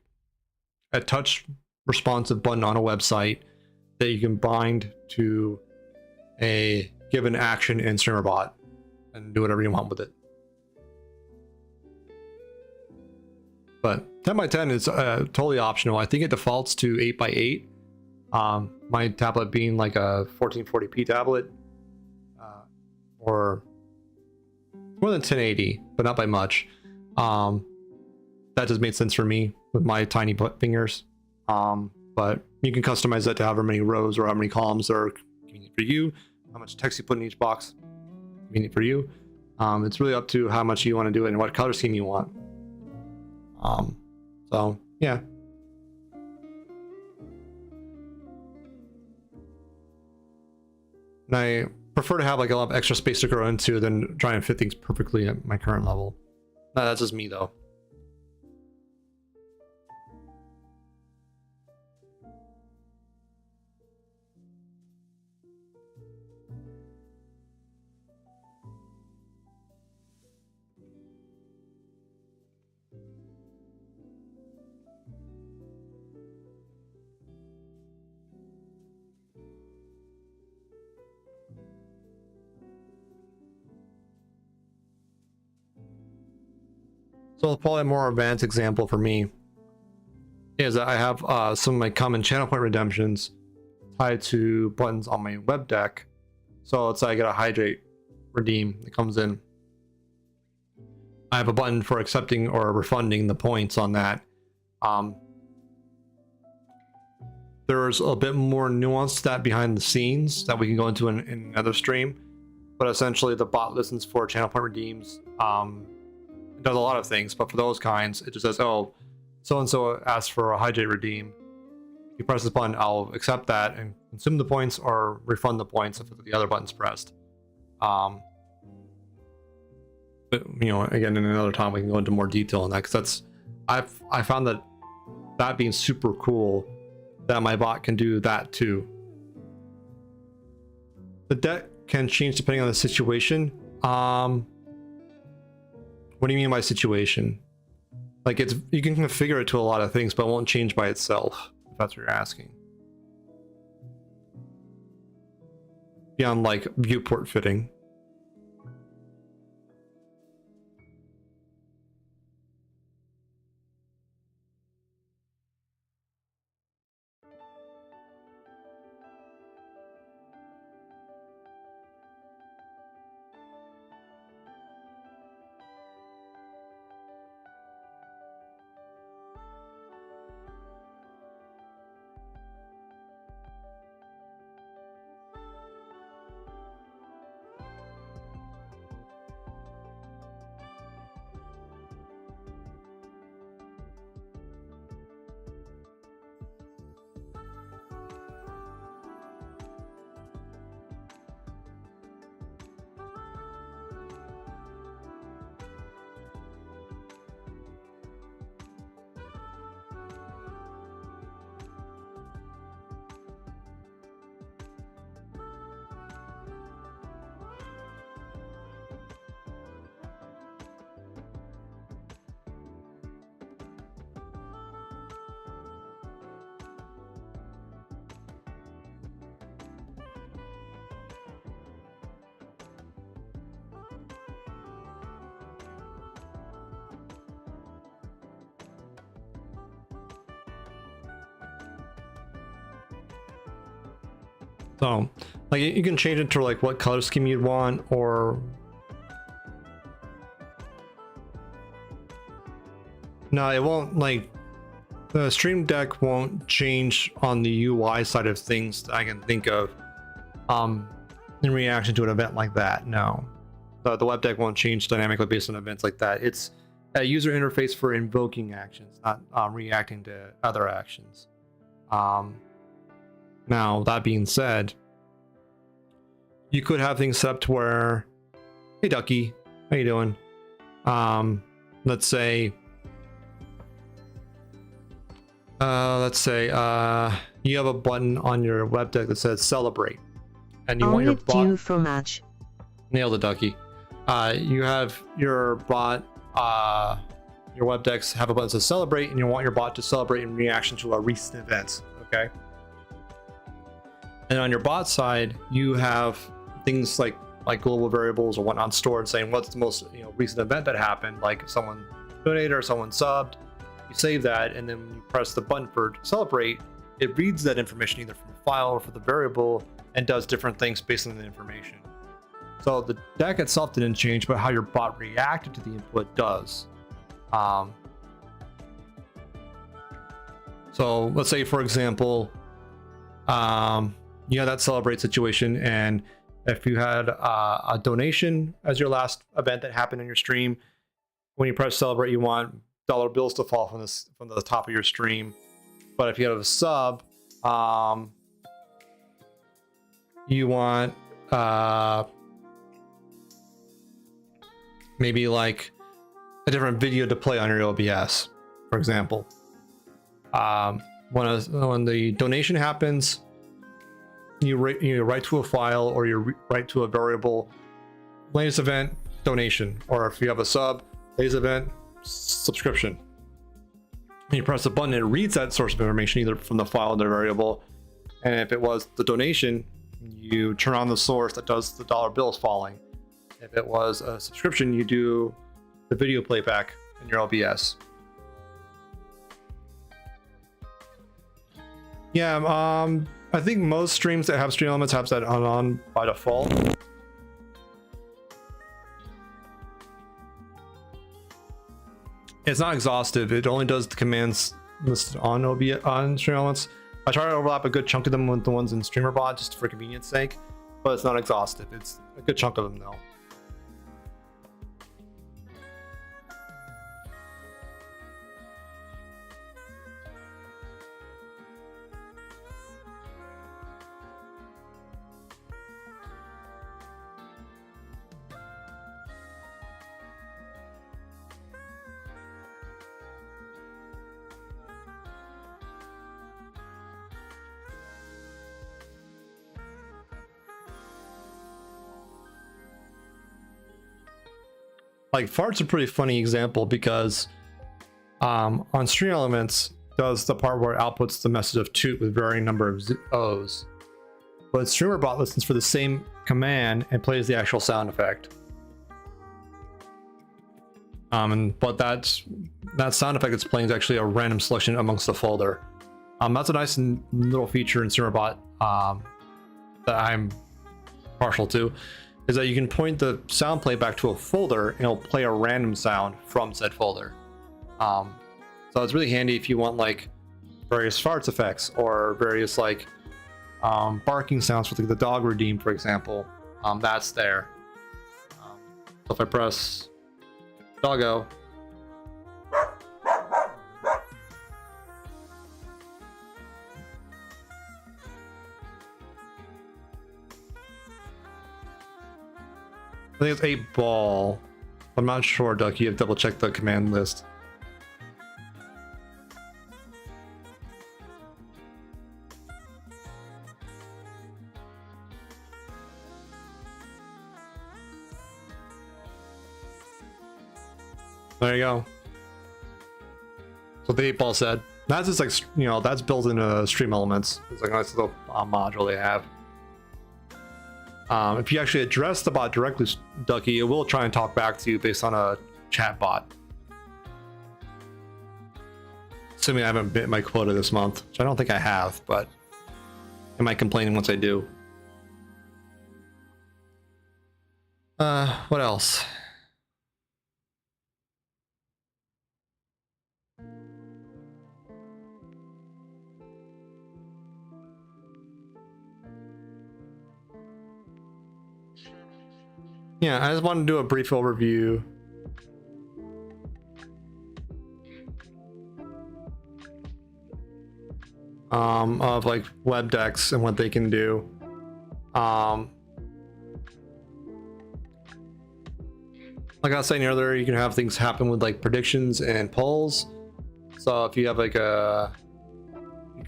touch responsive button on a website that you can bind to a given action in StreamerBot and do whatever you want with it. But 10x10 is totally optional. I think it defaults to 8x8. My tablet being like a 1440p tablet, or more than 1080, but not by much. That just made sense for me with my tiny fingers. But you can customize that to however many rows or how many columns are convenient for you, how much text you put in each box, convenient for you. It's really up to how much you want to do it and what color scheme you want. So yeah. And I prefer to have like a lot of extra space to grow into than try and fit things perfectly at my current level. No, that's just me though. So probably a more advanced example for me is that I have some of my common channel point redemptions tied to buttons on my web deck. So let's say I get a hydrate redeem that comes in. I have a button for accepting or refunding the points on that. There's a bit more nuance to that behind the scenes that we can go into in another stream. But essentially the bot listens for channel point redeems. It does a lot of things, but for those kinds, it just says, oh, so-and-so asked for a hydrate redeem. You press this button, I'll accept that and consume the points or refund the points if the other button's pressed. But, you know, again, in another time, we can go into more detail on that, because I found that being super cool, that my bot can do that too. The deck can change depending on the situation. What do you mean by situation? Like you can configure it to a lot of things, but it won't change by itself, if that's what you're asking. Beyond like viewport fitting. So, like, you can change it to like what color scheme you'd want, or no, it won't. Like, the Stream Deck won't change on the UI side of things that I can think of in reaction to an event like that. No, the web deck won't change dynamically based on events like that. It's a user interface for invoking actions, not reacting to other actions. Now, that being said, you could have things set up to where, hey Ducky, how you doing? Let's say you have a button on your web deck that says celebrate, and you want your bot. Fromage. Nailed it, Ducky. You have your bot, your web decks have a button that says celebrate, and you want your bot to celebrate in reaction to a recent event. Okay. And on your bot side, you have things like global variables or whatnot stored, saying what's the most recent event that happened, like if someone donated or someone subbed. You save that, and then when you press the button for celebrate, it reads that information either from a file or from the variable and does different things based on the information. So the deck itself didn't change, but how your bot reacted to the input does. So let's say, for example, you have that celebrate situation, and if you had a donation as your last event that happened in your stream, when you press celebrate, you want dollar bills to fall from the top of your stream. But if you have a sub, you want maybe like a different video to play on your OBS, for example. When the donation happens, you write to a file, or you write to a variable, latest event donation, or if you have a sub, latest event subscription. And you press the button, it reads that source of information either from the file or the variable, and if it was the donation, you turn on the source that does the dollar bills falling. If it was a subscription, you do the video playback in your OBS. Yeah, I think most streams that have stream elements have that on by default. It's not exhaustive. It only does the commands listed on stream elements. I try to overlap a good chunk of them with the ones in StreamerBot just for convenience sake, but it's not exhaustive. It's a good chunk of them though. Like fart's a pretty funny example because on stream elements does the part where it outputs the message of toot with varying number of O's, but StreamerBot listens for the same command and plays the actual sound effect. But that sound effect it's playing is actually a random selection amongst the folder. That's a nice little feature in StreamerBot that I'm partial to, is that you can point the sound playback to a folder and it'll play a random sound from said folder. So it's really handy if you want like various farts effects or various like barking sounds for the dog redeem, for example. That's there. So if I press doggo, I think it's 8 ball. I'm not sure, Duck. You have to double check the command list. There you go. So the 8 ball said. That's just like, that's built into Stream Elements. It's like a nice little module they have. If you actually address the bot directly, Ducky, it will try and talk back to you based on a chat bot. Assuming I haven't bit my quota this month, which I don't think I have, but I might complain once I do. What else? Yeah, I just wanted to do a brief overview of like web decks and what they can do. Like I was saying earlier, you can have things happen with like predictions and polls. So if you have like a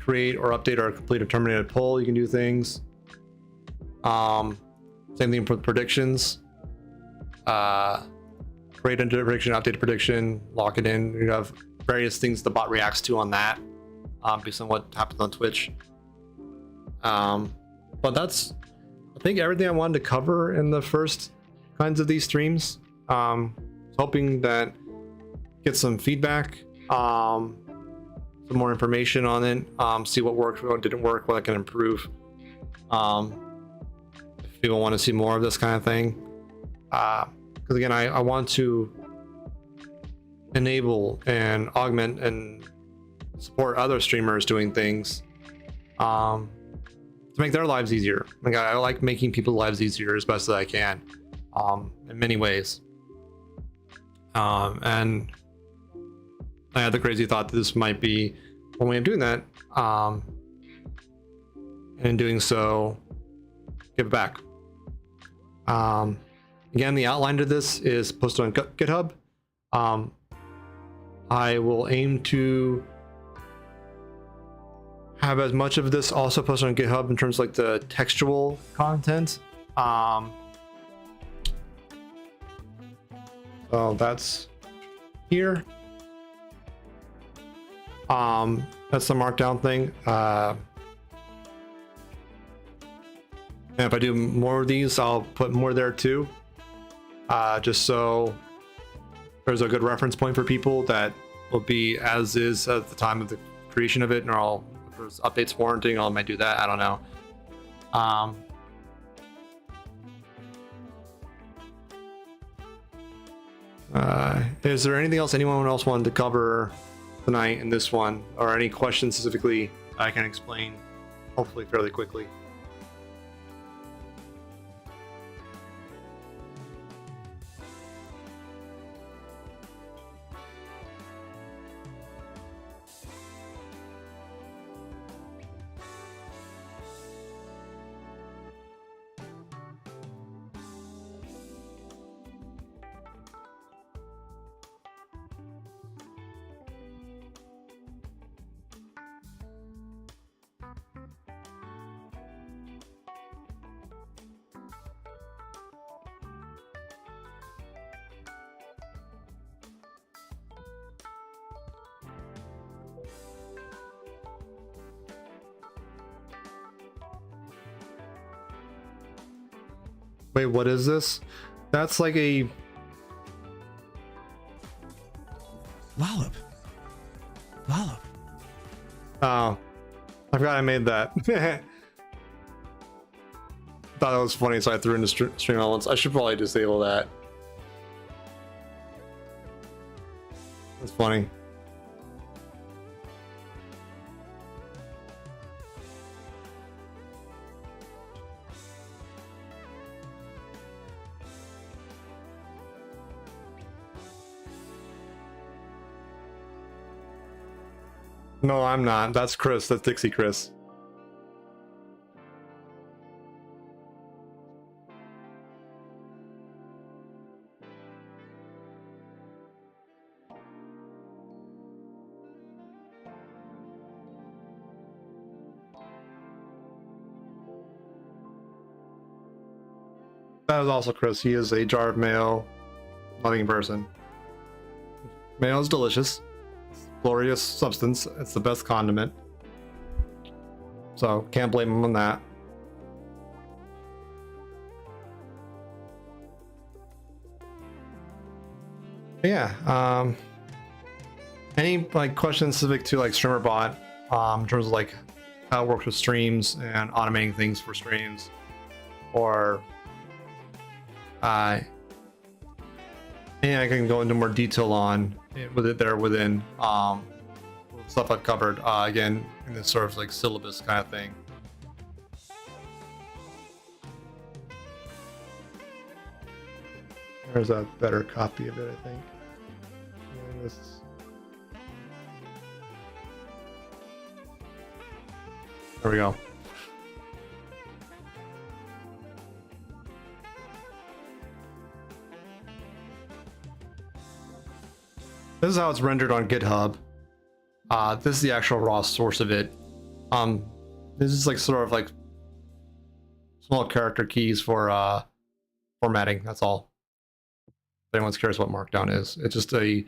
create or update or complete a terminated poll, you can do things. Same thing for predictions. Create a prediction, update a prediction, lock it in. You have various things the bot reacts to on that, based on what happens on Twitch. But that's, I think, everything I wanted to cover in the first kinds of these streams. Hoping that get some feedback, some more information on it, see what worked, what didn't work, what I can improve. If people want to see more of this kind of thing, because again, I want to enable and augment and support other streamers doing things to make their lives easier. Like I like making people's lives easier as best as I can, in many ways. And I had the crazy thought that this might be one way of doing that, and in doing so, give it back. Again, the outline to this is posted on GitHub. I will aim to have as much of this also posted on GitHub in terms of like the textual content. So that's here. That's the markdown thing. And if I do more of these, I'll put more there too. Just so there's a good reference point for people that will be as is at the time of the creation of it, and if there's updates warranting, I might do that. I don't know. Is there anything else anyone else wanted to cover tonight in this one, or any questions specifically I can explain hopefully fairly quickly? Wait, what is this? That's like a Lollop. oh, I forgot I made that. Thought it was funny, so I threw in the stream elements. I should probably disable that. That's funny. No, I'm not. That's Chris. That's Dixie Chris. That is also Chris. He is a jar of mayo loving person. Mayo is delicious. Glorious substance. It's the best condiment. So can't blame him on that. But yeah. Any like questions specific to like StreamerBot, in terms of like how it works with streams and automating things for streams, or and I can go into more detail on with it there within stuff I've covered again in this sort of like syllabus kind of thing. There's a better copy of it, I think. And this... There we go. This is how it's rendered on GitHub. This is the actual raw source of it. This is like sort of like small character keys for formatting. That's all. If anyone's curious what Markdown is, it's just an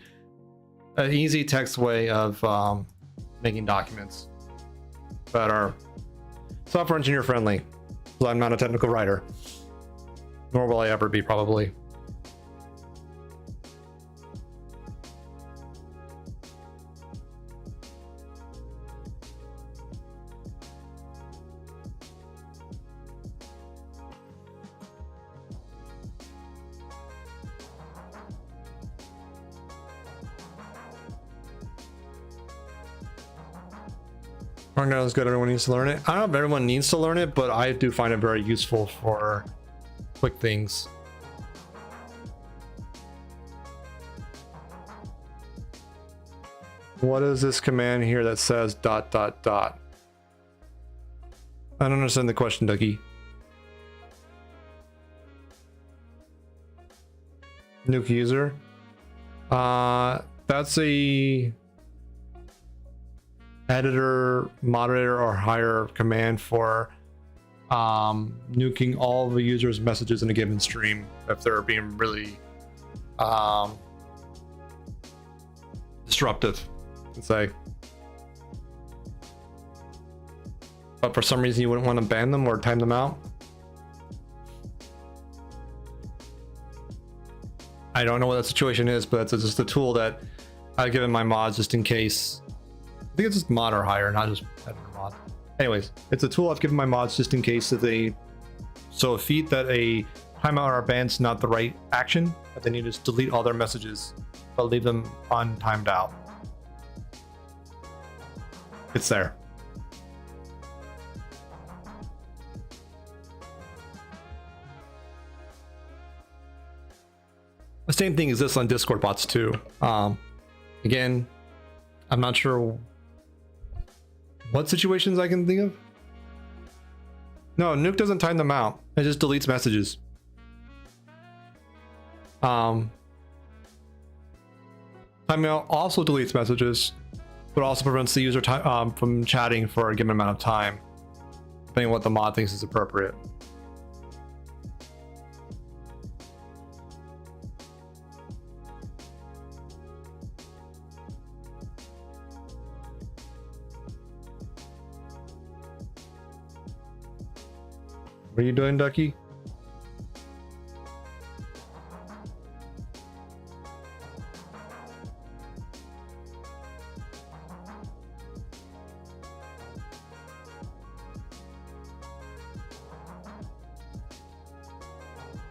easy text way of making documents that are software engineer friendly. So I'm not a technical writer, nor will I ever be, probably. Markdown is good. Everyone needs to learn it. I don't know if everyone needs to learn it, but I do find it very useful for quick things. What is this command here that says ... I don't understand the question, Dougie. Nuke user. That's a editor, moderator, or higher command for nuking all the user's messages in a given stream if they're being really disruptive, let's say. But for some reason you wouldn't want to ban them or time them out. I don't know what that situation is, but it's just a tool that I've given my mods just in case. I think it's just mod or higher, not just editor mod. Anyways, it's a tool I've given my mods just in case that they so a feat that a timeout or ban's not the right action, that they need to just delete all their messages, but leave them untimed out. It's there. The same thing exists on Discord bots too. Again, I'm not sure what situations I can think of. No, Nuke doesn't time them out. It just deletes messages. Timeout also deletes messages, but also prevents the user from chatting for a given amount of time, depending on what the mod thinks is appropriate. What are you doing, Ducky?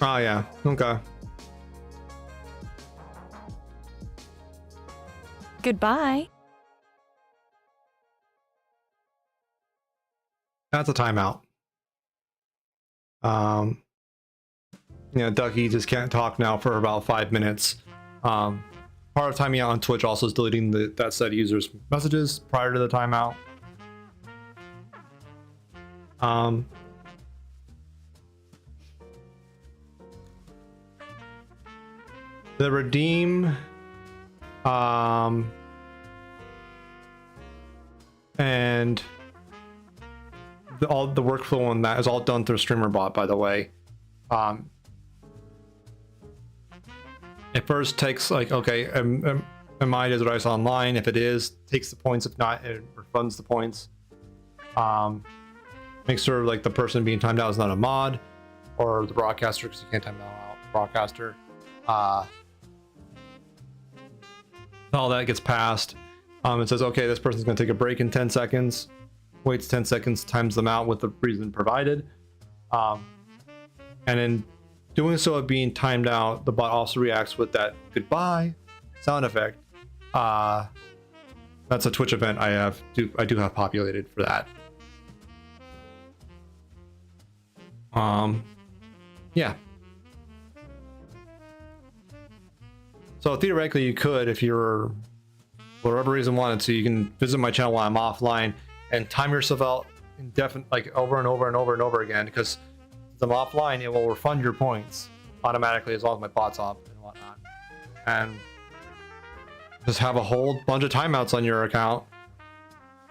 Oh yeah, okay. Goodbye. That's a timeout. You know, Ducky just can't talk now for about 5 minutes. Part of timing out on Twitch also is deleting that said user's messages prior to the timeout. The redeem and all the workflow on that is all done through StreamerBot, by the way. It first takes like, okay, am I DesertIce online? If it is, takes the points. If not, it refunds the points. Make sure like the person being timed out is not a mod or the broadcaster, because you can't time out the broadcaster. All that gets passed. It says, okay, this person's going to take a break in 10 seconds. Waits 10 seconds, times them out with the reason provided. And in doing so of being timed out, the bot also reacts with that goodbye sound effect. That's a Twitch event I do have populated for that. Yeah. So theoretically you could, if you're for whatever reason wanted to, you can visit my channel while I'm offline and time yourself out indefinite, like over and over and over and over again, because since I'm offline, it will refund your points automatically as long as my bot's off and whatnot. And just have a whole bunch of timeouts on your account.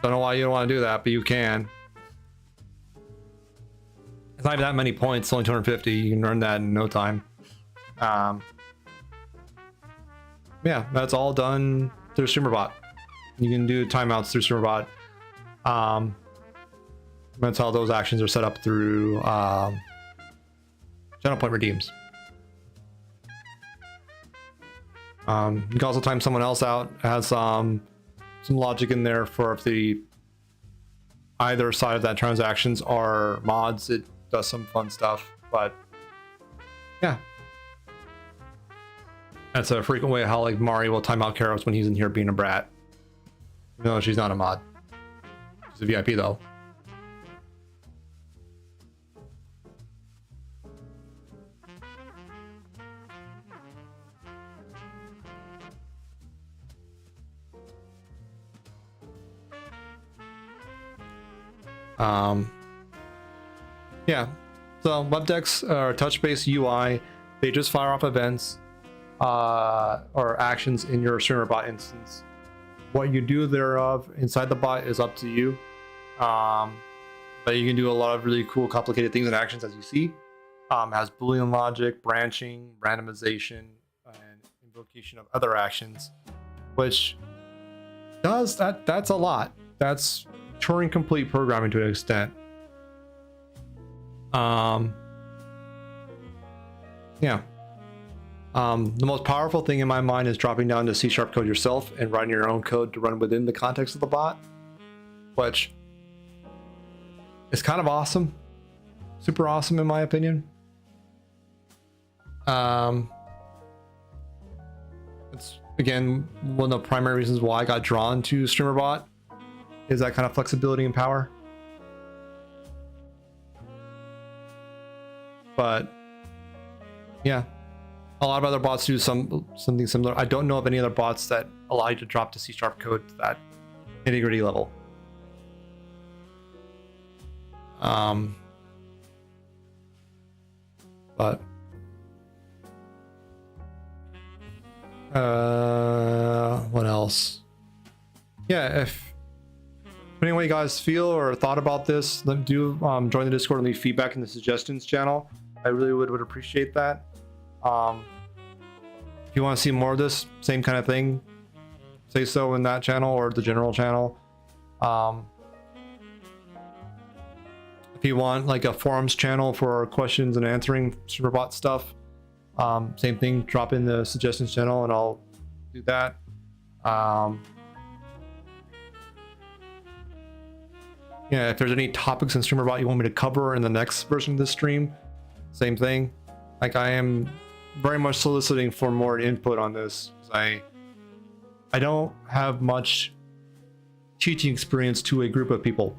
Don't know why you don't want to do that, but you can. It's not even that many points, it's only 250. You can earn that in no time. Yeah, that's all done through StreamerBot. You can do timeouts through StreamerBot. That's how those actions are set up through channel point redeems. You can also time someone else out. It has some logic in there for if the either side of that transactions are mods. It does some fun stuff, but yeah, that's a frequent way how like Mari will time out Karos when he's in here being a brat. No, she's not a mod. She's a VIP though. Yeah, so web decks are touch-based UI. They just fire off events or actions in your StreamerBot instance. What you do thereof inside the bot is up to you, but you can do a lot of really cool, complicated things and actions as you see. Has Boolean logic, branching, randomization, and invocation of other actions, which does that. That's a lot. That's Turing complete programming to an extent. Yeah. The most powerful thing in my mind is dropping down to C# code yourself and writing your own code to run within the context of the bot, which is kind of awesome. Super awesome in my opinion. It's again one of the primary reasons why I got drawn to StreamerBot is that kind of flexibility and power. But yeah, a lot of other bots do something similar. I don't know of any other bots that allow you to drop to C# code to that nitty-gritty level. But what else? Yeah, if any way you guys feel or thought about this, do join the Discord and leave feedback in the suggestions channel. I really would appreciate that. If you want to see more of this same kind of thing, say so in that channel or the general channel. If you want like a forums channel for questions and answering StreamerBot stuff, same thing, drop in the suggestions channel and I'll do that. Yeah, if there's any topics in StreamerBot you want me to cover in the next version of this stream, same thing. Like I am very much soliciting for more input on this. I don't have much teaching experience to a group of people.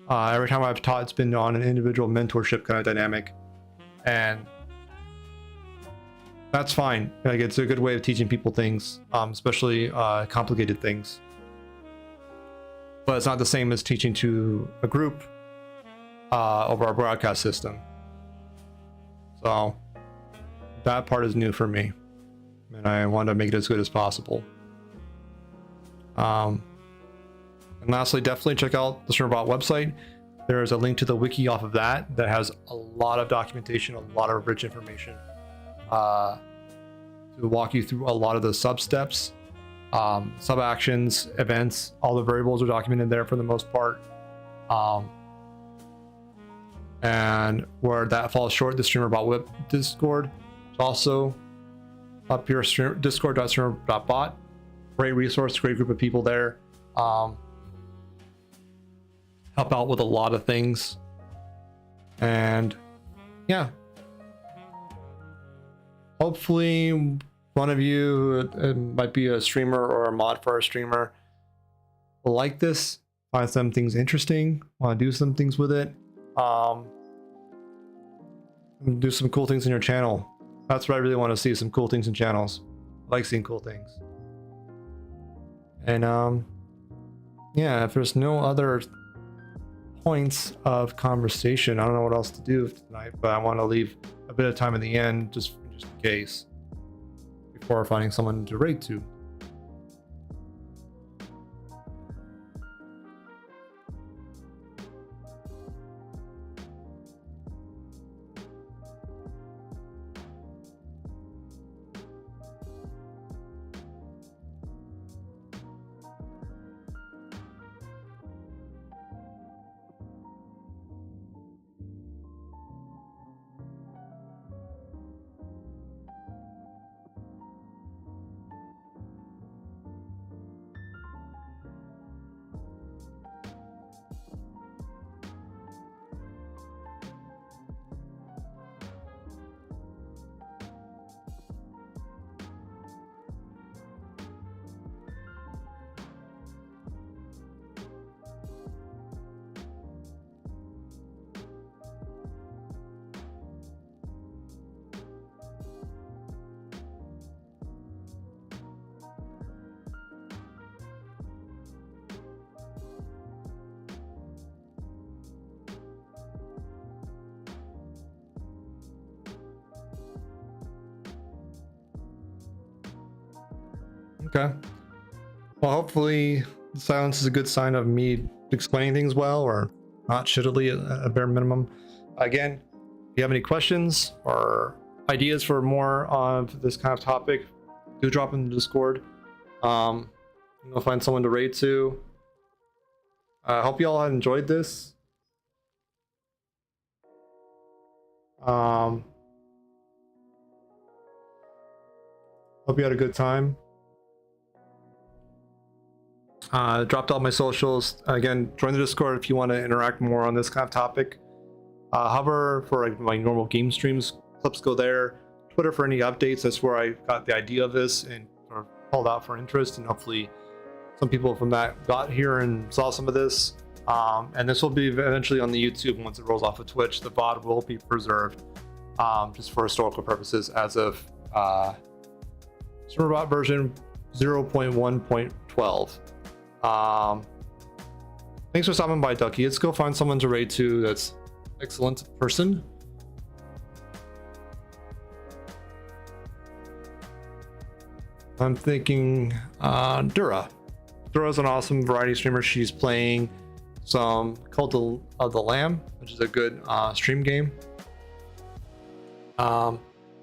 Every time I've taught, it's been on an individual mentorship kind of dynamic, and that's fine. Like it's a good way of teaching people things, especially complicated things. But it's not the same as teaching to a group over our broadcast system. So that part is new for me, and I want to make it as good as possible. And lastly, definitely check out the StreamerBot website. There's a link to the wiki off of that has a lot of documentation, a lot of rich information to walk you through a lot of the sub steps, sub actions, events. All the variables are documented there for the most part. And where that falls short, the StreamerBot web Discord is also up here. Discord.streamer.bot. Great resource, great group of people there. Help out with a lot of things. And yeah, hopefully one of you might be a streamer or a mod for a streamer will like this, find some things interesting, want to do some things with it. Do some cool things in your channel. That's what I really want to see, some cool things in channels. I like seeing cool things. And yeah, if there's no other points of conversation. I don't know what else to do tonight, but I want to leave a bit of time in the end just in case before finding someone to raid to. Okay. Well, hopefully the silence is a good sign of me explaining things well, or not shittily at a bare minimum. Again, if you have any questions or ideas for more of this kind of topic, do drop in the Discord. You'll find someone to raid to. I hope you all enjoyed this. Hope you had a good time. Dropped all my socials. Again, join the Discord if you want to interact more on this kind of topic. Hover for like my normal game streams. Clips go there. Twitter for any updates. That's where I got the idea of this and sort of called out for interest. And hopefully some people from that got here and saw some of this. And this will be eventually on the YouTube once it rolls off of Twitch. The VOD will be preserved just for historical purposes as of StreamerBot version 0.1.12. Thanks for stopping by, Ducky. Let's go find someone to raid to that's excellent person. I'm thinking Dura. Dura's an awesome variety streamer. She's playing some Cult of the Lamb, which is a good stream game. Yeah,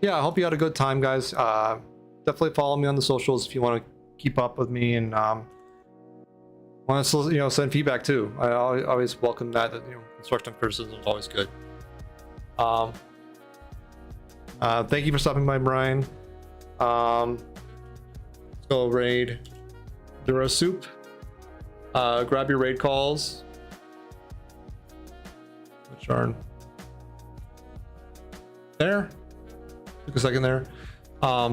I hope you had a good time, guys. Definitely follow me on the socials if you want to keep up with me and want to send feedback too. I always welcome that. Constructive criticism is always good. Thank you for stopping by, Brian. Let's go raid Dura Soup. Grab your raid calls, which are there. Took a second there.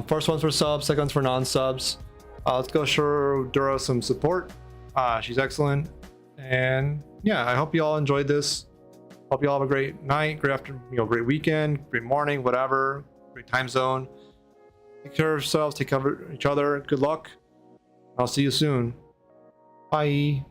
First one's for subs, second one's for non-subs. Let's go show Dura some support. She's excellent. And yeah, I hope you all enjoyed this. Hope you all have a great night, great afternoon, great weekend, great morning, whatever, great time zone. Take care of yourselves, take care of each other. Good luck. I'll see you soon. Bye.